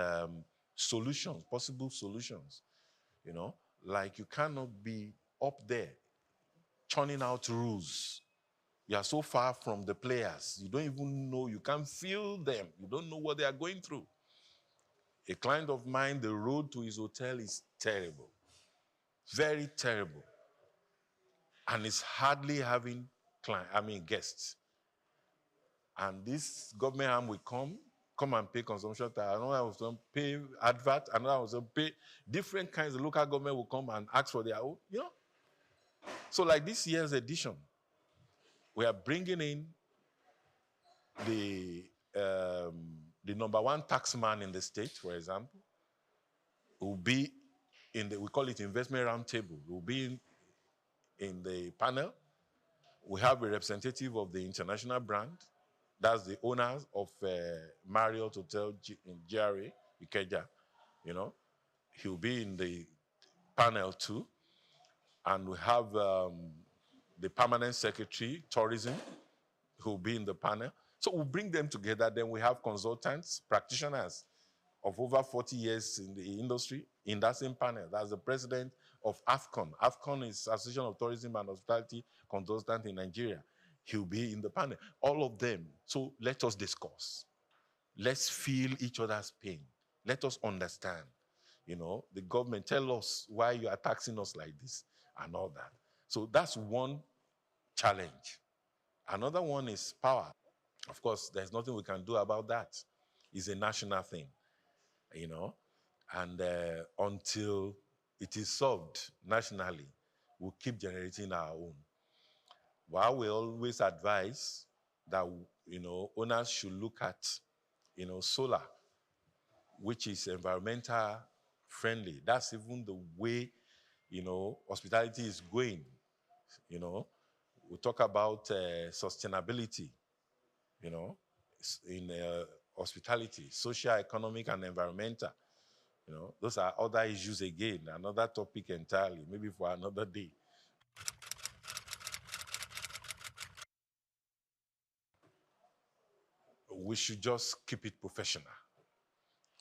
solutions, possible solutions. Like you cannot be up there churning out rules. You are so far from the players. You don't even know, you can't feel them. You don't know what they are going through. A client of mine, the road to his hotel is terrible. Very terrible. And it's hardly having guests. And this government arm will come and pay consumption tax. Another will pay advert. Another will pay different kinds of local government will come and ask for their own, So like this year's edition, we are bringing in the number one taxman in the state, for example, will be we call it investment roundtable. We'll be in the panel. We have a representative of the international brand. That's the owners of Marriott Hotel in GRA, Ikeja. He'll be in the panel too. And we have the permanent secretary, tourism, who'll be in the panel. So we'll bring them together. Then we have consultants, practitioners of over 40 years in the industry in that same panel. That's the president of AFCON. AFCON is Association of Tourism and Hospitality Consultants in Nigeria. He'll be in the panel. All of them. So let us discuss. Let's feel each other's pain. Let us understand. The government, tell us why you are taxing us like this and all that. So that's one challenge. Another one is power. Of course, there's nothing we can do about that. It's a national thing, and until it is solved nationally, we'll keep generating our own. While we always advise that, owners should look at, solar, which is environmental friendly. That's even the way, hospitality is going. We talk about sustainability, in hospitality, social, economic, and environmental. Those are other issues again, another topic entirely, maybe for another day. We should just keep it professional.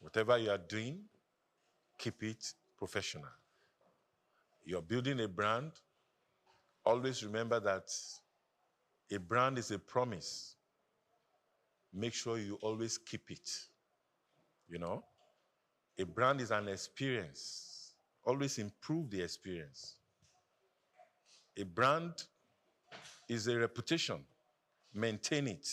Whatever you are doing, keep it professional. You're building a brand, always remember that a brand is a promise. Make sure you always keep it. A brand is an experience. Always improve the experience. A brand is a reputation. Maintain it.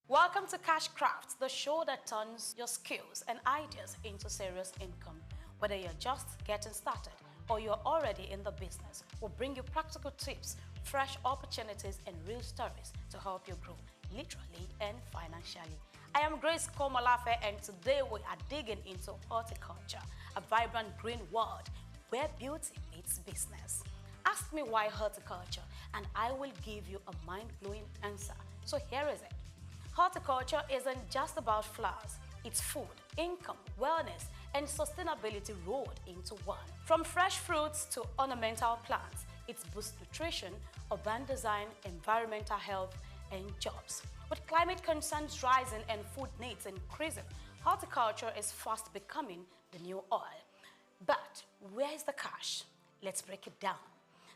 Welcome to Cash Crafts, the show that turns your skills and ideas into serious income. Whether you're just getting started or you're already in the business, we'll bring you practical tips, fresh opportunities, and real stories to help you grow literally and financially. I am Grace Komolafe, and today we are digging into horticulture, a vibrant green world where beauty meets business. Ask me why horticulture, and I will give you a mind-blowing answer. So here is it. Horticulture isn't just about flowers. It's food, income, wellness, and sustainability rolled into one. From fresh fruits to ornamental plants, it boosts nutrition, urban design, environmental health, and jobs. With climate concerns rising and food needs increasing, horticulture is fast becoming the new oil. But where is the cash? Let's break it down.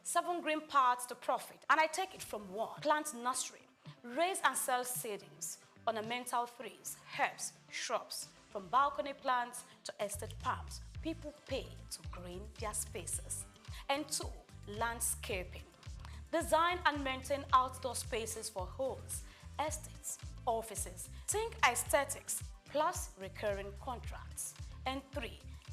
7 green paths to profit, and I take it from 1. Plant nursery. Raise and sell seedlings, ornamental trees, herbs, shrubs. From balcony plants to estate palms, people pay to green their spaces. And 2, landscaping. Design and maintain outdoor spaces for homes, estates, offices. Think aesthetics plus recurring contracts. And 3,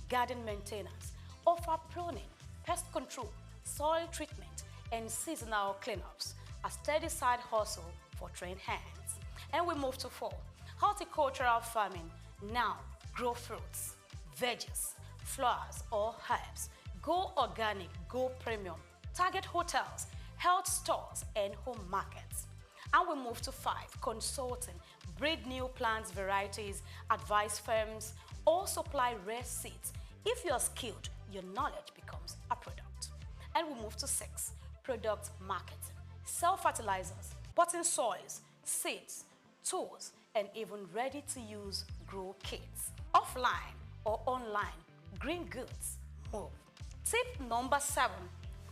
garden maintenance. Offer pruning, pest control, soil treatment, and seasonal cleanups. A steady side hustle for trained hands. And we move to 4, horticultural farming. Now, grow fruits, veggies, flowers, or herbs. Go organic, go premium. Target hotels, health stores, and home markets. And we move to 5, consulting. Breed new plants, varieties, advise firms, or supply rare seeds. If you're skilled, your knowledge becomes a product. And we move to 6, product marketing. Sell fertilizers, potting soils, seeds, tools, and even ready-to-use grow kits. Offline or online, green goods move. Tip number 7,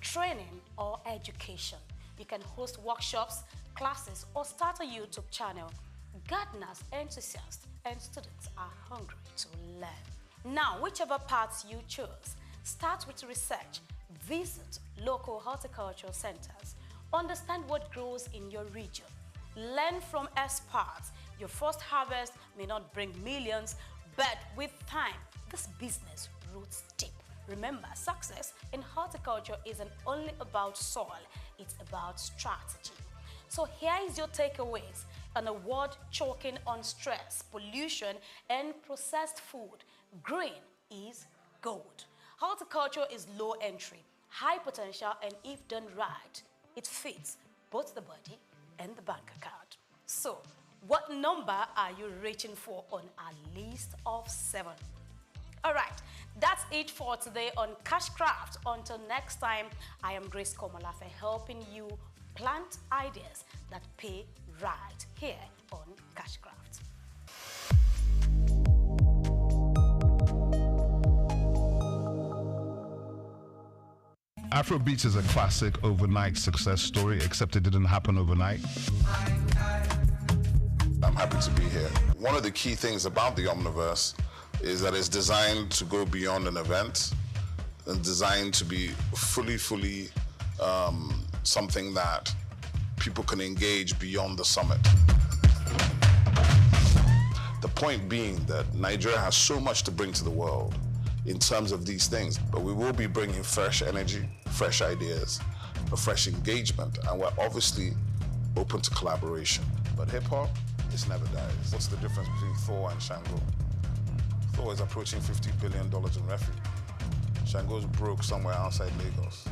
training or education. You can host workshops, classes, or start a YouTube channel. Gardeners, enthusiasts, and students are hungry to learn. Now, whichever paths you choose, start with research. Visit local horticultural centers. Understand what grows in your region. Learn from experts. Your first harvest may not bring millions, but with time, this business roots deep. Remember, success in horticulture isn't only about soil, it's about strategy. So here is your takeaways. An award choking on stress, pollution, and processed food. Green is gold. Horticulture is low entry, high potential, and if done right, it fits both the body and the bank account. So, what number are you reaching for on our list of 7? All right, that's it for today on Cashcraft. Until next time, I am Grace Komolafe, helping you plant ideas that pay right here on Cashcraft. Afrobeats is a classic overnight success story, except it didn't happen overnight. I'm happy to be here. One of the key things about the Omniverse is that it's designed to go beyond an event and designed to be fully something that people can engage beyond the summit. The point being that Nigeria has so much to bring to the world in terms of these things, but we will be bringing fresh energy, fresh ideas, a fresh engagement, and we're obviously open to collaboration. But hip-hop, it never dies. What's the difference between Thor and Shango? Thor is approaching $50 billion in revenue. Shango's broke somewhere outside Lagos.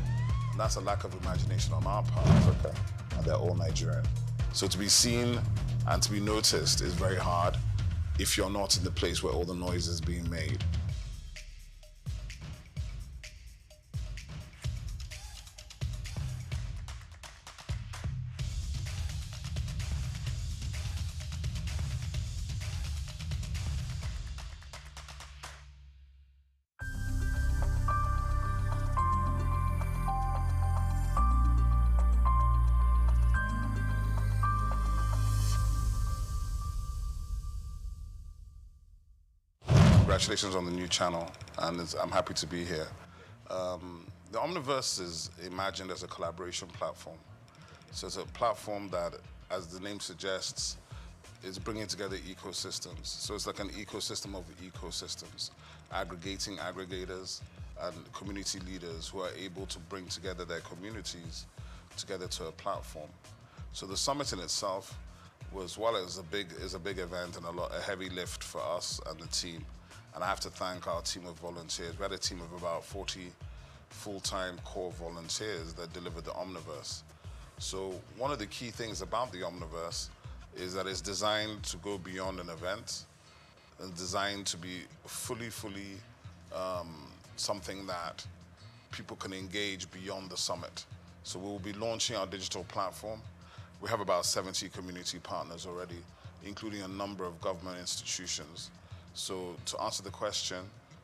And that's a lack of imagination on our part, Africa, and they're all Nigerian. So to be seen and to be noticed is very hard if you're not in the place where all the noise is being made. Congratulations on the new channel, and I'm happy to be here. The Omniverse is imagined as a collaboration platform. So it's a platform that, as the name suggests, is bringing together ecosystems. So it's like an ecosystem of ecosystems, aggregating aggregators and community leaders who are able to bring together their communities together to a platform. So the summit in itself was, while it was a big event and a heavy lift for us and the team, and I have to thank our team of volunteers. We had a team of about 40 full-time core volunteers that delivered the Omniverse. So one of the key things about the Omniverse is that it's designed to go beyond an event and designed to be fully something that people can engage beyond the summit. So we will be launching our digital platform. We have about 70 community partners already, including a number of government institutions. So to answer the question,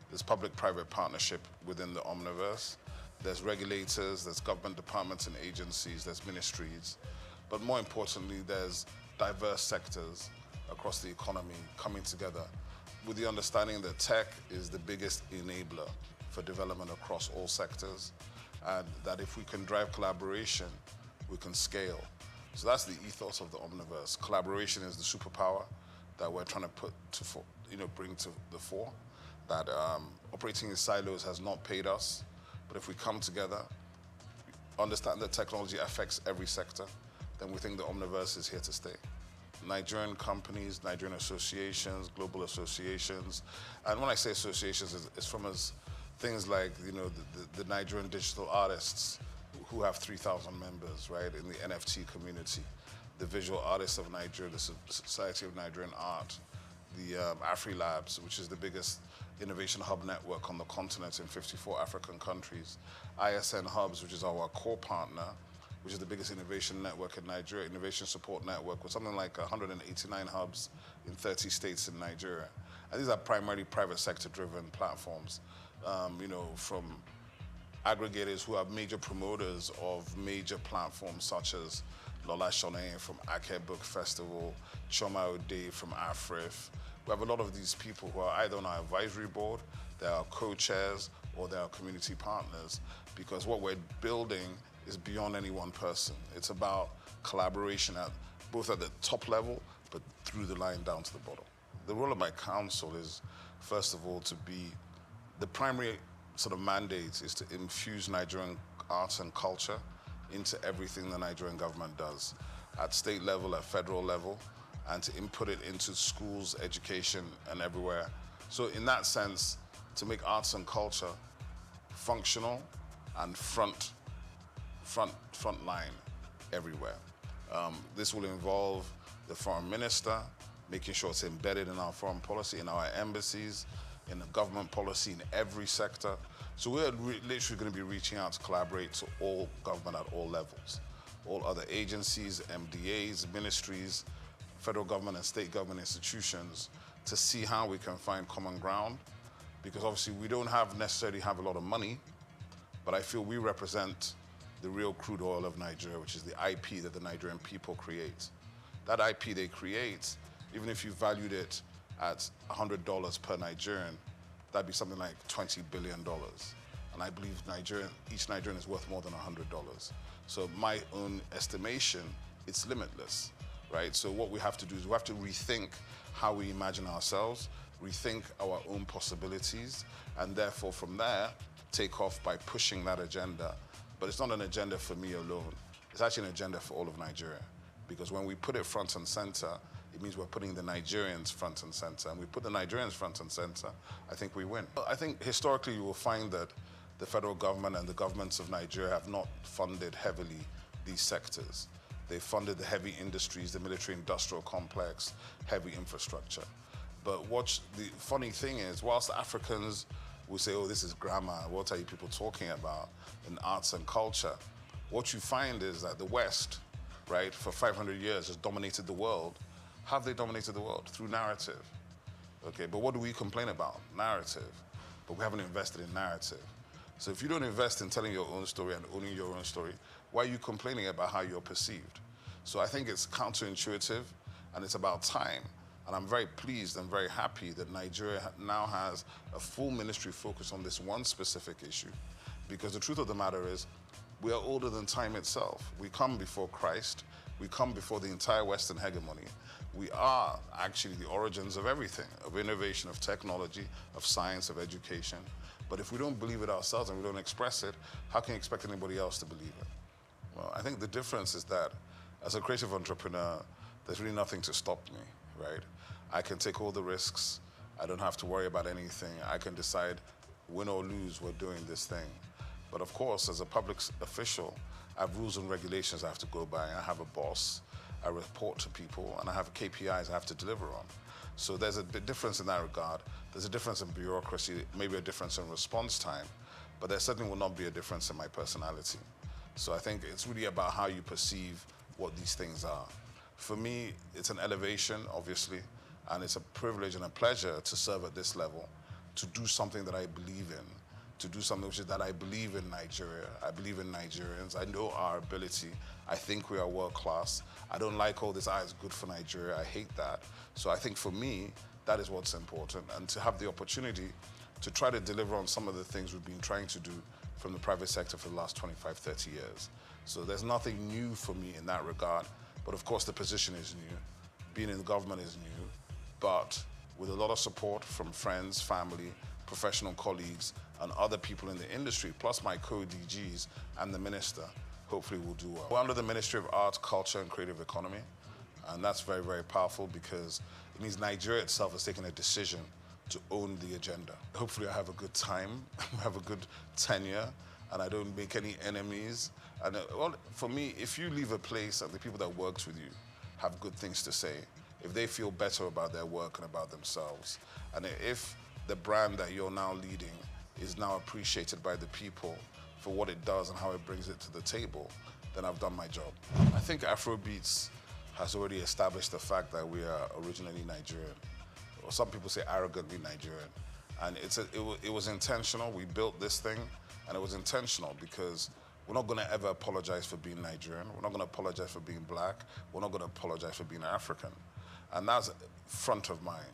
there's public-private partnership within the Omniverse. There's regulators, there's government departments and agencies, there's ministries. But more importantly, there's diverse sectors across the economy coming together with the understanding that tech is the biggest enabler for development across all sectors, and that if we can drive collaboration, we can scale. So that's the ethos of the Omniverse. Collaboration is the superpower that we're trying to bring to the fore. That operating in silos has not paid us, but if we come together, understand that technology affects every sector, then we think the Omniverse is here to stay. Nigerian companies, Nigerian associations, global associations, and when I say associations, it's from things like the Nigerian digital artists who have 3,000 members, right, in the NFT community, the Visual Artists of Nigeria, the Society of Nigerian Art, the AfriLabs, which is the biggest innovation hub network on the continent in 54 African countries, ISN Hubs, which is our core partner, which is the biggest innovation network in Nigeria, innovation support network, with something like 189 hubs in 30 states in Nigeria. And these are primarily private sector driven platforms, from aggregators who are major promoters of major platforms such as Lola Shone from Ake Book Festival, Choma Ode from Afrif. We have a lot of these people who are either on our advisory board, they are co-chairs, or they are community partners, because what we're building is beyond any one person. It's about collaboration both at the top level, but through the line down to the bottom. The role of my council is, first of all, to be the primary sort of mandate is to infuse Nigerian arts and culture into everything the Nigerian government does, at state level, at federal level, and to input it into schools, education, and everywhere. So in that sense, to make arts and culture functional and front line everywhere. This will involve the foreign minister, making sure it's embedded in our foreign policy, in our embassies, in the government policy, in every sector. So we're literally going to be reaching out to collaborate to all government at all levels, all other agencies, MDAs, ministries, federal government and state government institutions, to see how we can find common ground. Because obviously we don't necessarily have a lot of money, but I feel we represent the real crude oil of Nigeria, which is the IP that the Nigerian people create. That IP they create, even if you valued it at $100 per Nigerian, that'd be something like $20 billion. And I believe each Nigerian is worth more than $100. So my own estimation, it's limitless, right? So what we have to do is we have to rethink how we imagine ourselves, rethink our own possibilities, and therefore from there, take off by pushing that agenda. But it's not an agenda for me alone. It's actually an agenda for all of Nigeria. Because when we put it front and center, it means we're putting the Nigerians front and center. And we put the Nigerians front and center, I think we win. I think historically you will find that the federal government and the governments of Nigeria have not funded heavily these sectors. They funded the heavy industries, the military-industrial complex, heavy infrastructure. But the funny thing is, whilst Africans will say, oh, this is grammar, what are you people talking about in arts and culture? What you find is that the West, right, for 500 years has dominated the world. How have they dominated the world? Through narrative. Okay, but what do we complain about? Narrative. But we haven't invested in narrative. So if you don't invest in telling your own story and owning your own story, why are you complaining about how you're perceived? So I think it's counterintuitive and it's about time. And I'm very pleased and very happy that Nigeria now has a full ministry focused on this one specific issue. Because the truth of the matter is, we are older than time itself. We come before Christ. We come before the entire Western hegemony. We are actually the origins of everything, of innovation, of technology, of science, of education. But if we don't believe it ourselves and we don't express it, how can you expect anybody else to believe it? Well, I think the difference is that as a creative entrepreneur, there's really nothing to stop me, right? I can take all the risks. I don't have to worry about anything. I can decide, win or lose, we're doing this thing. But of course, as a public official, I have rules and regulations I have to go by. I have a boss. I report to people, and I have KPIs I have to deliver on. So there's a big difference in that regard. There's a difference in bureaucracy, maybe a difference in response time, but there certainly will not be a difference in my personality. So I think it's really about how you perceive what these things are. For me, it's an elevation, obviously, and it's a privilege and a pleasure to serve at this level, to do something that I believe in, to do something which is that I believe in Nigeria. I believe in Nigerians. I know our ability. I think we are world class. I don't like all this, it's good for Nigeria. I hate that. So I think for me, that is what's important. And to have the opportunity to try to deliver on some of the things we've been trying to do from the private sector for the last 25, 30 years. So there's nothing new for me in that regard. But of course, the position is new. Being in the government is new. But with a lot of support from friends, family, professional colleagues, and other people in the industry, plus my co-DGs and the minister, hopefully we'll do well. We're under the Ministry of Arts, Culture, and Creative Economy. And that's very, very powerful because it means Nigeria itself has taken a decision to own the agenda. Hopefully I have a good time, have a good tenure, and I don't make any enemies. And well, for me, if you leave a place and the people that worked with you have good things to say, if they feel better about their work and about themselves, and if the brand that you're now leading is now appreciated by the people for what it does and how it brings it to the table, then I've done my job. I think Afrobeats has already established the fact that we are originally Nigerian. Or some people say arrogantly Nigerian. And it was intentional. We built this thing, and it was intentional because we're not going to ever apologize for being Nigerian. We're not going to apologize for being black. We're not going to apologize for being African. And that's front of mind.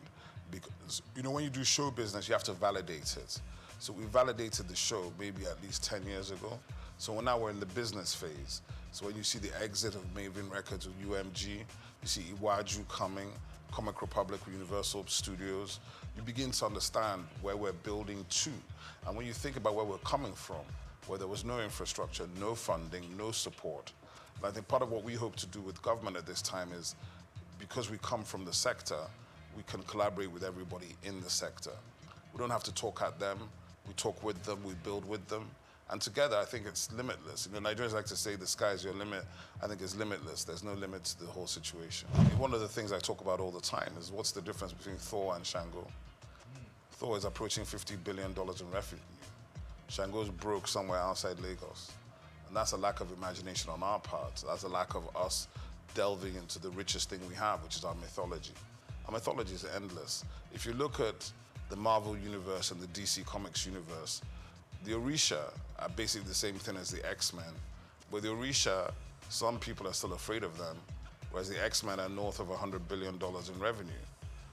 Because, you know, when you do show business, you have to validate it. So we validated the show maybe at least 10 years ago. So now we're in the business phase. So when you see the exit of Maven Records with UMG, you see Iwaju coming, Comic Republic, Universal Studios, you begin to understand where we're building to. And when you think about where we're coming from, where there was no infrastructure, no funding, no support, and I think part of what we hope to do with government at this time is, because we come from the sector, we can collaborate with everybody in the sector. We don't have to talk at them, we talk with them, we build with them. And together, I think it's limitless. You know, Nigerians like to say the sky is your limit. I think it's limitless. There's no limit to the whole situation. I mean, one of the things I talk about all the time is what's the difference between Thor and Shango? Thor is approaching $50 billion in revenue. Shango's broke somewhere outside Lagos. And that's a lack of imagination on our part. That's a lack of us delving into the richest thing we have, which is our mythology. Our mythology is endless. If you look at the Marvel universe and the DC Comics universe, the Orisha are basically the same thing as the X-Men. But the Orisha, some people are still afraid of them, whereas the X-Men are north of $100 billion in revenue.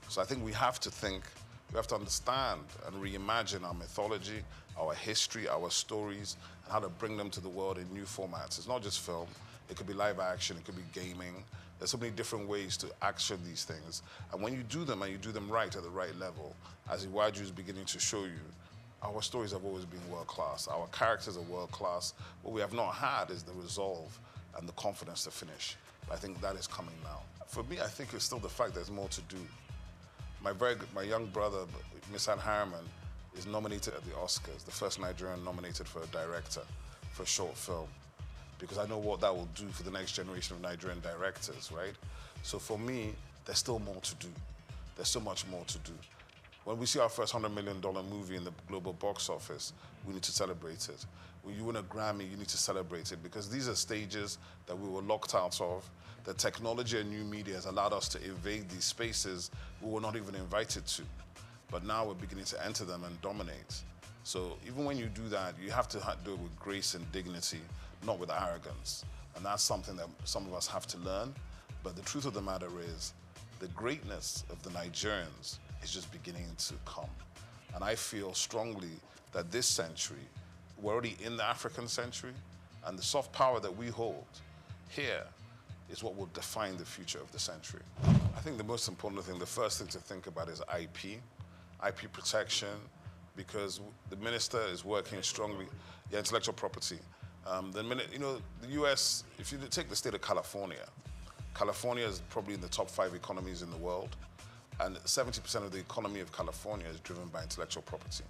So I think we have to think, we have to understand and reimagine our mythology, our history, our stories, and how to bring them to the world in new formats. It's not just film, it could be live action, it could be gaming. There's so many different ways to action these things. And when you do them and you do them right at the right level, as Iwaju is beginning to show you, our stories have always been world-class. Our characters are world-class. What we have not had is the resolve and the confidence to finish. But I think that is coming now. For me, I think it's still the fact there's more to do. My young brother, Misan Harriman, is nominated at the Oscars, the first Nigerian nominated for a director for a short film, because I know what that will do for the next generation of Nigerian directors, right? So for me, there's still more to do. There's so much more to do. When we see our first $100 million movie in the global box office, we need to celebrate it. When you win a Grammy, you need to celebrate it, because these are stages that we were locked out of. The technology and new media has allowed us to invade these spaces we were not even invited to. But now we're beginning to enter them and dominate. So even when you do that, you have to do it with grace and dignity, not with arrogance. And that's something that some of us have to learn. But the truth of the matter is, the greatness of the Nigerians is just beginning to come. And I feel strongly that this century, we're already in the African century, and the soft power that we hold here is what will define the future of the century. I think the most important thing, the first thing to think about is IP protection, because the minister is working strongly, intellectual property. The US, if you take the state of California is probably in the top 5 economies in the world, and 70% of the economy of California is driven by intellectual property,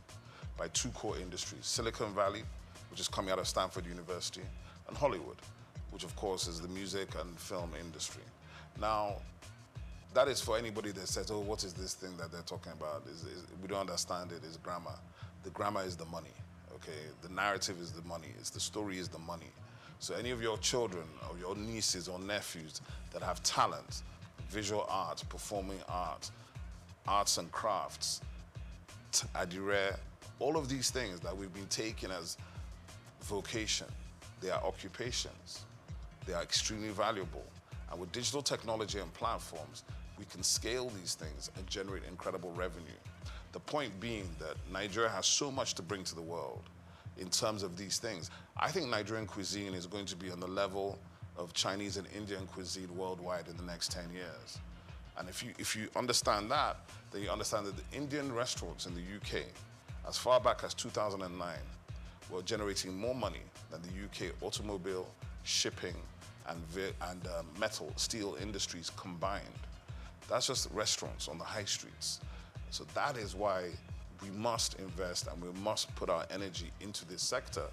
by 2 core industries: Silicon Valley, which is coming out of Stanford University, and Hollywood, which of course is the music and film industry. Now, that is for anybody that says, oh, what is this thing that they're talking about? We don't understand it, it's grammar. The grammar is the money, okay? The narrative is the money, the story is the money. So any of your children or your nieces or nephews that have talent, visual art, performing art, arts and crafts, adire, all of these things that we've been taking as vocation, they are occupations. They are extremely valuable. And with digital technology and platforms, we can scale these things and generate incredible revenue. The point being that Nigeria has so much to bring to the world in terms of these things. I think Nigerian cuisine is going to be on the level of Chinese and Indian cuisine worldwide in the next 10 years. And if you understand that, then you understand that the Indian restaurants in the UK, as far back as 2009, were generating more money than the UK automobile, shipping, and metal, steel industries combined. That's just restaurants on the high streets. So that is why we must invest and we must put our energy into this sector,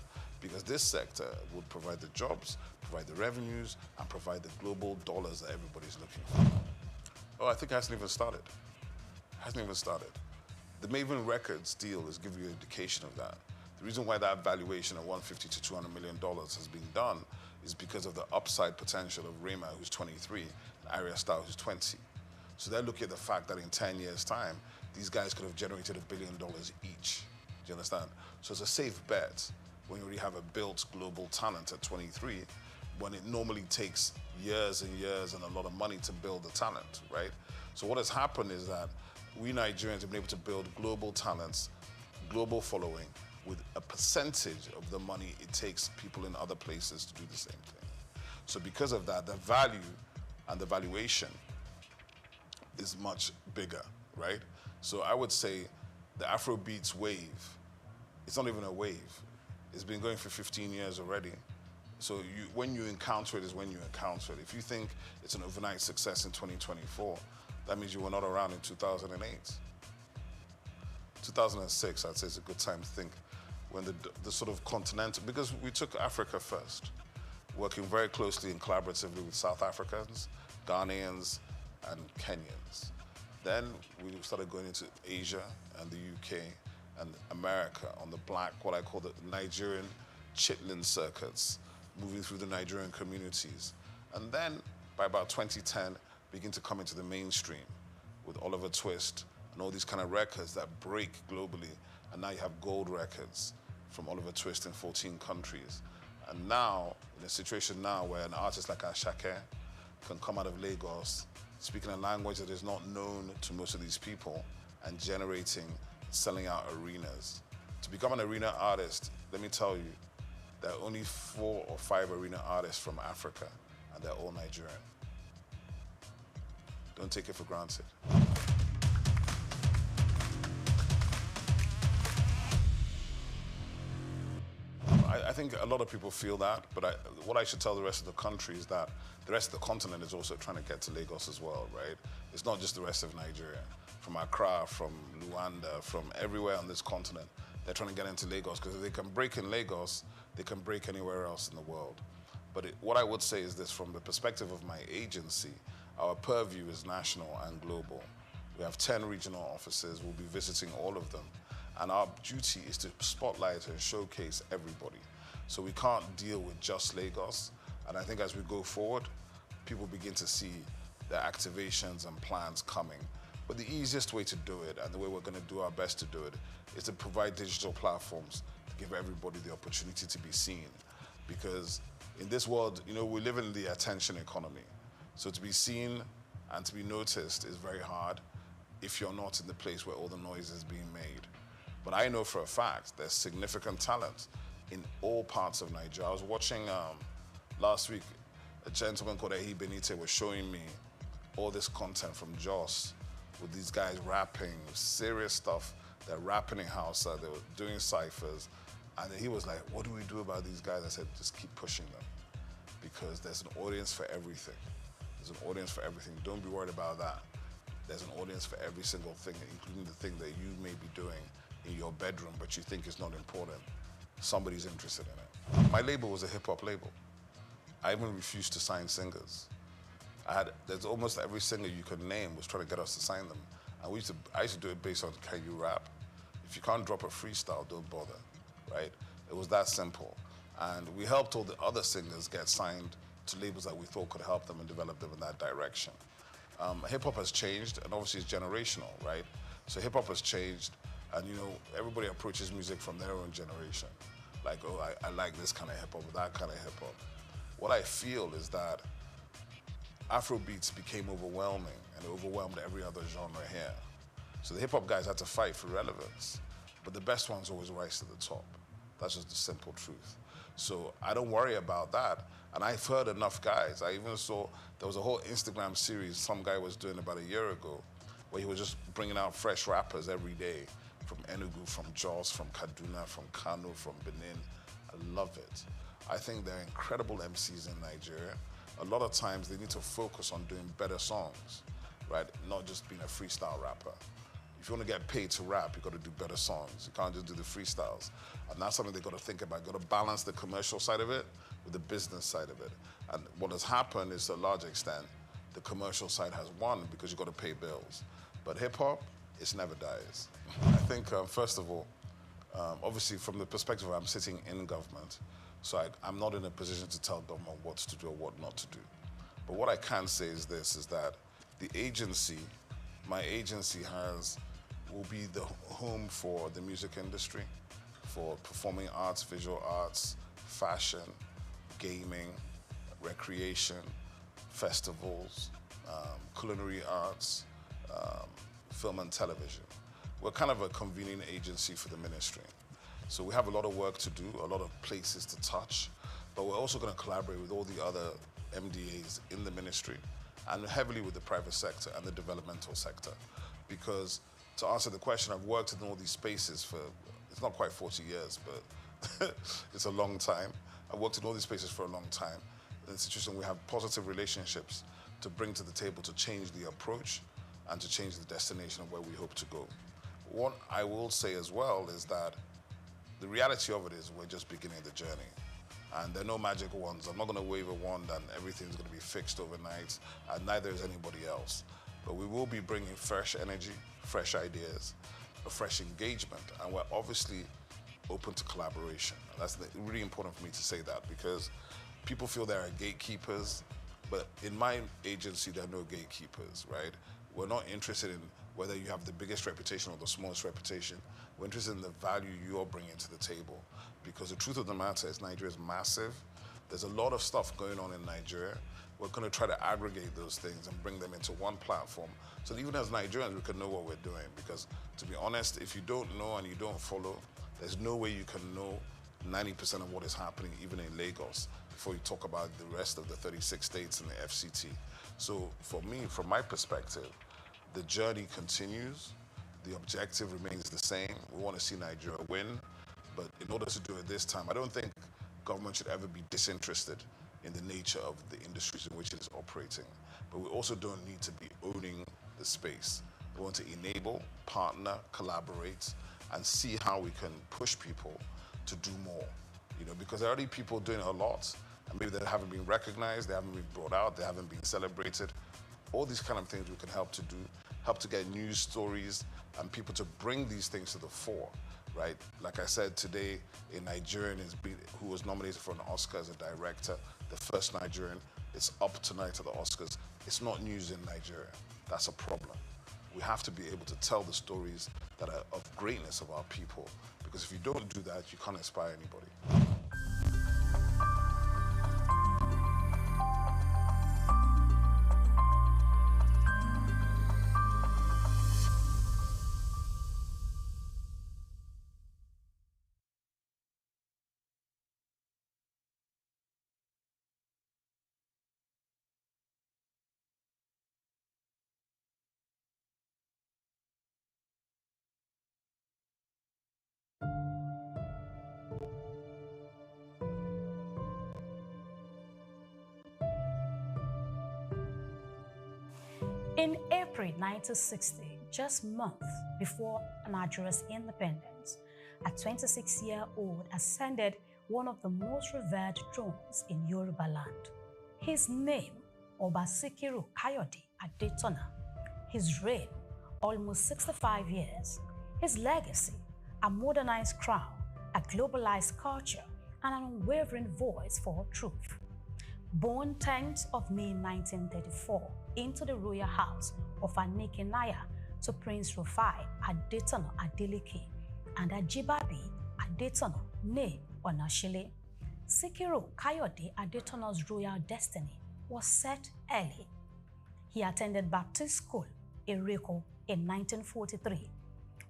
because this sector will provide the jobs, provide the revenues, and provide the global dollars that everybody's looking for. Oh, I think it hasn't even started. The Maven Records deal is giving you an indication of that. The reason why that valuation of $150 to $200 million has been done is because of the upside potential of Rema, who's 23, and Arya Star, who's 20. So they're looking at the fact that in 10 years' time, these guys could have generated $1 billion each. Do you understand? So it's a safe bet when you already have a built global talent at 23, when it normally takes years and years and a lot of money to build the talent, right? So what has happened is that we Nigerians have been able to build global talents, global following, with a percentage of the money it takes people in other places to do the same thing. So because of that, the value and the valuation is much bigger, right? So I would say the Afrobeats wave, it's not even a wave. It's been going for 15 years already. So when you encounter it is when you encounter it. If you think it's an overnight success in 2024, that means you were not around in 2008. 2006, I'd say it's a good time to think when the sort of continental, because we took Africa first, working very closely and collaboratively with South Africans, Ghanaians, and Kenyans. Then we started going into Asia and the UK and America on the black, what I call the Nigerian chitlin circuits, moving through the Nigerian communities. And then by about 2010, begin to come into the mainstream with Oliver Twist and all these kind of records that break globally. And now you have gold records from Oliver Twist in 14 countries. And now, in a situation now where an artist like Ashake can come out of Lagos, speaking a language that is not known to most of these people, and generating, selling out arenas. To become an arena artist, let me tell you, there are only 4 or 5 arena artists from Africa, and they're all Nigerian. Don't take it for granted. I think a lot of people feel that, but what I should tell the rest of the country is that the rest of the continent is also trying to get to Lagos as well, right? It's not just the rest of Nigeria. From Accra, from Luanda, from everywhere on this continent, they're trying to get into Lagos, because if they can break in Lagos, they can break anywhere else in the world. But what I would say is this, from the perspective of my agency, our purview is national and global. We have 10 regional offices. We'll be visiting all of them. And our duty is to spotlight and showcase everybody. So we can't deal with just Lagos. And I think as we go forward, people begin to see the activations and plans coming. But the easiest way to do it, and the way we're going to do our best to do it, is to provide digital platforms to give everybody the opportunity to be seen. Because in this world, you know, we live in the attention economy. So to be seen and to be noticed is very hard if you're not in the place where all the noise is being made. But I know for a fact there's significant talent in all parts of Nigeria. I was watching last week, a gentleman called Ehi Benite was showing me all this content from Jos with these guys rapping, serious stuff. They're rapping in Hausa, they were doing ciphers. And then he was like, what do we do about these guys? I said, just keep pushing them, because there's an audience for everything. There's an audience for everything. Don't be worried about that. There's an audience for every single thing, including the thing that you may be doing in your bedroom, but you think is not important. Somebody's interested in it. My label was a hip-hop label. I even refused to sign singers. There's almost every singer you could name was trying to get us to sign them. And I used to do it based on, can you rap? If you can't drop a freestyle, don't bother, right? It was that simple. And we helped all the other singers get signed to labels that we thought could help them and develop them in that direction. Hip-hop has changed, and obviously it's generational, right? So hip-hop has changed, and you know, everybody approaches music from their own generation. Like, oh, I like this kind of hip-hop, that kind of hip-hop. What I feel is that Afrobeats became overwhelming, and it overwhelmed every other genre here. So the hip-hop guys had to fight for relevance, but the best ones always rise to the top. That's just the simple truth. So I don't worry about that. And I've heard enough guys. I even saw, there was a whole Instagram series some guy was doing about a year ago, where he was just bringing out fresh rappers every day, from Enugu, from Jos, from Kaduna, from Kano, from Benin. I love it. I think they're incredible MCs in Nigeria. A lot of times they need to focus on doing better songs, right? Not just being a freestyle rapper. If you want to get paid to rap, you got to do better songs. You can't just do the freestyles. And that's something they got to think about. You got to balance the commercial side of it with the business side of it. And what has happened is, to a large extent, the commercial side has won because you got to pay bills. But hip hop, it never dies. I think, first of all, obviously from the perspective of I'm sitting in government, so I'm not in a position to tell government what to do or what not to do. But what I can say is this, is that the agency, my agency will be the home for the music industry, for performing arts, visual arts, fashion, gaming, recreation, festivals, culinary arts, film and television. We're kind of a convening agency for the ministry. So we have a lot of work to do, a lot of places to touch, but we're also going to collaborate with all the other MDAs in the ministry and heavily with the private sector and the developmental sector. Because to answer the question, I've worked in all these spaces for, it's not quite 40 years, but it's a long time. I've worked in all these spaces for a long time. In the institution, we have positive relationships to bring to the table to change the approach and to change the destination of where we hope to go. What I will say as well is that the reality of it is we're just beginning the journey. And there are no magic wands. I'm not going to wave a wand and everything's going to be fixed overnight, and neither is anybody else. But we will be bringing fresh energy, fresh ideas, a fresh engagement, and we're obviously open to collaboration. And that's really important for me to say that, because people feel there are gatekeepers, but in my agency, there are no gatekeepers, right? We're not interested in whether you have the biggest reputation or the smallest reputation. We're interested in the value you're bringing to the table. Because the truth of the matter is Nigeria is massive. There's a lot of stuff going on in Nigeria. We're going to try to aggregate those things and bring them into one platform so that even as Nigerians, we can know what we're doing. Because to be honest, if you don't know and you don't follow, there's no way you can know 90% of what is happening even in Lagos before you talk about the rest of the 36 states in the FCT. So for me, from my perspective, the journey continues. The objective remains the same. We want to see Nigeria win. But in order to do it this time, I don't think government should ever be disinterested in the nature of the industries in which it is operating. But we also don't need to be owning the space. We want to enable, partner, collaborate, and see how we can push people to do more. You know, because there are already people doing a lot, and maybe they haven't been recognized, they haven't been brought out, they haven't been celebrated. All these kind of things we can help to do, help to get news stories and people to bring these things to the fore, right? Like I said today, a Nigerian who was nominated for an Oscar as a director, the first Nigerian. It's up tonight at the Oscars. It's not news in Nigeria. That's a problem. We have to be able to tell the stories that are of greatness of our people, because if you don't do that, you can't inspire anybody. In April 1960, just months before Nigeria's independence, a 26-year-old ascended one of the most revered thrones in Yoruba land. His name, Oba Sikiru Kayode Adetona. His reign, almost 65 years. His legacy, a modernized crown, a globalized culture, and an unwavering voice for truth. Born 10th of May 1934 into the royal house of Anikinaya to Prince Rufai Adetono Adeleke and Ajibabi Adetono Ne Onashile, Sikiru Kayode Adetono's royal destiny was set early. He attended Baptist School, Ereko, in 1943,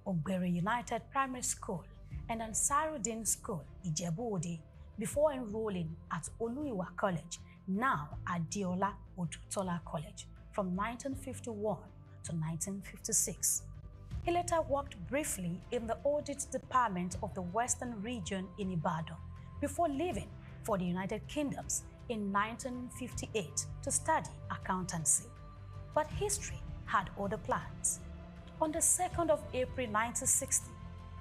Ogbere United Primary School, and Ansarudin School, Ijebu-Ode, before enrolling at Oluiwa College, now Adeola Odutola College, from 1951 to 1956. He later worked briefly in the audit department of the Western region in Ibadan before leaving for the United Kingdoms in 1958 to study accountancy. But history had other plans. On the 2nd of April 1960,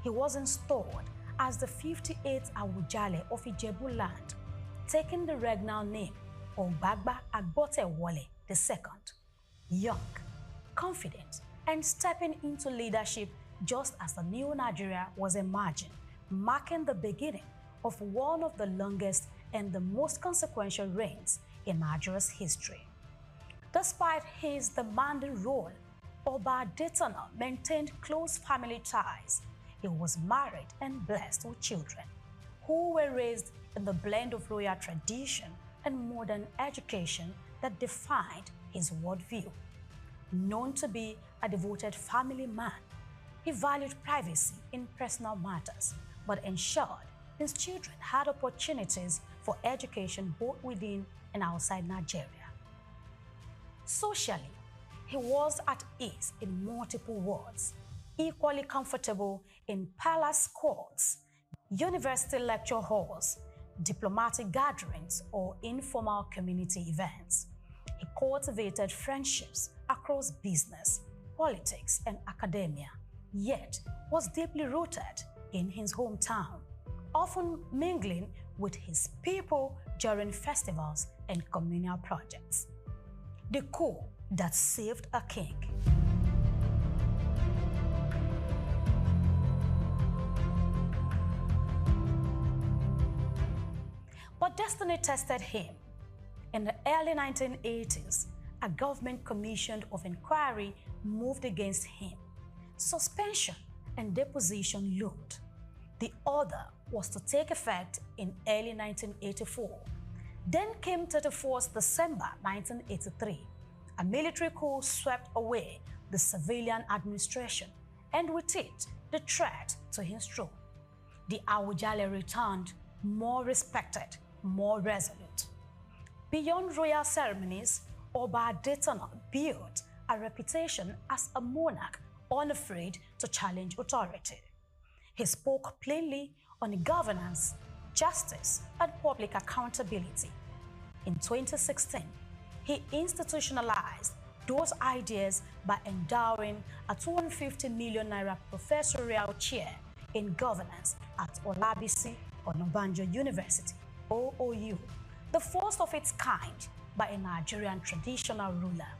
he was installed as the 58th Awujale of Ijebu land, taking the regnal name Ogbagba Agbotewole II. Young, confident, and stepping into leadership just as the new Nigeria was emerging, marking the beginning of one of the longest and the most consequential reigns in Nigeria's history. Despite his demanding role, Oba Adetono maintained close family ties. He was married and blessed with children, who were raised in the blend of royal tradition and modern education that defined his worldview. Known to be a devoted family man, he valued privacy in personal matters, but ensured his children had opportunities for education both within and outside Nigeria. Socially, he was at ease in multiple wards, equally comfortable in palace courts, university lecture halls, diplomatic gatherings, or informal community events. He cultivated friendships across business, politics, and academia, yet was deeply rooted in his hometown, often mingling with his people during festivals and communal projects. The coup that saved a king. But destiny tested him. In the early 1980s, a government commission of inquiry moved against him. Suspension and deposition loomed. The order was to take effect in early 1984. Then came 31st December 1983. A military coup swept away the civilian administration, and with it, the threat to his throne. The Awujale returned more respected, more resolute. Beyond royal ceremonies, Oba Adetona built a reputation as a monarch unafraid to challenge authority. He spoke plainly on governance, justice, and public accountability. In 2016, he institutionalized those ideas by endowing a 250 million naira professorial chair in governance at Olabisi Onabanjo University, OOU, the first of its kind by a Nigerian traditional ruler.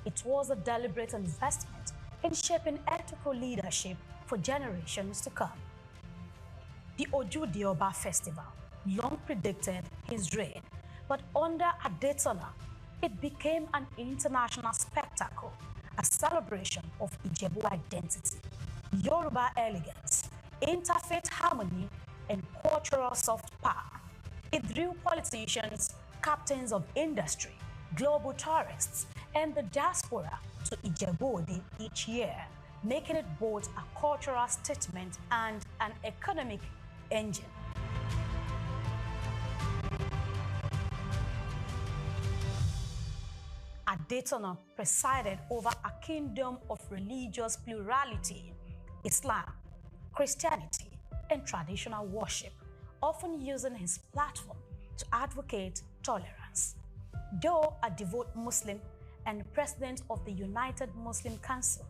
It was a deliberate investment in shaping ethical leadership for generations to come. The Oju Dioba Festival long predicted his reign, but under Adetona, it became an international spectacle, a celebration of Ijebu identity, Yoruba elegance, interfaith harmony, and cultural soft power. It drew politicians, captains of industry, global tourists, and the diaspora to Ijebu each year, making it both a cultural statement and an economic engine. Adetona presided over a kingdom of religious plurality, Islam, Christianity, and traditional worship, often using his platform to advocate tolerance. Though a devout Muslim and president of the United Muslim Council,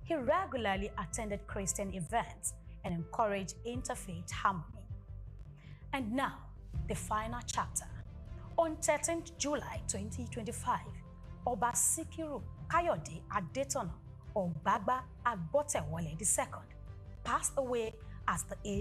he regularly attended Christian events and encouraged interfaith harmony. And now, the final chapter. On 13th July 2025, Oba Sikiru Kayode Adetona Ogbagba Agbotewole II passed away at the age